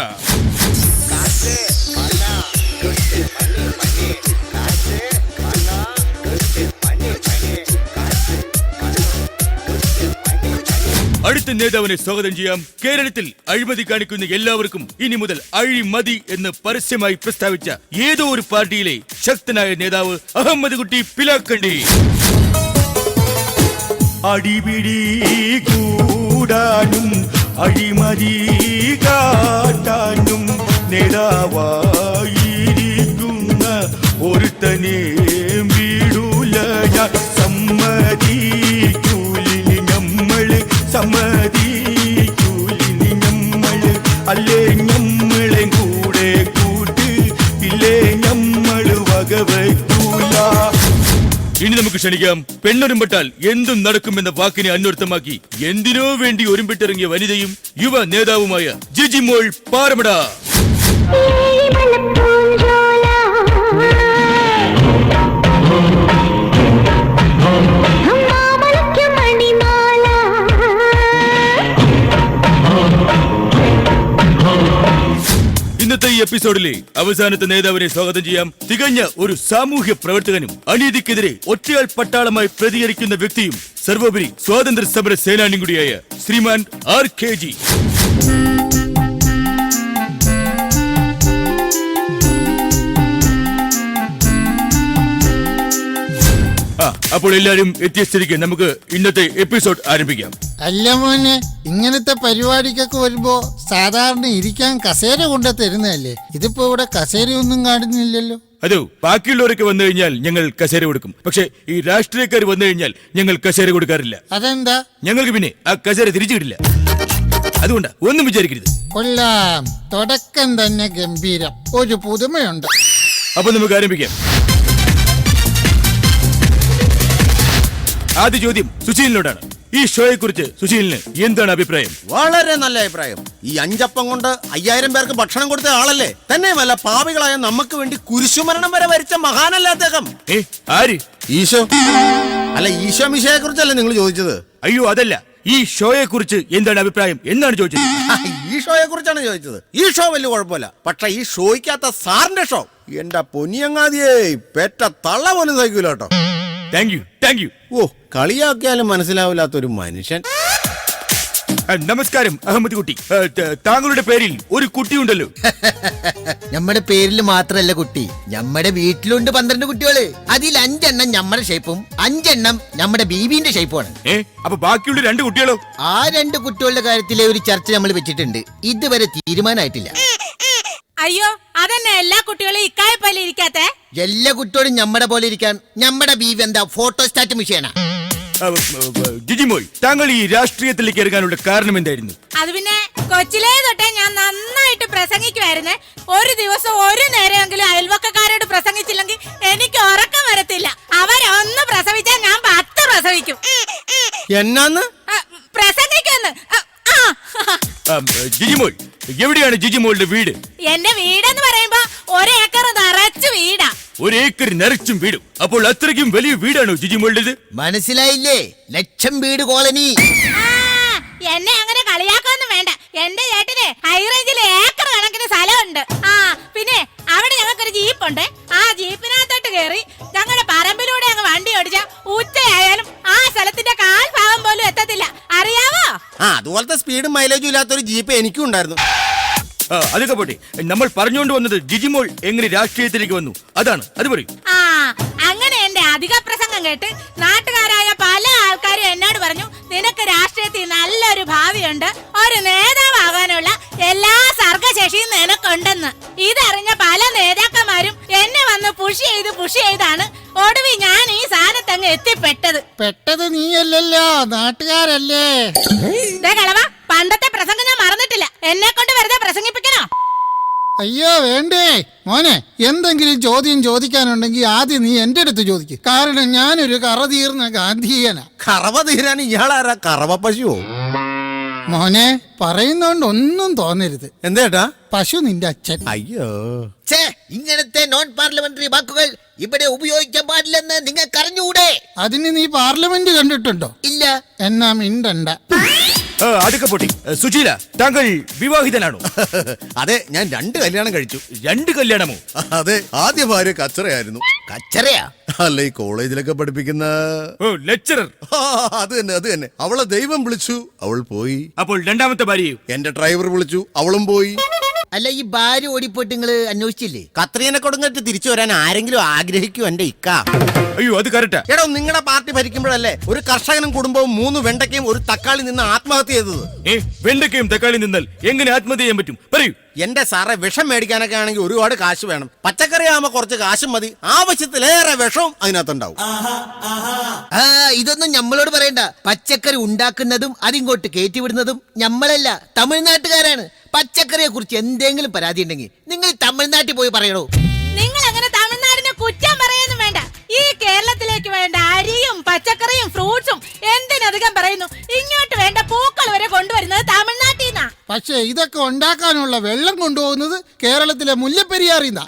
അടുത്ത നേതാവിനെ സ്വാഗതം ചെയ്യാം. കേരളത്തിൽ അഴിമതി കാണിക്കുന്ന എല്ലാവർക്കും ഇനി മുതൽ അഴിമതി എന്ന് പരസ്യമായി പ്രസ്താവിച്ച ഏതോ ഒരു പാർട്ടിയിലെ ശക്തനായ നേതാവ് അഹമ്മദ് കുട്ടി പിലാക്കണ്ടി. അടിപിടി കൂടാനും അഴിമതി കാട്ടാനും നേതാവായിരിക്കുന്ന ഒരുത്തനെ വീടൂല ഞാൻ. സമ്മതിക്കൂലിനി നമ്മള്, സമ്മതിക്കൂലിനി നമ്മള്. അല്ലേ നമുക്ക് ക്ഷണിക്കാം. പെണ്ണൊരുമ്പെട്ടാൽ എന്തും നടക്കുമെന്ന വാക്കിനെ അന്വർത്ഥമാക്കി എന്തിനോ വേണ്ടി ഒരുമ്പിട്ടിറങ്ങിയ വനിതയും യുവ നേതാവുമായ ജിജിമോൾ പാറമട. ഇന്നത്തെ ഈ എപ്പിസോഡിലെ അവസാനത്തെ നേതാവിനെ സ്വാഗതം ചെയ്യാം. തികഞ്ഞ ഒരു സാമൂഹ്യ പ്രവർത്തകനും അനീതിക്കെതിരെ ഒറ്റയാൾ പട്ടാളമായി പ്രതികരിക്കുന്ന വ്യക്തിയും സർവോപരി സ്വാതന്ത്ര്യ സമര സേനാനിയും കൂടിയായ ശ്രീമാൻ RKG. അപ്പോൾ എല്ലാരും എത്തിയ സ്ഥിതിക്ക് നമുക്ക് ഇന്നത്തെ എപ്പിസോഡ് ആരംഭിക്കാം. അല്ല മോനെ, ഇങ്ങനത്തെ പരിപാടിക്കൊക്കെ വരുമ്പോ സാധാരണ ഇരിക്കാൻ കസേര കൊണ്ട് തരുന്നതല്ലേ? ഇതിപ്പോ ഇവിടെ കസേരയൊന്നും കാണുന്നില്ലല്ലോ. അതോ, ബാക്കിയുള്ളവരൊക്കെ വന്നു കഴിഞ്ഞാൽ ഞങ്ങൾ കസേര കൊടുക്കും. പക്ഷെ ഈ രാഷ്ട്രീയക്കാർ വന്നു കഴിഞ്ഞാൽ ഞങ്ങൾ കസേര കൊടുക്കാറില്ല. അതെന്താ? ഞങ്ങൾക്ക് പിന്നെ ആ കസേര തിരിച്ചു കിട്ടില്ല. അതുകൊണ്ടാ, ഒന്നും വിചാരിക്കരുത്. കൊള്ളാം, തുടക്കം തന്നെ ഗംഭീരം, ഒരു പുതുമയുണ്ട്. അപ്പൊ നമുക്ക് ആരംഭിക്കാം. ആദ്യ ചോദ്യം സുശീലിനോടാണ്. ഈ ഷോയെ കുറിച്ച് സുശീലിന് എന്താണ് അഭിപ്രായം? വളരെ നല്ല അഭിപ്രായം. ഈ 5 അപ്പം കൊണ്ട് 5000 പേർക്ക് ഭക്ഷണം കൊടുത്ത ആളല്ലേ. തന്നെയുമല്ല, പാപികളായ നമുക്ക് വേണ്ടി കുരിശുമരണം വരെ വരിച്ച മഹാനല്ല അദ്ദേഹം. ആര്? ഈശോ. അല്ല, ഈശോ മിശിഹായെ കുറിച്ചല്ലേ നിങ്ങൾ ചോദിച്ചത്? അയ്യോ, അതല്ല, ഈ ഷോയെ കുറിച്ച് എന്താണ് അഭിപ്രായം എന്നാണ് ചോദിച്ചത്. ഈ ഷോയെ കുറിച്ചാണ് ചോദിച്ചത്. ഈ ഷോ വലിയ കുഴപ്പമില്ല. പക്ഷെ ഈ ഷോയ്ക്കകത്ത സാറിന്റെ ഷോ എന്റെ പൊന്നിയങ്ങാതിയേ പെറ്റ തള്ള പോലും സഹിക്കൂല കേട്ടോ. Thank you. ഓ, കളിയാക്കിയാലും മനസ്സിലാവില്ലാത്തൊരു മനുഷ്യൻ. നമസ്കാരം അഹമ്മദ് കുട്ടി. താങ്കളുടെ പേരിൽ ഒരു കുട്ടിയുണ്ടല്ലോ. നമ്മുടെ പേരിൽ മാത്രല്ല കുട്ടി, നമ്മുടെ വീട്ടിലുണ്ട് 12 കുട്ടികള്. അതിൽ 5 എണ്ണം നമ്മുടെ ഷേപ്പും 5 എണ്ണം നമ്മുടെ ബീബിന്റെ ഷേപ്പുമാണ്. അപ്പൊ ബാക്കിയുള്ള 2 കുട്ടികളോ? ആ 2 കുട്ടികളുടെ കാര്യത്തിലെ ഒരു ചർച്ച നമ്മൾ വെച്ചിട്ടുണ്ട്. ഇതുവരെ തീരുമാനമായിട്ടില്ല. അയ്യോ, അതെന്നെ എല്ലാ കുട്ടികളും ഇക്കായ പോലെ ഇരിക്കാത്ത? എല്ലാ കുട്ടികളും നമ്മുടെ പോലെ ഇരിക്കാൻ നമ്മുടെ ബീവി എന്താ ഫോട്ടോസ്റ്റാറ്റ് മിഷീനാ? ജിജിമോൾ, താങ്കൾ ഈ രാഷ്ട്രീയത്തിലേക്ക് ഇറങ്ങാനുള്ള കാരണം എന്തായിരുന്നു? അത് പിന്നെ കൊച്ചിലേ തൊട്ടേ ഞാൻ നന്നായിട്ട് പ്രസംഗിക്കുമായിരുന്നേ. ഒരു ദിവസം ഒരു നേരമെങ്കിലും അയൽവക്കക്കാരോട് പ്രസംഗിച്ചില്ലെങ്കിൽ എനിക്ക് ഉറക്കം വരത്തില്ല. അവരൊന്ന് പ്രസവിച്ചാൽ ഞാൻ 10 പ്രസവിക്കും. എന്നാന്ന് പ്രസംഗിക്കുന്നു. ജിജിമോൾ, എവിടെയാണ് ജിജിമോളുടെ വീട്? എന്റെ വീടെന്ന് പറയുമ്പോ 1 ഏക്കർ നിറച്ചു വീടാ. 1 ഏക്കർ നിറച്ചും വീടും. അപ്പോൾ അത്രയ്ക്കും വലിയ വീടാണോ ജിജിമോളുടേത്? മനസ്സിലായില്ലേ? 1,00,000 വീട് കോളനി. എന്നെ അങ്ങനെ കളിയാക്കൊന്നും വേണ്ട. എന്റെ ചേട്ടന് ഹൈറേഞ്ചിൽ ഏക്കർ കണക്കിന് സ്ഥലമുണ്ട്. പിന്നെ അവിടെ ഞങ്ങൾക്കൊരു ജീപ്പുണ്ട്. ആ ജീപ്പിനകത്തോട്ട് കയറി ഞങ്ങളുടെ പറമ്പിലൂടെ അങ്ങ് വണ്ടി ഓടിച്ച ഉച്ചയായാലും ആ സ്ഥലത്തിന്റെ 1/4 ഭാഗം പോലും എത്തത്തില്ല. അറിയാവോ? അതുപോലത്തെ സ്പീഡും മൈലേജും ഇല്ലാത്തൊരു ജീപ്പ് എനിക്കും ഉണ്ടായിരുന്നു. അതൊക്കെ പോട്ടെ, നമ്മൾ പറഞ്ഞുകൊണ്ട് വന്നത് ജിജിമോൾ എങ്ങനെ രാഷ്ട്രീയത്തിലേക്ക് വന്നു, അതാണ്. അത് പറയും. അങ്ങനെ എന്റെ അധിക പ്രസംഗം കേട്ട് നാട്ടുകാരായ പല ആൾക്കാരും എന്നോട് പറഞ്ഞു, നിനക്ക് രാഷ്ട്രീയത്തിൽ നല്ലൊരു ഭാവിയുണ്ട്, ഒരു നേതാവാകാനുള്ള എല്ലാ സർഗശേഷിയും നിനക്കുണ്ടെന്ന്. ഇതറിഞ്ഞ പല നേതാക്കന്മാരും എന്നെ വന്ന് പുഷ് ചെയ്താണ് ഒടുവിൽ ഞാൻ ഈ സ്ഥാനത്തങ്ങ് എത്തിപ്പെട്ടത്. നീയല്ലല്ലോ, നാട്ടുകാരല്ലേ? കളവ, പണ്ടത്തെ പ്രസംഗം ഞാൻ മറന്നിട്ടില്ല. എന്നെ കൊണ്ട് വെറുതെ പ്രസംഗിപ്പിക്കണോ? അയ്യോ വേണ്ടേ മോനെ, എന്തെങ്കിലും ചോദ്യം ചോദിക്കാനുണ്ടെങ്കിൽ ആദ്യം നീ എന്റെ അടുത്ത് ചോദിക്കും. കാരണം ഞാനൊരു കറ തീർന്ന ഗാന്ധിയനാ. കറവ തീരാൻ ഇയാളാരാ? കറവ പശുവോ? മോനെ, പറയുന്നോണ്ട് ഒന്നും തോന്നരുത്. എന്തേട്ടാ? പശു നിന്റെ അച്ഛൻ. അയ്യോ, ഇങ്ങനത്തെ നോൺ പാർലമെന്ററി വാക്കുകൾ ഇവിടെ ഉപയോഗിക്കാൻ പാടില്ലെന്ന് നിങ്ങൾക്ക് അറിഞ്ഞുകൂടെ? അതിന് നീ പാർലമെന്റ് കണ്ടിട്ടുണ്ടോ? ഇല്ല. എന്നാ മിണ്ടണ്ട. അതൊക്കെ പോട്ടെ. സുശീല, താങ്കൾ വിവാഹിതനാണോ? അതെ, ഞാൻ 2 കല്യാണം കഴിച്ചു. 2 കല്യാണമോ? അതെ, ആദ്യ ഭാര്യ കച്ചറയായിരുന്നു. കച്ചറയാ? അല്ല, ഈ കോളേജിലൊക്കെ പഠിപ്പിക്കുന്ന ലെക്ചറർ. അത് തന്നെ. അവളെ ദൈവം വിളിച്ചു, അവൾ പോയി. അപ്പോൾ രണ്ടാമത്തെ ഭാര്യയോ? എന്റെ ഡ്രൈവർ വിളിച്ചു, അവളും പോയി. അല്ല, ഈ ഭാര്യ ഓടിപ്പോയിട്ട് നിങ്ങള് അന്വേഷിച്ചില്ലേ? കത്രീനെ കൊടുങ്ങിട്ട് തിരിച്ചു വരാൻ ആരെങ്കിലും ആഗ്രഹിക്കൂ എന്റെ ഇക്ക? അയ്യോ, അത് കറക്റ്റാ. എടോ, നിങ്ങളുടെ പാർട്ടി ഭരിക്കുമ്പോഴല്ലേ ഒരു കർഷകനും കുടുംബവും 3 വെണ്ടയ്ക്കയും 1 തക്കാളി നിന്ന് ആത്മഹത്യ ചെയ്തത്? വെണ്ടയ്ക്കയും തക്കാളി നിന്നാൽ എങ്ങനെ ആത്മഹത്യ ചെയ്യാൻ പറ്റും? പറയൂ. എന്റെ സാറെ, വിഷം മേടിക്കാനൊക്കെ ആണെങ്കിൽ ഒരുപാട് കാശ് വേണം. പച്ചക്കറി ആവുമ്പോ കുറച്ച് കാശും മതി. ആവശ്യത്തിലേറെ വിഷവും അതിനകത്തുണ്ടാവും. ഇതൊന്നും നമ്മളോട് പറയണ്ട. പച്ചക്കറി ഉണ്ടാക്കുന്നതും അതിങ്ങോട്ട് കയറ്റിവിടുന്നതും നമ്മളല്ല, തമിഴ്നാട്ടുകാരാണ്. പച്ചക്കറിയെ കുറിച്ച് എന്തെങ്കിലും പരാതി ഉണ്ടെങ്കിൽ നിങ്ങൾ തമിഴ്നാട്ടിൽ പോയി പറയണോ. നിങ്ങൾ അങ്ങനെ തമിഴ്നാടിനെ കുറ്റം പറയാനും വേണ്ട. ഈ കേരളത്തിലേക്ക് വേണ്ട അരിയും പച്ചക്കറിയും ഫ്രൂട്ട്സും എന്തിനധികം പറയുന്നു ഇങ്ങോട്ട് വേണ്ട പൂക്കൾ വരെ കൊണ്ടുവരുന്നത് തമിഴ്നാട്ടിൽ നിന്നാ. പക്ഷേ ഇതൊക്കെ ഉണ്ടാക്കാനുള്ള വെള്ളം കൊണ്ടുപോകുന്നത് കേരളത്തിലെ മുല്ലപ്പെരിയാറിന്നാ.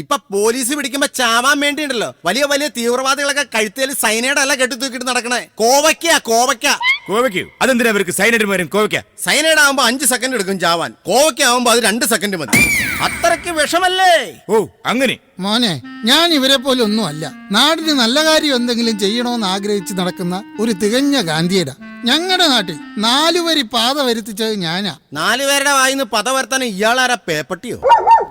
ഇപ്പൊ പോലീസ് പിടിക്കുമ്പോ ചാവാൻ വേണ്ടിയുണ്ടല്ലോ വലിയ വലിയ തീവ്രവാദികളൊക്കെ കഴുത്തേൽ സൈനൈഡ് അല്ല കെട്ടി തൂക്കിട്ട് നടക്കണേ. കോവയ്ക്കോ അതെന്തിനാ അവർക്ക് സൈനൈഡുമാരും കോവയ്ക്ക? സൈനൈഡ് ആവുമ്പോ 5 സെക്കൻഡ് എടുക്കും ചാവാൻ. കോവയ്ക്ക ആവുമ്പോ അത് 2 സെക്കൻഡ് മതി. അത്രയ്ക്ക് വിഷമല്ലേ? ഓ അങ്ങനെ. മോനെ, ഞാൻ ഇവരെ പോലെ ഒന്നും അല്ല. നാടിന് നല്ല കാര്യം എന്തെങ്കിലും ചെയ്യണമെന്ന് ആഗ്രഹിച്ച് നടക്കുന്ന ഒരു തികഞ്ഞ ഗാന്ധിയടാ. ഞങ്ങളുടെ നാട്ടിൽ 4 വരി പാത വരുത്തിച്ചത് ഞാനാ. 4 പേരുടെ വായിന്ന് പത വരുത്താൻ ഇയാളാരാ? പേപ്പട്ടിയോ?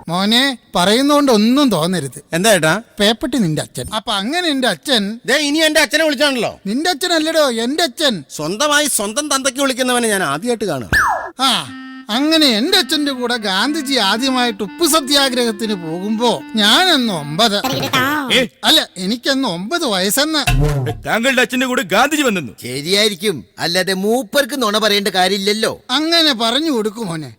മോനെ, പറയുന്നോണ്ട് ഒന്നും തോന്നരുത്. എന്താ ഏട്ടാ? പേപ്പട്ടി നിന്റെ അച്ഛൻ. അപ്പൊ അങ്ങനെ എന്റെ അച്ഛൻ ഇനി എന്റെ അച്ഛനെ വിളിച്ചാണല്ലോ. നിന്റെ അച്ഛനല്ലടോ, എന്റെ അച്ഛൻ. സ്വന്തമായി സ്വന്തം തന്തയ്ക്ക് വിളിക്കുന്നവനെ ഞാൻ ആദ്യമായിട്ട് കാണും. ആ, അങ്ങനെ എന്റെ അച്ഛന്റെ കൂടെ ഗാന്ധിജി ആദ്യമായിട്ട് ഉപ്പു സത്യാഗ്രഹത്തിന് പോകുമ്പോ ഞാനന്ന് 9. അല്ല, എനിക്കന്ന് 9 വയസ്സെന്ന്. താങ്കളുടെ അച്ഛന്റെ കൂടെ ഗാന്ധിജി വന്നു. ശരിയായിരിക്കും, അല്ലാതെ മൂപ്പർക്ക് നുണ പറയേണ്ട കാര്യമില്ലല്ലോ. അങ്ങനെ പറഞ്ഞു കൊടുക്കും മോനെ.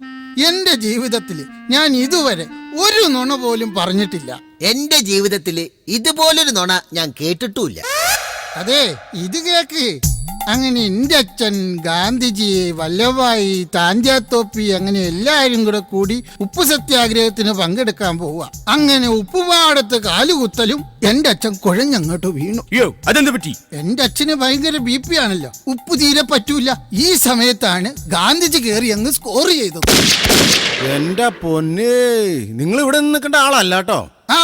എന്റെ ജീവിതത്തിൽ ഞാൻ ഇതുവരെ ഒരു നുണ പോലും പറഞ്ഞിട്ടില്ല. എന്റെ ജീവിതത്തിൽ ഇതുപോലൊരു നുണ ഞാൻ കേട്ടിട്ടുമില്ല. അതെ, ഇത് കേക്ക്. അങ്ങനെ എന്റെ അച്ഛൻ ഗാന്ധിജി, വല്ലഭായി, താഞ്ചാത്തോപ്പി അങ്ങനെ എല്ലാരും കൂടി ഉപ്പു സത്യാഗ്രഹത്തിന് പങ്കെടുക്കാൻ പോവുക. അങ്ങനെ ഉപ്പുപാടത്ത് കാലുകുത്തലും എന്റെ അച്ഛൻ കുഴഞ്ഞങ്ങോട്ട് വീണു. അതെന്ത് പറ്റി? എന്റെ അച്ഛന് ഭയങ്കര BP ആണല്ലോ, ഉപ്പ് തീരെ പറ്റൂല. ഈ സമയത്താണ് ഗാന്ധിജി കയറി അങ്ങ് സ്കോർ ചെയ്തത്. എന്റെ പൊന്നേ, നിങ്ങൾ ഇവിടെ നിൽക്കേണ്ട ആളല്ല കേട്ടോ. ആ,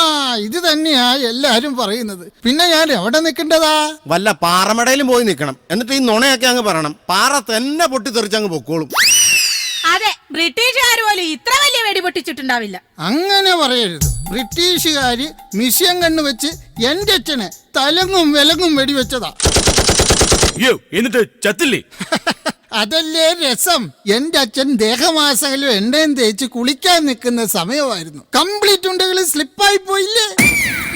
ഇത് തന്നെയാ എല്ലാരും പറയുന്നത്. പിന്നെ ഞാൻ എവിടെ നിൽക്കേണ്ടതാ? വല്ല പാറമടയിലും പോയി നിൽക്കണം. എന്നിട്ട് ഈ നുണയൊക്കെ അങ്ങ് പറയണം. പാറ തന്നെ പൊട്ടിത്തെറിച്ചങ്ങ് പൊക്കോളും. അതെ, ബ്രിട്ടീഷുകാർ പോലും ഇത്ര വലിയ വെടി പൊട്ടിച്ചിട്ടുണ്ടാവില്ല. അങ്ങനെ പറയരുത്. ബ്രിട്ടീഷുകാര് മിഷ്യൻ കണ്ണു വെച്ച് എന്റെ അച്ഛനെ തലങ്ങും വിലങ്ങും വെടിവെച്ചതാ. എന്നിട്ട് ചത്തില്ലേ? അതല്ലേ രസം. എന്റെ അച്ഛൻ ദേഹമാസകലും എണ്ണയും തേച്ച് കുളിക്കാൻ നിൽക്കുന്ന സമയമായിരുന്നു. കംപ്ലീറ്റ് ഉണ്ടെങ്കിലും സ്ലിപ്പായി പോയില്ലേ?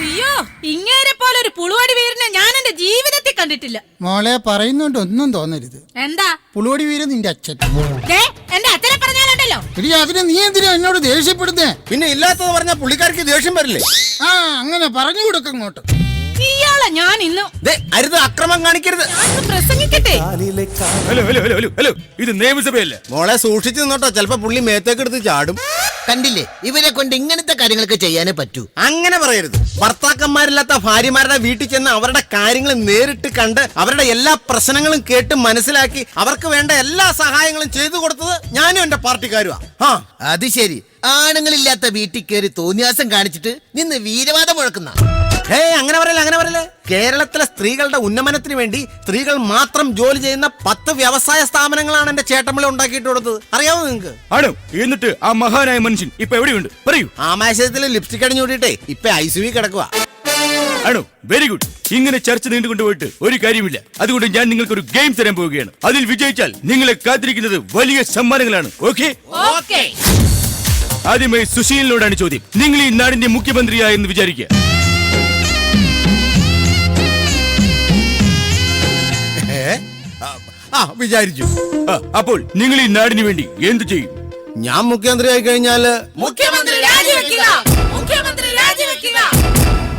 അയ്യോ, ഇങ്ങേരെ പോലെ ഒരു പുളുവടി വീരനെ ഞാൻ എന്റെ ജീവിതത്തിൽ കണ്ടിട്ടില്ല. മോളെ, പറയുന്നോണ്ട് ഒന്നും തോന്നരുത്. എന്താ പുളുവടി വീരൻ നിന്റെ അച്ഛൻ? എന്റെ അച്ഛനെ പറഞ്ഞാലുണ്ടല്ലോ. ഇനി അതിന് നീ എന്തിനാ എന്നോട് ദേഷ്യപ്പെടുന്നേ? പിന്നെ ഇല്ലാത്തത് പറഞ്ഞാൽ പുള്ളിക്കാർക്ക് ദേഷ്യം വരില്ലേ? ആ, അങ്ങനെ പറഞ്ഞു കൊടുക്കും ഇങ്ങോട്ട്. ഇയാളെ ഞാൻ ഇന്നും അരുത്, അക്രമം കാണിക്കരുത്. പ്രസംഗിക്കട്ടെ. ഹലോ, ഇത് നിയമസഭയല്ല. മോളെ സൂക്ഷിച്ചു നിന്നോട്ടോ, ചിലപ്പോ പുള്ളി മേത്തേക്ക് എടുത്ത് ചാടും. കണ്ടില്ലേ, ഇവരെ കൊണ്ട് ഇങ്ങനത്തെ കാര്യങ്ങളൊക്കെ ചെയ്യാനേ പറ്റൂ. അങ്ങനെ പറയരുത്. ഭർത്താക്കന്മാരില്ലാത്ത ഭാര്യമാരുടെ വീട്ടിൽ ചെന്ന് അവരുടെ കാര്യങ്ങൾ നേരിട്ട് കണ്ട് അവരുടെ എല്ലാ പ്രശ്നങ്ങളും കേട്ട് മനസ്സിലാക്കി അവർക്ക് വേണ്ട എല്ലാ സഹായങ്ങളും ചെയ്തു കൊടുത്തത് ഞാനും എന്റെ പാർട്ടിക്കാരുമാ. അത് ശരി, ആണുങ്ങളില്ലാത്ത വീട്ടിൽ കയറി തോന്നിയാസം കാണിച്ചിട്ട് നിന്ന് വീരവാദം മുഴക്കുന്ന. അങ്ങനെ പറയല്ലേ. കേരളത്തിലെ സ്ത്രീകളുടെ ഉന്നമനത്തിന് വേണ്ടി സ്ത്രീകൾ മാത്രം ജോലി ചെയ്യുന്ന 10 വ്യവസായ സ്ഥാപനങ്ങളാണ് എന്റെ ചേട്ടമ്മളെ ഉണ്ടാക്കിയിട്ട് കൊടുത്തത്. അറിയാമോ നിങ്ങൾക്ക്? ആണോ? എന്നിട്ട് ആ മഹാനായ മനുഷ്യൻ ഇപ്പൊ എവിടെയുണ്ട്? പറയൂ. ആമാശയത്തിൽ ലിപ്സ്റ്റിക് അടിഞ്ഞൂടിയിട്ടേ ഇപ്പൊ ICU കിടക്കുക. ആണോ? Very good. ഇങ്ങനെ ചർച്ച നീണ്ടുകൊണ്ടുപോയിട്ട് ഒരു കാര്യമില്ല. അതുകൊണ്ട് ഞാൻ നിങ്ങൾക്ക് ഒരു ഗെയിം തരാൻ പോവുകയാണ്. അതിൽ വിജയിച്ചാൽ നിങ്ങളെ കാത്തിരിക്കുന്നത് വലിയ സമ്മാനങ്ങളാണ്. ഓക്കെ? ആദ്യമായി സുശീലിനോടാണ് ചോദ്യം. നിങ്ങൾ ഈ നാടിന്റെ മുഖ്യമന്ത്രിയായെന്ന് വിചാരിക്കുക. വിചാരിച്ചു. അപ്പോൾ നിങ്ങൾ ഈ നാടിന് വേണ്ടി എന്ത് ചെയ്യും? ഞാൻ മുഖ്യമന്ത്രി ആയി കഴിഞ്ഞാല്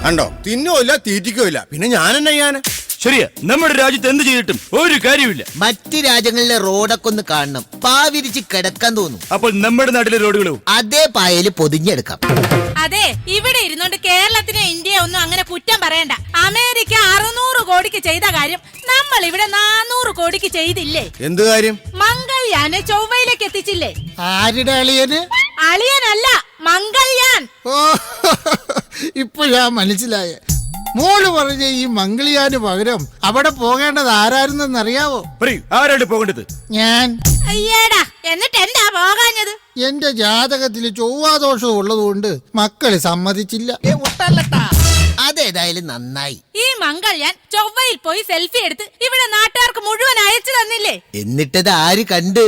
കണ്ടോ, തിന്നോയില്ല തീറ്റിക്കോയില്ല, പിന്നെ ഞാൻ എന്നെ ചെയ്യാന്. ശരിയാ, നമ്മുടെ രാജ്യത്ത് എന്ത് ചെയ്തിട്ടും ഒരു കാര്യമില്ല. മറ്റ് രാജ്യങ്ങളിലെ റോഡൊക്കെ ഒന്ന് കാണണം, പാവിരിച്ച് കിടക്കാൻ തോന്നും. അപ്പോൾ നമ്മുടെ നാട്ടിലെ റോഡുകളോ? അതേ പായല് പൊതിഞ്ഞെടുക്കാം. അതെ, ഇവിടെ ഇരുന്നോണ്ട് കേരളത്തിനെ ഇന്ത്യയെ ഒന്നും അങ്ങനെ കുറ്റം പറയണ്ട. അമേരിക്ക 600 കോടിക്ക് ചെയ്ത കാര്യം നമ്മൾ ഇവിടെ 400 കോടിക്ക് ചെയ്തില്ലേ? എന്ത് കാര്യം? മംഗൾയാനെ ചൊവ്വയിലേക്ക് എത്തിച്ചില്ലേ? ആരുടെ അളിയന്? അളിയനല്ല, മംഗൾയാൻ. ഓ, ഇപ്പോഴാ മനസ്സിലായ. മോള് പറഞ്ഞ ഈ മംഗൾയാന് പകരം അവിടെ പോകേണ്ടത് ആരായിരുന്നെന്നറിയാവോ? ആരാണ് പോകേണ്ടത്? ഞാൻ. അയ്യേടാ, എന്നിട്ട് എന്താ പോകാഞ്ഞത്? എന്റെ ജാതകത്തിൽ ചൊവ്വാദോഷം ഉള്ളതുകൊണ്ട് മക്കള് സമ്മതിച്ചില്ല. അതേതായാലും നന്നായി. ഈ മംഗൾയാൻ ചൊവ്വയിൽ പോയി സെൽഫി എടുത്ത് ഇവിടെ നാട്ടുകാർക്ക് മുഴുവൻ അയച്ചു തന്നില്ലേ? എന്നിട്ടത് ആര് കണ്ട്?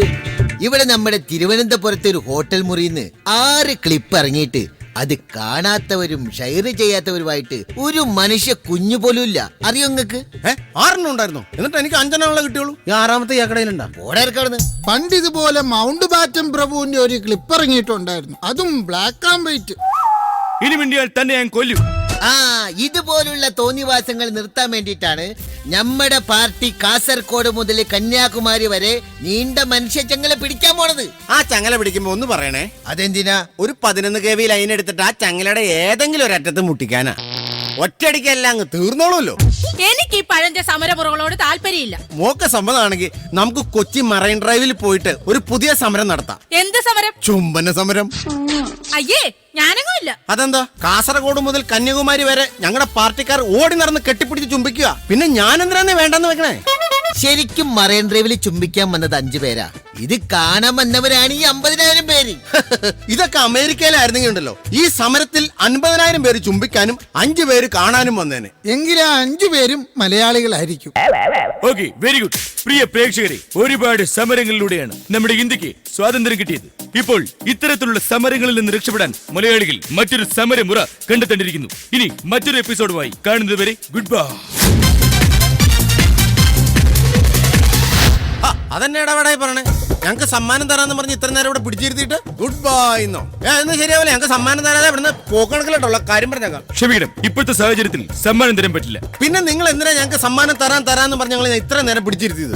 ഇവിടെ നമ്മുടെ തിരുവനന്തപുരത്തെ ഒരു ഹോട്ടൽ മുറിന്ന് 6 ക്ലിപ്പ് ഇറങ്ങിയിട്ട് അത് കാണാത്തവരും ഷെയർ ചെയ്യാത്തവരുമായിട്ട് ഒരു മനുഷ്യ കുഞ്ഞു പോലും ഇല്ല. അറിയോ നിങ്ങക്ക്? 6 ഉണ്ടായിരുന്നു. എന്നിട്ട് എനിക്ക് 5 കിട്ടിയുള്ളൂ. 6ാമത്തെ ഈ കടയിലുണ്ടാ. പണ്ട് ഇതുപോലെ മൗണ്ട് ബാറ്റൻ പ്രഭുവിന്റെ ഒരു ക്ലിപ്പ് ഇറങ്ങിയിട്ടുണ്ടായിരുന്നു, അതും ബ്ലാക്ക് ആൻഡ് വൈറ്റ്. ഇനി മിണ്ടിയാൽ തന്നെ ഞാൻ കൊല്ലും. ആ ഇതുപോലുള്ള തോന്നിവാസങ്ങൾ നിർത്താൻ വേണ്ടിയിട്ടാണ് നമ്മുടെ പാർട്ടി കാസർഗോഡ് മുതൽ കന്യാകുമാരി വരെ നീണ്ട മനുഷ്യച്ചങ്ങല പിടിക്കാൻ പോണത്. ആ ചങ്ങല പിടിക്കുമ്പോ ഒന്ന് പറയണേ. അതെന്തിനാ? ഒരു 11 kV ലൈൻ എടുത്തിട്ട് ആ ചങ്ങലയുടെ ഏതെങ്കിലും ഒരറ്റത്ത് മുട്ടിക്കാനാ. ഒറ്റയടിക്കെല്ലാം അങ്ങ് തീർന്നോളൂല്ലോ. എനിക്ക് ഈ പഴഞ്ച സമരമുറകളോട് താല്പര്യമില്ല. മോക്ക് സമ്മതമാണെങ്കിൽ നമുക്ക് കൊച്ചി മറൈൻ ഡ്രൈവിൽ പോയിട്ട് ഒരു പുതിയ സമരം നടത്താം. എന്ത് സമരം? ചുംബന സമരം. അയ്യേ, ഞാനങ്ങുമില്ല. അതെന്താ? കാസർഗോഡ് മുതൽ കന്യാകുമാരി വരെ ഞങ്ങളുടെ പാർട്ടിക്കാർ ഓടി നടന്ന് കെട്ടിപ്പിടിച്ച് ചുംബിക്കുക. പിന്നെ ഞാൻ എന്തിനാന്ന് വേണ്ടെന്ന് വെക്കണേ? ശരിക്കും മറൈൻ ഡ്രൈവിൽ ചുംബിക്കാൻ വന്നത് 5 പേരാ. ഇത് കാണാൻ വന്നവരാണ് ഈ 50,000 പേര്. ഇതൊക്കെ അമേരിക്കയിലായിരുന്നെങ്കിൽ ഉണ്ടല്ലോ ഈ സമരത്തിൽ 50,000 പേര് ചുംബിക്കാനും 5 പേര് കാണാനും വന്നേനെ. എങ്കിലും 5 പേരും മലയാളികളായിരിക്കും. Okay, very good. പ്രിയ പ്രേക്ഷകരെ, ഒരുപാട് സമരങ്ങളിലൂടെയാണ് നമ്മുടെ ഇന്ത്യക്ക് സ്വാതന്ത്ര്യം കിട്ടിയത്. ഇപ്പോൾ ഇത്തരത്തിലുള്ള സമരങ്ങളിൽ നിന്ന് രക്ഷപ്പെടാൻ മലയാളികൾ മറ്റൊരു സമരമുറ കണ്ടെത്തേണ്ടിയിരിക്കുന്നു. ഇനി മറ്റൊരു എപ്പിസോഡുമായി കാണുന്നത് വരെ ഗുഡ് ബൈ. അതെന്നെടാ ഇവിടെ പറഞ്ഞേ. ഞങ്ങൾക്ക് സമ്മാനം തരാന്ന് പറഞ്ഞ് ഇത്ര നേരം ഇവിടെ പിടിച്ചിരുത്തിയിട്ട് ഗുഡ് ബൈ എന്നോ? എന്ന് ശരിയാവില്ല. ഞങ്ങൾക്ക് സമ്മാനം തരാതെ ഇവിടുന്ന് പോക്കണക്കിലോട്ടുള്ള കാര്യം പറഞ്ഞേക്കാം. ക്ഷമിക്കണം, ഇപ്പോഴത്തെ സാഹചര്യത്തിൽ സമ്മാനം തരാൻ പറ്റില്ല. പിന്നെ നിങ്ങൾ എന്തിനാ ഞങ്ങൾക്ക് സമ്മാനം തരാന്ന് പറഞ്ഞ് ഞങ്ങൾ ഇത്ര നേരം പിടിച്ചിരുത്തിയത്?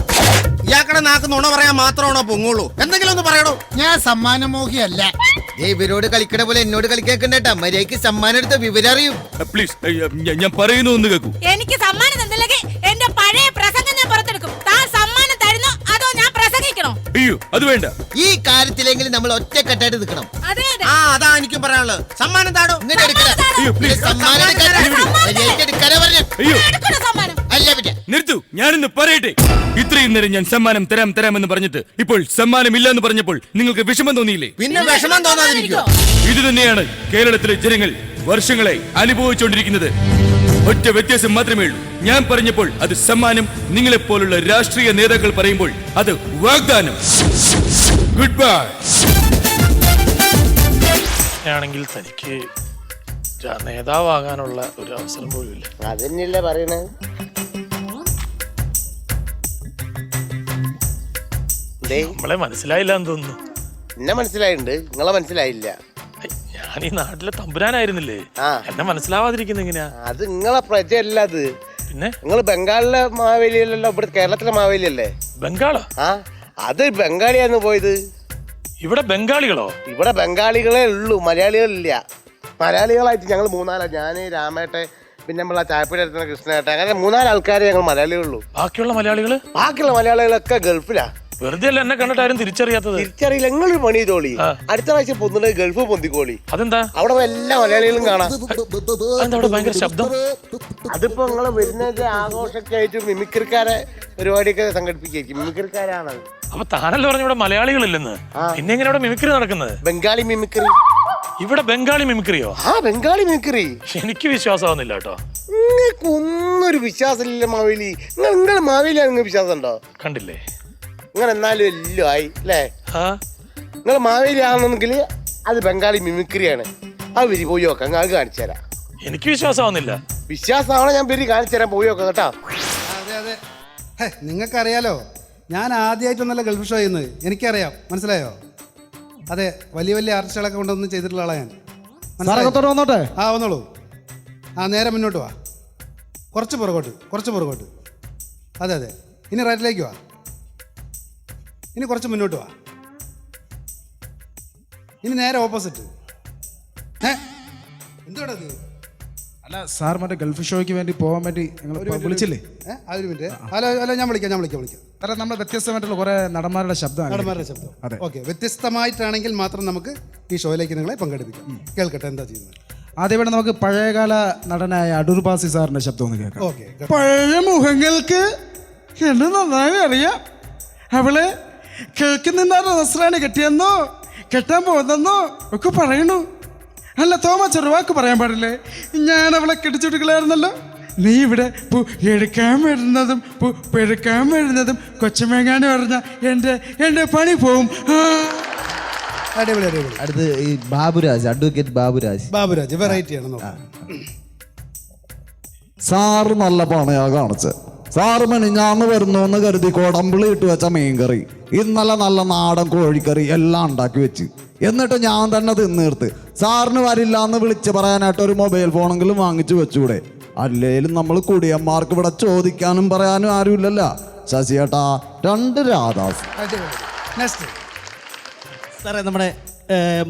ഇയാക്കടെ നാക്ക് നുണ പറയാൻ മാത്രമാണോ പൊങ്ങുള്ളൂ? എന്തെങ്കിലും ഒന്ന് പറയണോ? ഞാൻ സമ്മാനമോഹിയല്ല. ഇവരോട് കളിക്കണ പോലെ എന്നോട് കളിക്കേക്കണ്ടേട്ടാ. മര്യാദയ്ക്ക് സമ്മാനം എടുത്ത വിവരം അറിയും. പ്ലീസ്, ഞാൻ പറയുന്നു ഒന്ന് കേൾക്കൂ. എനിക്ക് സമ്മാനം തന്നില്ലെങ്കിൽ എന്റെ പഴയ പ്രസംഗം ഞാൻ പുറത്തെടുക്കും. താൻ സമ്മാനം തരുന്നോ അതോ ഞാൻ പ്രസംഗിക്കണോ? അയ്യോ, അത് വേണ്ട. ഈ കാര്യത്തിലെങ്കിലും നമ്മൾ ഒറ്റക്കെട്ടായിട്ട് നിൽക്കണം. അതെ, ആ അതാ എനിക്കും പറയാനുള്ളത്. സമ്മാനം താടോ. ഇങ്ങോട്ട് എടുക്കണം. സമ്മാനം എടുക്കാനാ പറഞ്ഞു. അയ്യോ, സമ്മാനം അല്ല പിന്നെ നിർത്തൂ, ഞാനൊന്ന് പറയട്ടെ. ഇത്രയും നേരം ഞാൻ സമ്മാനം തരാമെന്ന് പറഞ്ഞിട്ട് ഇപ്പോൾ സമ്മാനം ഇല്ല എന്ന് പറഞ്ഞപ്പോൾ നിങ്ങൾക്ക് വിഷമം തോന്നിയില്ലേ? പിന്നെ വിഷമം തോന്നാതിരിക്കോ? ഇത് തന്നെയാണ് കേരളത്തിലെ ജനങ്ങൾ വർഷങ്ങളായി അനുഭവിച്ചുകൊണ്ടിരിക്കുന്നത്. ഒറ്റ വ്യത്യാസം മാത്രമേ ഉള്ളൂ. ഞാൻ പറഞ്ഞപ്പോൾ അത് സമ്മാനം, നിങ്ങളെപ്പോലുള്ള രാഷ്ട്രീയ നേതാക്കൾ പറയുമ്പോൾ അത് വാഗ്ദാനം. Good bye. ആണെങ്കിൽ തനിക്ക് നേതാവാകാനുള്ള ഒരു അവസരം പോലും ഇല്ല. അതന്നെയല്ലേ പറയണേ. നമ്മളെ മനസ്സിലായില്ല എന്ന് തോന്നുന്നു. എന്നെ മനസ്സിലായിട്ടുണ്ട്, നിങ്ങളെ മനസ്സിലായില്ല. ഞാൻ ഈ നാട്ടിലെ തമ്പുരാനായിരുന്നില്ലേ, എന്നെ മനസ്സിലാവാതിരിക്കുന്ന എങ്ങനെയാ? അത് നിങ്ങളെ പ്രജയല്ല. അത് പിന്നെ നിങ്ങൾ ബംഗാളിലെ മാവേലിയല്ലല്ലോ, ഇവിടെ കേരളത്തിലെ മാവേലി അല്ലേ? ബംഗാളോ? ആ, അത് ബംഗാളിയാന്ന് പോയത്. ഇവിടെ ബംഗാളികളോ? ഇവിടെ ബംഗാളികളെ ഉള്ളൂ, മലയാളികളില്ല. മലയാളികളായിട്ട് ഞങ്ങൾ 3-4, ഞാൻ രാമേട്ടെ, പിന്നെ നമ്മളെ ചായപ്പീടി എടുത്തുന്ന കൃഷ്ണേട്ടെ, അങ്ങനെ 3-4 ആൾക്കാരെ ഞങ്ങൾ മലയാളികളുള്ളൂ. ബാക്കിയുള്ള മലയാളികളൊക്കെ ഗൾഫിലാ. വെറുതെ അല്ല എന്നെ കണ്ടിട്ട് ആരും തിരിച്ചറിയാത്തത്. തിരിച്ചറിയില്ല. നിങ്ങളൊരു പണി ചെയ്തോളി, അടുത്ത പ്രാവശ്യം പൊന്നുണ്ടെ ഗൾഫ് പൊന്തിക്കോളി. അതെന്താ? അവിടെ എല്ലാ മലയാളികളും കാണാം. ഭയങ്കര ശബ്ദം. അതിപ്പോ നിങ്ങള് വരുന്നത് ആഘോഷമൊക്കെ ആയിട്ട് മിമിക്രിക്കാരെ പരിപാടിയൊക്കെ സംഘടിപ്പിക്കും. മിമിക്രിക്കാരാണ്. അപ്പൊ താനല്ലേ പറഞ്ഞു ഇവിടെ മലയാളികളില്ലെന്ന്? പിന്നെ എങ്ങനെ ഇവിടെ മിമിക്രി നടക്കുന്നത്? ബംഗാളി മിമിക്രി. ഇവിടെ ബംഗാളി മിമിക്രിയോ? ആ, ബംഗാളി മിമിക്രി. എനിക്ക് വിശ്വാസമാവുന്നില്ല കേട്ടോ. നിങ്ങൾക്ക് ഒന്നൊരു വിശ്വാസമില്ല മാവേലി. നിങ്ങൾ മാവേലിയാണ്, നിങ്ങൾക്ക് വിശ്വാസം ഉണ്ടോ? കണ്ടില്ലേ, നിങ്ങൾ എന്നാലും എല്ലാം ആയി അല്ലേ? നിങ്ങൾ മാവേലി ആണെന്നെങ്കിൽ അത് ബംഗാളി മിമിക്രിയാണ്. അത് വരി പോയി നോക്കാം, അത് കാണിച്ചു തരാം. എനിക്ക് വിശ്വാസമാവുന്നില്ല. വിശ്വാസമാണോ? ഞാൻ വരി കാണിച്ചു തരാം, പോയി നോക്കാം കേട്ടോ. അതെ അതെ, നിങ്ങൾക്കറിയാലോ, ഞാൻ ആദ്യമായിട്ടൊന്നല്ല ഗൾഫ് ഷോ ചെയ്യുന്നത്. എനിക്കറിയാം, മനസ്സിലായോ? അതെ, വലിയ വലിയ ആർട്ടിസ്റ്റുകളൊക്കെ കൊണ്ടൊന്നും ചെയ്തിട്ടുള്ള ആളാണ് ഞാൻ. വന്നോട്ടെ. ആ, വന്നോളൂ. ആ, നേരെ മുന്നോട്ട് വാ. കുറച്ച് പുറകോട്ട്. അതെ അതെ, ഇനി റൈറ്റിലേക്ക് വാ. ഇനി കുറച്ച് മുന്നോട്ട് വാ. ഇനി നേരെ ഓപ്പോസിറ്റ്. എന്തുവാ? അല്ല സാർ, മറ്റേ ഗൾഫ് ഷോയ്ക്ക് വേണ്ടി പോകാൻ വേണ്ടി വിളിച്ചില്ലേ? ഒരു മിനിറ്റ്. ഹലോ, ഞാൻ വിളിക്കാം. കാരണം നമ്മൾ വ്യത്യസ്തമായിട്ടുള്ള കുറെ നടന്മാരുടെ ശബ്ദം. അതെ, ഓക്കെ. വ്യത്യസ്തമായിട്ടാണെങ്കിൽ മാത്രം നമുക്ക് ഈ ഷോയിലേക്ക് നിങ്ങളെ പങ്കെടുപ്പിക്കാം. കേൾക്കട്ടെ, എന്താ ചെയ്യുന്നത്? ആദ്യമായിട്ട് നമുക്ക് പഴയകാല നടനായ അടൂർ ബാസി സാറിന്റെ ശബ്ദം ഒന്ന് കേൾക്കാം. ഓക്കെ. പഴയ മുഖങ്ങൾക്ക് എന്നെ നന്നായി അറിയാം. അവള് കേൾക്കുന്നുണ്ടായിരുന്നു, നസ്രാണി കെട്ടിയെന്നോ കെട്ടാൻ പോകുന്നെന്നോ ഒക്കെ പറയണു. അല്ല തോമ, ചെറുവാക്ക് പറയാൻ പാടില്ലേ? ഞാൻ അവളെ കെട്ടിച്ചുടുക്കളായിരുന്നല്ലോ. നീ ഇവിടെ പൂ എടുക്കാൻ വരുന്നതും കൊച്ചമേങ്ങാണ്ട് പറഞ്ഞ എന്റെ പണി പോവും. അടിപൊളി. അടുത്ത് ഈ ബാബുരാജ്, അഡ്വക്കേറ്റ് ബാബുരാജ് വെറൈറ്റി ആണ്. സാറ് നല്ല പണിയാ കാണിച്ചത്. സാറ് മെനിഞ്ഞാന്ന് വരുന്നു കരുതി കൊടമ്പിളി ഇട്ട് വെച്ച മീൻകറി, ഇന്നലെ നല്ല നാടൻ കോഴിക്കറി എല്ലാം ഉണ്ടാക്കി വെച്ച് എന്നിട്ട് ഞാൻ തന്നെ തിന്നീർത്ത്. സാറിന് വരില്ല എന്ന് വിളിച്ച് പറയാനായിട്ട് ഒരു മൊബൈൽ ഫോണെങ്കിലും വാങ്ങിച്ചു വെച്ചൂടെ? അല്ലേലും നമ്മൾ കുടിയന്മാർക്ക് ഇവിടെ ചോദിക്കാനും പറയാനും ആരുമില്ലല്ലോ. ശശിയേട്ടാ, 2 രാധാസ്. സാറേ, നമ്മുടെ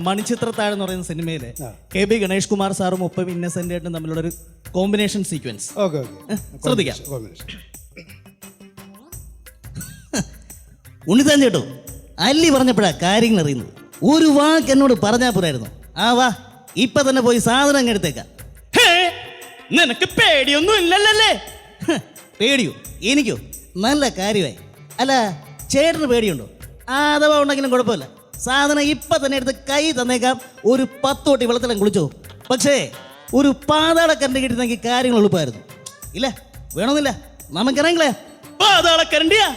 മണിച്ചിത്രത്താഴ് എന്ന് പറയുന്ന സിനിമയിലെ KB ഗണേഷ് കുമാർ സാറും ഒപ്പം ഇന്നസെന്റ് ആയിട്ടും തമ്മിലുള്ള ഒരു കോമ്പിനേഷൻ സീക്വൻസ് ശ്രദ്ധിക്കാം. ഉണ്ണിത്താൻ ചേട്ടോ, അല്ലി പറഞ്ഞപ്പോഴാ കാര്യങ്ങൾ അറിയുന്നത്. ഒരു വാക്ക് എന്നോട് പറഞ്ഞാൽ പോരായിരുന്നു. ആ വാ, ഇപ്പൊ തന്നെ പോയി സാധനം അങ്ങ് എടുത്തേക്കാം. നിനക്ക് പേടിയൊന്നും ഇല്ലല്ലേ? പേടിയോ? എനിക്കോ? നല്ല കാര്യമായി. അല്ല, ചേട്ടന് പേടിയുണ്ടോ? അഥവാ ഉണ്ടെങ്കിലും കുഴപ്പമില്ല, സാധനം ഇപ്പൊ തന്നെ എടുത്ത് കൈ തന്നേക്കാം. ഒരു 10 തൊട്ടി വെള്ളത്തിലും കുളിച്ചോ. പക്ഷേ ഒരു പാതാളക്കരണ്ടി കിട്ടുന്നെങ്കിൽ കാര്യങ്ങൾ എളുപ്പമായിരുന്നു. ഇല്ല, വേണമെന്നില്ല, നമുക്കിറങ്ങില്ലേ. പാതാളക്കരണ്ടിയാ?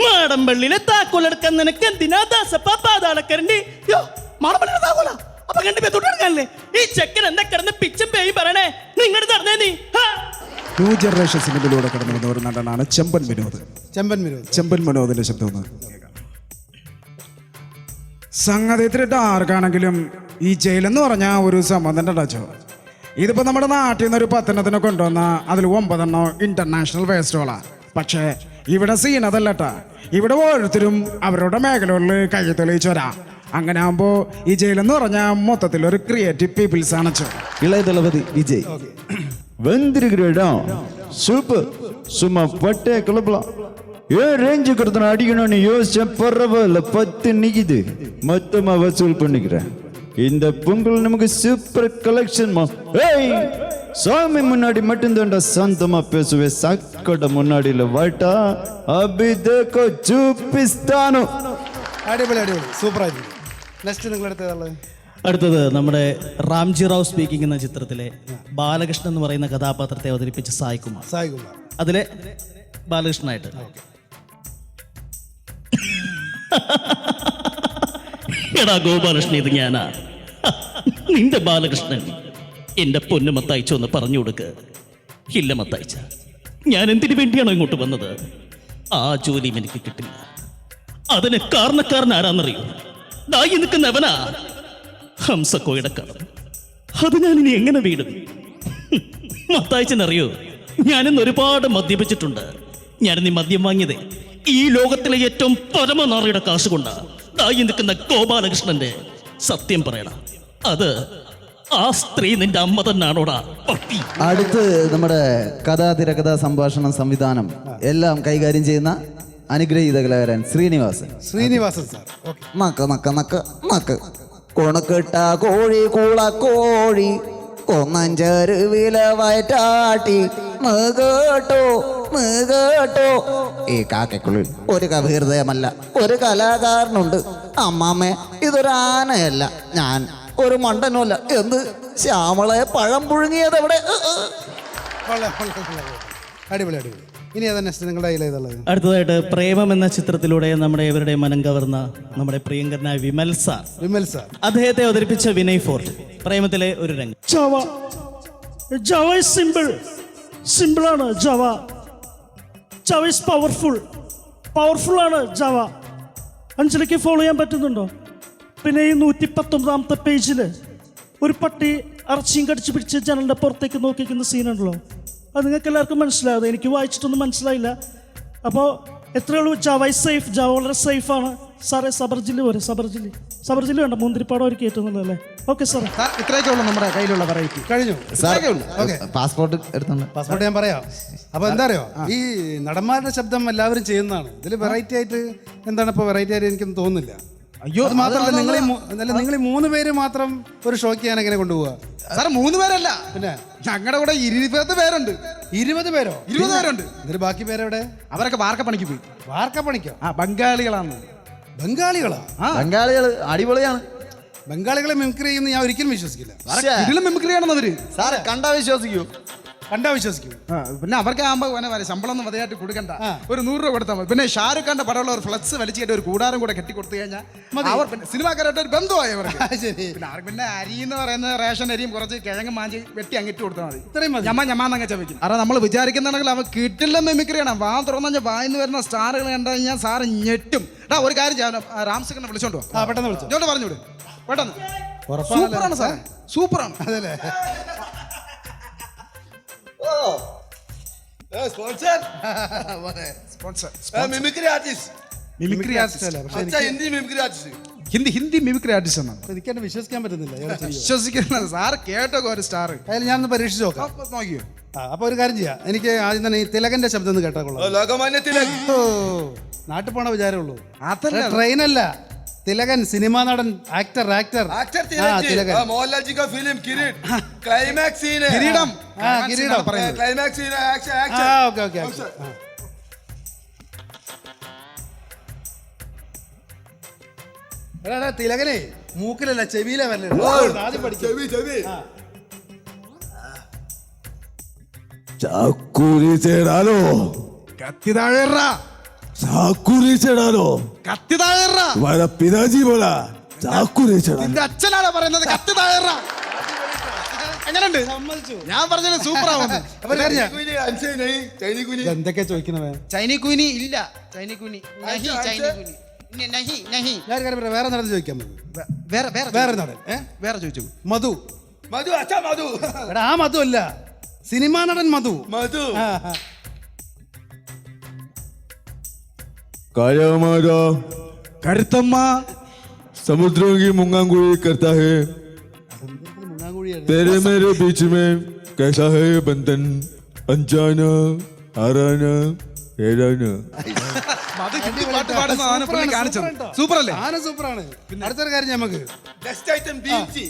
മാടമ്പള്ളിയിലെ താക്കോലെടുക്കാൻ നിനക്ക് എന്തിനാ ദാസപ്പ പാതാളക്കരണ്ടി? മാടമ്പള്ളിയിലെ താക്കോല അപ്പൊ കണ്ടി തൊട്ടെടുക്കാനല്ലേ? ഈ ചെക്കൻ എന്താ കിടന്ന് പിച്ചും പേയും പറയണേ? നിങ്ങളുടെ നടന്നേ നീ. ന്യൂ ജനറേഷൻ സിനിമയിലൂടെ കടന്നു വന്ന ഒരു നടനാണ് ചെമ്പൻ വിനോദ്. ചെമ്പൻ വിനോദിന്റെ ശബ്ദം ഒന്ന് സംഗതി ഇത്തിരിട്ട് ആർക്കാണെങ്കിലും ഈ ജയിലെന്ന് പറഞ്ഞാൽ ഒരു സംബന്ധം ടച്ചോ. ഇതിപ്പോൾ നമ്മുടെ നാട്ടിൽ നിന്ന് ഒരു 10 കൊണ്ടുവന്ന അതിൽ 9 ഇന്റർനാഷണൽ വേസ്റ്റുകളാണ്. പക്ഷേ ഇവിടെ സീൻ അതല്ലട്ടാ. ഇവിടെ ഓരോരുത്തരും അവരുടെ മേഖലകളിൽ കൈ തെളിയിച്ചു വരാം. അങ്ങനെ ആകുമ്പോൾ ഈ ജയിലെന്ന് പറഞ്ഞാൽ മൊത്തത്തിൽ ഒരു ക്രിയേറ്റീവ് പീപ്പിൾസ് ആണ്. ഇളയ ദളപതി വിജയ് വന്നിരിக்கிறா சூப்பர். சும்மா பட்டே கிளப்பலாம். ரேஞ்சு கொடுத்தன அடிக்கணும்னு யோசிச்ச பரவாயில்ல, 10 நிக்குது. மொத்தமா வசூல் பண்ணிக்கிறேன். இந்த பொங்கல் நமக்கு சூப்பர் கலெக்ஷன். ஏய், சாமி முன்னாடி மட்டும்தான்டா சாந்தமா பேசுவேன். சக்கட முன்னாடியில வாட்டா அபி தேக்கோ ചൂപ്പിസ്ഥാനോ. അടിപൊളി അടിപൊളി, സൂപ്പർ ആയിരുന്നു. നെക്സ്റ്റ് നിങ്ങൾ എടുത്തത് അടുത്തത് നമ്മുടെ റാംജി റാവ് സ്പീക്കിംഗ് എന്ന ചിത്രത്തിലെ ബാലകൃഷ്ണൻ എന്ന് പറയുന്ന കഥാപാത്രത്തെ അവതരിപ്പിച്ച സായ് കുമാർ. അതിലെ ബാലകൃഷ്ണനായിട്ട്. എടാ ഗോപാലകൃഷ്ണൻ, ഇത് ഞാനാ, നിന്റെ ബാലകൃഷ്ണൻ. എന്റെ പൊന്നു മത്തായിച്ച ഒന്ന് പറഞ്ഞു കൊടുക്ക്. ഇല്ല മത്തായിച്ച, ഞാൻ എന്തിനു വേണ്ടിയാണോ ഇങ്ങോട്ട് വന്നത്? ആ ജോലിയും എനിക്ക് കിട്ടില്ല. അതിന് കാരണക്കാരൻ ആരാന്നറിയോ? ദായി നിൽക്കുന്നവനാ, ഹംസക്കോയുടെ കടം. അത് ഞാനിനി എങ്ങനെ വീടും? മത്തായിച്ചനറിയോ, ഞാനിന്ന് ഒരുപാട് മദ്യപിച്ചിട്ടുണ്ട്. ഞാനിന്ന് മദ്യം വാങ്ങിയതേ ഈ ലോകത്തിലെ ഏറ്റവും പരമനാറിയുടെ കാശ് കൊണ്ടാ. ദായി നിൽക്കുന്ന ഗോപാലകൃഷ്ണന്റെ സത്യം പറയണം, അത് ആ സ്ത്രീ നിന്റെ അമ്മ തന്നെയാണോടാ പട്ടി. അടുത്ത് നമ്മുടെ കഥാ, തിരക്കഥാ, സംഭാഷണം, സംവിധാനം എല്ലാം കൈകാര്യം ചെയ്യുന്ന അനുഗ്രഹീത കലാകാരൻ ശ്രീനിവാസൻ സാർ. നക്ക് നക്ക് നക്ക് നക്ക് കൊണക്കിട്ട കോഴി കൂളക്കോഴി കൊന്നഞ്ചരുവില വയറ്റാട്ടി കേട്ടോ കേട്ടോ. ഈ കാക്കക്കുള്ളിൽ ഒരു കവിഹൃദയമല്ല, ഒരു കലാകാരനുണ്ട്. അമ്മാമ്മേ, ഇതൊരു ആനയല്ല, ഞാൻ ഒരു മണ്ടനുമല്ല. എന്ത് ശ്യാമളയെ പഴം പുഴുങ്ങിയത് എവിടെ? അടിപൊളി അടിപൊളി. ഇനി ഏതാ നെക്സ്റ്റ് നിങ്ങളുടെ കയ്യിലേതുള്ളത്? അടുത്തതായിട്ട് പ്രേമം എന്ന ചിത്രത്തിലൂടെ നമ്മുടെ ഇവരുടെ മനം കവർന്ന നമ്മുടെ പ്രിയങ്കരനായ വിമൽ സാർ. അദ്ദേഹത്തെ അവതരിപ്പിച്ച വിനയ് ഫോർട്ട്. പ്രേമത്തിലെ ഒരു രംഗം. Java is simple. സിമ്പിളാണ് Java. Java is powerful. Powerful ആണ് ജവ. അഞ്ജലിക്ക് ഫോളോ ചെയ്യാൻ പറ്റുന്നുണ്ടോ? പിന്നെ ഈ 119 പേജിൽ ഒരു പട്ടി ഇറച്ചിയും കടിച്ചു പിടിച്ച് ജനലിന്റെ പുറത്തേക്ക് നോക്കിക്കുന്ന സീനുണ്ടല്ലോ, അത് നിങ്ങൾക്ക് എല്ലാവർക്കും മനസ്സിലായത്. എനിക്ക് വായിച്ചിട്ടൊന്നും മനസ്സിലായില്ല. അപ്പോൾ എത്രയേ ഉള്ളൂ? Java is safe. ജവ വളരെ സേഫാണ് സാറേ. സബർജില്ലി പോരെ? സബർജില്ലി വേണ്ട, മുന്തിരിപ്പാടം ഒരു കയറ്റുന്നല്ലോ. ഓക്കെ സാറേ, ഇത്രയൊക്കെ ഉള്ളൂ നമ്മുടെ കയ്യിലുള്ള വെറൈറ്റി. കഴിഞ്ഞു. പാസ്പോർട്ട് എടുത്തുണ്ട്. പാസ്പോർട്ട് ഞാൻ പറയാം. അപ്പൊ എന്താ അറിയോ, ഈ നടന്മാരുടെ ശബ്ദം എല്ലാവരും ചെയ്യുന്നതാണ്. ഇതിൽ വെറൈറ്റി ആയിട്ട് എന്താണ് ഇപ്പൊ വെറൈറ്റി ആയിട്ട് എനിക്കൊന്നും തോന്നുന്നില്ല. അയ്യോ, അത് മാത്രമല്ല, നിങ്ങൾ 3 പേര് മാത്രം ഒരു ഷോക്ക് ഞാൻ എങ്ങനെ കൊണ്ടുപോവാ? സാർ 3 പേരല്ല, പിന്നെ ഞങ്ങളുടെ കൂടെ 20 പേരുണ്ട്. 20 പേരോ? 20 പേരുണ്ട്. ഇതിൽ ബാക്കി പേരെവിടെ? അവരൊക്കെ വാർക്കപ്പണിക്ക് പോയി. വാർക്കപ്പണിക്കോ? ബംഗാളികളാണ്. ബംഗാളികളാ? ബംഗാളികൾ അടിപൊളിയാണ്. ബംഗാളികളെ മിമിക്രി ചെയ്യുന്ന ഞാൻ ഒരിക്കലും വിശ്വസിക്കില്ല. ഇതിലും മിമിക്രി ചെയ്യണമെന്നവര് സാറേ കണ്ടാ വിശ്വസിക്കൂ. പിന്നെ അവർക്ക് ആകുമ്പോൾ ശമ്പളം ഒന്നും മതിയായിട്ട് കൊടുക്കണ്ട, ഒരു 100 രൂപ കൊടുത്താൽ മതി. പിന്നെ ഷാരൂഖ് ഖാന്റെ പടമുള്ള ഒരു ഫ്ലക്സ് വലിച്ചിട്ട് ഒരു കൂടാരം കൂടെ കെട്ടി കൊടുത്തു കഴിഞ്ഞാൽ അവർ പിന്നെ സിനിമാക്കാരായിട്ട് ഒരു ബന്ധമായി അവർക്ക്. പിന്നെ അവർക്ക് പിന്നെ അരി എന്ന് പറയുന്ന റേഷൻ അരിയും കുറച്ച് കിഴങ്ങ് മാഞ്ചി വെട്ടി അങ്ങിട്ട് കൊടുത്താൽ മതി. ഇത്രയും ഞമ്മാന്നങ്ങ ചവയ്ക്കും. കാരണം നമ്മൾ വിചാരിക്കുന്നുണ്ടെങ്കിൽ അവൻ കിട്ടില്ല മിമിക്രിയാണ്. വാ തുറന്നു വായിന്ന് വരുന്ന സ്റ്റാറുകൾ കണ്ടു കഴിഞ്ഞാൽ സാറ് ഞെട്ടും. ഒരു കാര്യം ചെയ്യാം, രാംസിനെ വിളിച്ചോണ്ടോ? പെട്ടെന്ന് വിളിച്ചോ. പറഞ്ഞോട് പെട്ടെന്ന്. ഉറപ്പാണല്ലോ. സൂപ്പറാണ് സാറേ, സൂപ്പറാണ്. അതല്ലേ sponsor sponsor mimicry artist. Mimicry artist അല്ല, പക്ഷേ അച്ഛാ Hindi mimicry artist. Hindi mimicry artist എന്നാണ്. എനിക്ക് എന്നെ വിശ്വസിക്കാൻ പറ്റുന്നില്ല ഇയാളെ ചെയ്യും. വിശ്വസിക്കുന്നത് സാർ കേട്ടോ ഒരു സ്റ്റാർ. അതിൽ ഞാനൊന്ന് പരീക്ഷിച്ച് നോക്കാം. നോക്കിയോ? അപ്പൊ ഒരു കാര്യം ചെയ്യാം, എനിക്ക് ആദ്യം തന്നെ ഈ തിലകന്റെ ശബ്ദം ഒന്ന് കേട്ടാ കൊള്ളാം. ലോകമാന്യ തിലക്. ഓ, നാട്ടിൽ പോണ വിചാരമുള്ളൂ. അതല്ല. ട്രെയിനല്ല, തിലകൻ സിനിമാ നടൻ, ആക്ടർ. एक्टर തിലകൻ. मोहनलाल जी का फिल्म किरीट क्लाइमैक्स सीन है. കിരീടം. കിരീടം. क्लाइमैक्स सीन है. Action okay. എടാ തിലകനെ മൂക്കിലല്ല ചെവിയിലെ വരല്ലേ ആദ്യം പഠിക്കും. ചാക്കൂരി ചേടാലോ, കത്തി താഴേറ, ചാക്കൂരി ചേടാലോ, കത്തി താഴേറ. तुम्हारा पिताजी बोला ചാക്കൂരി ചേടാ. നിന്റെ അച്ഛനാണ് പറയുന്നത് കത്തി താഴേറ. എങ്ങനെയുണ്ട്? ഞാൻ പറഞ്ഞത് സൂപ്പർ ആവുന്നു. എന്തൊക്കെ ചോദിക്കണവേ? ചൈനീ കുനി ഇല്ല, ചൈനീ കുനി നഹി, ചൈനീ കുനി നഹി നഹി. ഞാൻ കാര്യം പറയാം, വേറെ നടന്ന് ചോദിക്കാൻ മതി. വേറെ നടൻ വേറെ ചോദിച്ചു. മധു. अच्छा मधु. എടാ ആ മധു അല്ല, സിനിമാ നടൻ മധു. काया കരുത്തമ്മ समुद्रों की मुंगांगुड़ी करता है, तेरे मेरे बीच में कैसा है बंधन, अनजाना आराना हेराना. പാട്ട് പാടുന്ന പുള്ളി കാണിച്ചത് സൂപ്പർ അല്ലേ? ആന സൂപ്പറാണ്. അടുത്തൊരു കാര്യം നമുക്ക് नेक्स्ट आइटम भीमजी.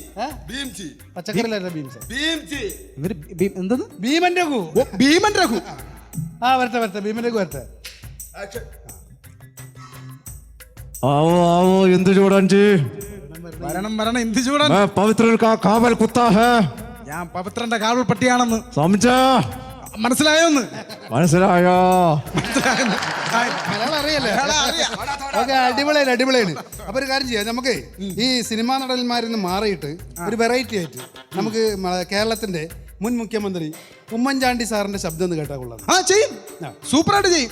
പച്ചക്കറിയിലായിരുന്നു ബീംസ്. भीमजी. എന്തെന്ന്? ഭീമൻ രഘു. ഭീമൻ രഘു. വരട്ടെ ഭീമൻ രഘു വരട്ടെ. एक्शन. आओ आओ इंदु जोड़न जी, വരണം എന്ത് ചൂടാൻ. मैं पवित्र का कावल कुत्ता है. ഞാൻ പവിത്രന്റെ കാവൽ പട്ടിയാണെന്ന് समझा? മനസ്സിലായോന്ന്? മനസ്സിലായോ? മലയാളം അറിയല്ലേ? ഓക്കെ, അടിപൊളിയാണ്. അപ്പൊ ഒരു കാര്യം ചെയ്യാം, നമുക്ക് ഈ സിനിമാ നടന്മാരിൽ നിന്ന് മാറിയിട്ട് ഒരു വെറൈറ്റി ആയിട്ട് നമുക്ക് കേരളത്തിന്റെ മുൻ മുഖ്യമന്ത്രി ഉമ്മൻചാണ്ടി സാറിന്റെ ശബ്ദം ഒന്ന് കേട്ടാ കൊള്ളാം. ചെയ്യും, സൂപ്പറായിട്ട് ചെയ്യും.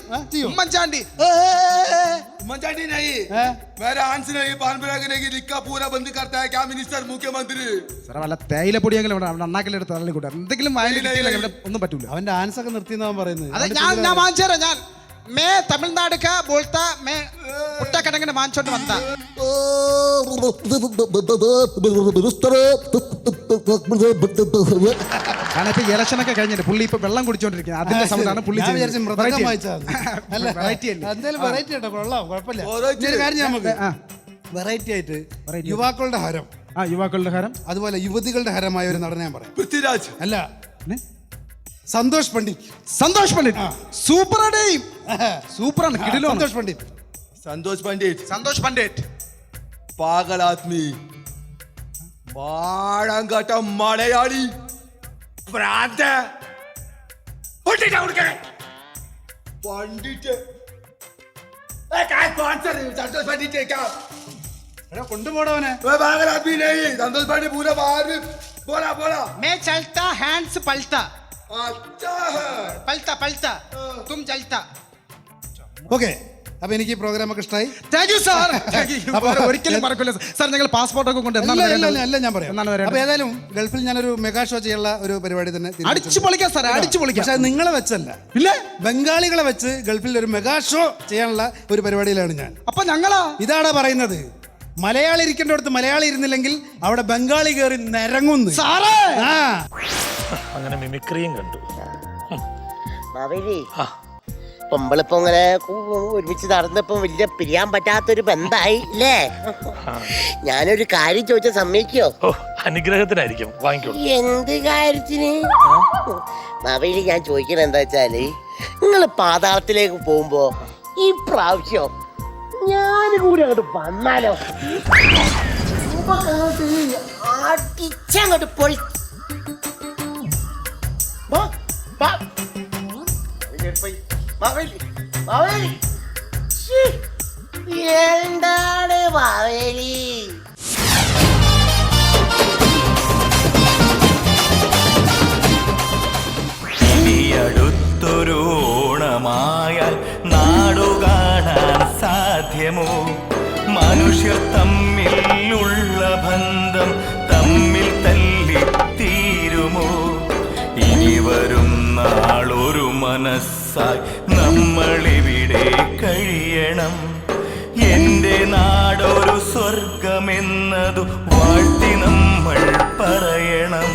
उम्मनचांडी नहीं, मेरा आंसर नहीं. पानपराग ने लिखा पूरा बंद करता है क्या मिनिस्टर मुख्यमंत्री? സാറേ വല്ല തേയില പൊടിയെങ്കിലും ഇവിടെ അണ്ണാക്കിലെടുത്ത് തള്ളിക്കൂട്ടെ, എന്തെങ്കിലും ഒന്നും പറ്റൂല. അവന്റെ ആൻസ് ഒക്കെ നിർത്തിയെന്നാ പറയുന്നത്. അതെ, ഞാൻ വാങ്ങിച്ചു തരാം. ഞാൻ മേ തമിഴ്നാട് കാ ബോൾത്താ മേ കുട്ടക്കടങ്ങനെ വാങ്ങിച്ചോണ്ട് വന്ന. കാരണം ഇപ്പൊ ഇലക്ഷൻ ഒക്കെ കഴിഞ്ഞിട്ട് പുള്ളി ഇപ്പൊ വെള്ളം കുടിച്ചോണ്ടിരിക്കുന്നത്, അതിന്റെ സൗണ്ടാണ് പുള്ളി. വെറൈറ്റി ആയിട്ട് യുവാക്കളുടെ ഹരം, യുവാക്കളുടെ ഹരം, അതുപോലെ യുവതികളുടെ ഹരമായ ഒരു നടനെ ഞാൻ പറയാം. പൃഥ്വിരാജ് അല്ല, സന്തോഷ് പണ്ഡിറ്റ്. സൂപ്പറാണ്. സന്തോഷ് പണ്ഡിറ്റ് പാഗൽ ആദ്മി, മാഴങ്കാട്ട മലയാളി, ഭ്രാന്ത പണ്ഡിറ്റ് സന്തോഷ് പണ്ഡിറ്റ് കൊണ്ടുപോടവനെ. പാഗൽ ആദ്മി नहीं, സന്തോഷ് പണ്ഡിറ്റ് पूरा बाहर बोला बोला मैं चलता हैंड्स पलटा, अच्छा है पलटा तुम चलता. ഓക്കെ, അപ്പൊ എനിക്ക് ഈ പ്രോഗ്രാം ഒക്കെ ഇഷ്ടമായി. Thank you sir. ഒരിക്കലും മറക്കില്ല സാർ. ഞങ്ങൾ പാസ്പോർട്ടൊക്കെ കൊണ്ട് അല്ല ഞാൻ പറയാം. അപ്പൊ ഏതായാലും ഗൾഫിൽ ഞാനൊരു മെഗാ ഷോ ചെയ്യാനുള്ള ഒരു പരിപാടി തന്നെ അടിച്ചു പൊളിക്കാം സാർ, അടിച്ചു പൊളിക്കാം. പക്ഷെ നിങ്ങളെ വെച്ചല്ല, ഇല്ലേ, ബംഗാളികളെ വെച്ച് ഗൾഫിൽ ഒരു മെഗാ ഷോ ചെയ്യാനുള്ള ഒരു പരിപാടിയിലാണ് ഞാൻ. അപ്പൊ ഞങ്ങളാ ഇതാണ് പറയുന്നത്, മലയാളി ഇരിക്കേണ്ടടുത്ത് മലയാളി ഇരുന്നില്ലെങ്കിൽ അവിടെ ബംഗാളി കയറി നിരങ്ങുന്നു സാറേ. അങ്ങനെ മിമിക്രിയും കണ്ടു. നമ്മളിപ്പോ ഇങ്ങനെ ഒരുമിച്ച് നടന്നപ്പോ വലിയ പിരിയാൻ പറ്റാത്തൊരു ബന്ധായി അല്ലേ? ഞാനൊരു കാര്യം ചോദിച്ചാൽ സമ്മതിക്കോ? അനുഗ്രഹത്തിനായിരിക്കും, വാങ്ങിക്കോളൂ. എന്ത് കാര്യത്തിന്? മാവേലി, ഞാൻ ചോദിക്കണ എന്താ വെച്ചാല്, നിങ്ങൾ പാതാളത്തിലേക്ക് പോകുമ്പോ ഈ പ്രാവശ്യം ഞാൻ കൂടി അങ്ങോട്ട് വന്നാലോ? അടിച്ചങ്ങോട്ട് പൊളി എന്താണ് മാവേലി? അടുത്തൊരു ഓണമായാൽ നാടു കാണാൻ സാധ്യമോ? മനുഷ്യർ തമ്മിലുള്ള ബന്ധം തമ്മിൽ തല്ലി തീരുമോ? ഇനി വരും നാളൊരു മനസ്സായി നമ്മളിവിടെ കഴിയണം. എന്റെ നാടൊരു സ്വർഗമെന്നതു വാഴ്ത്തി നമ്മൾ പറയണം.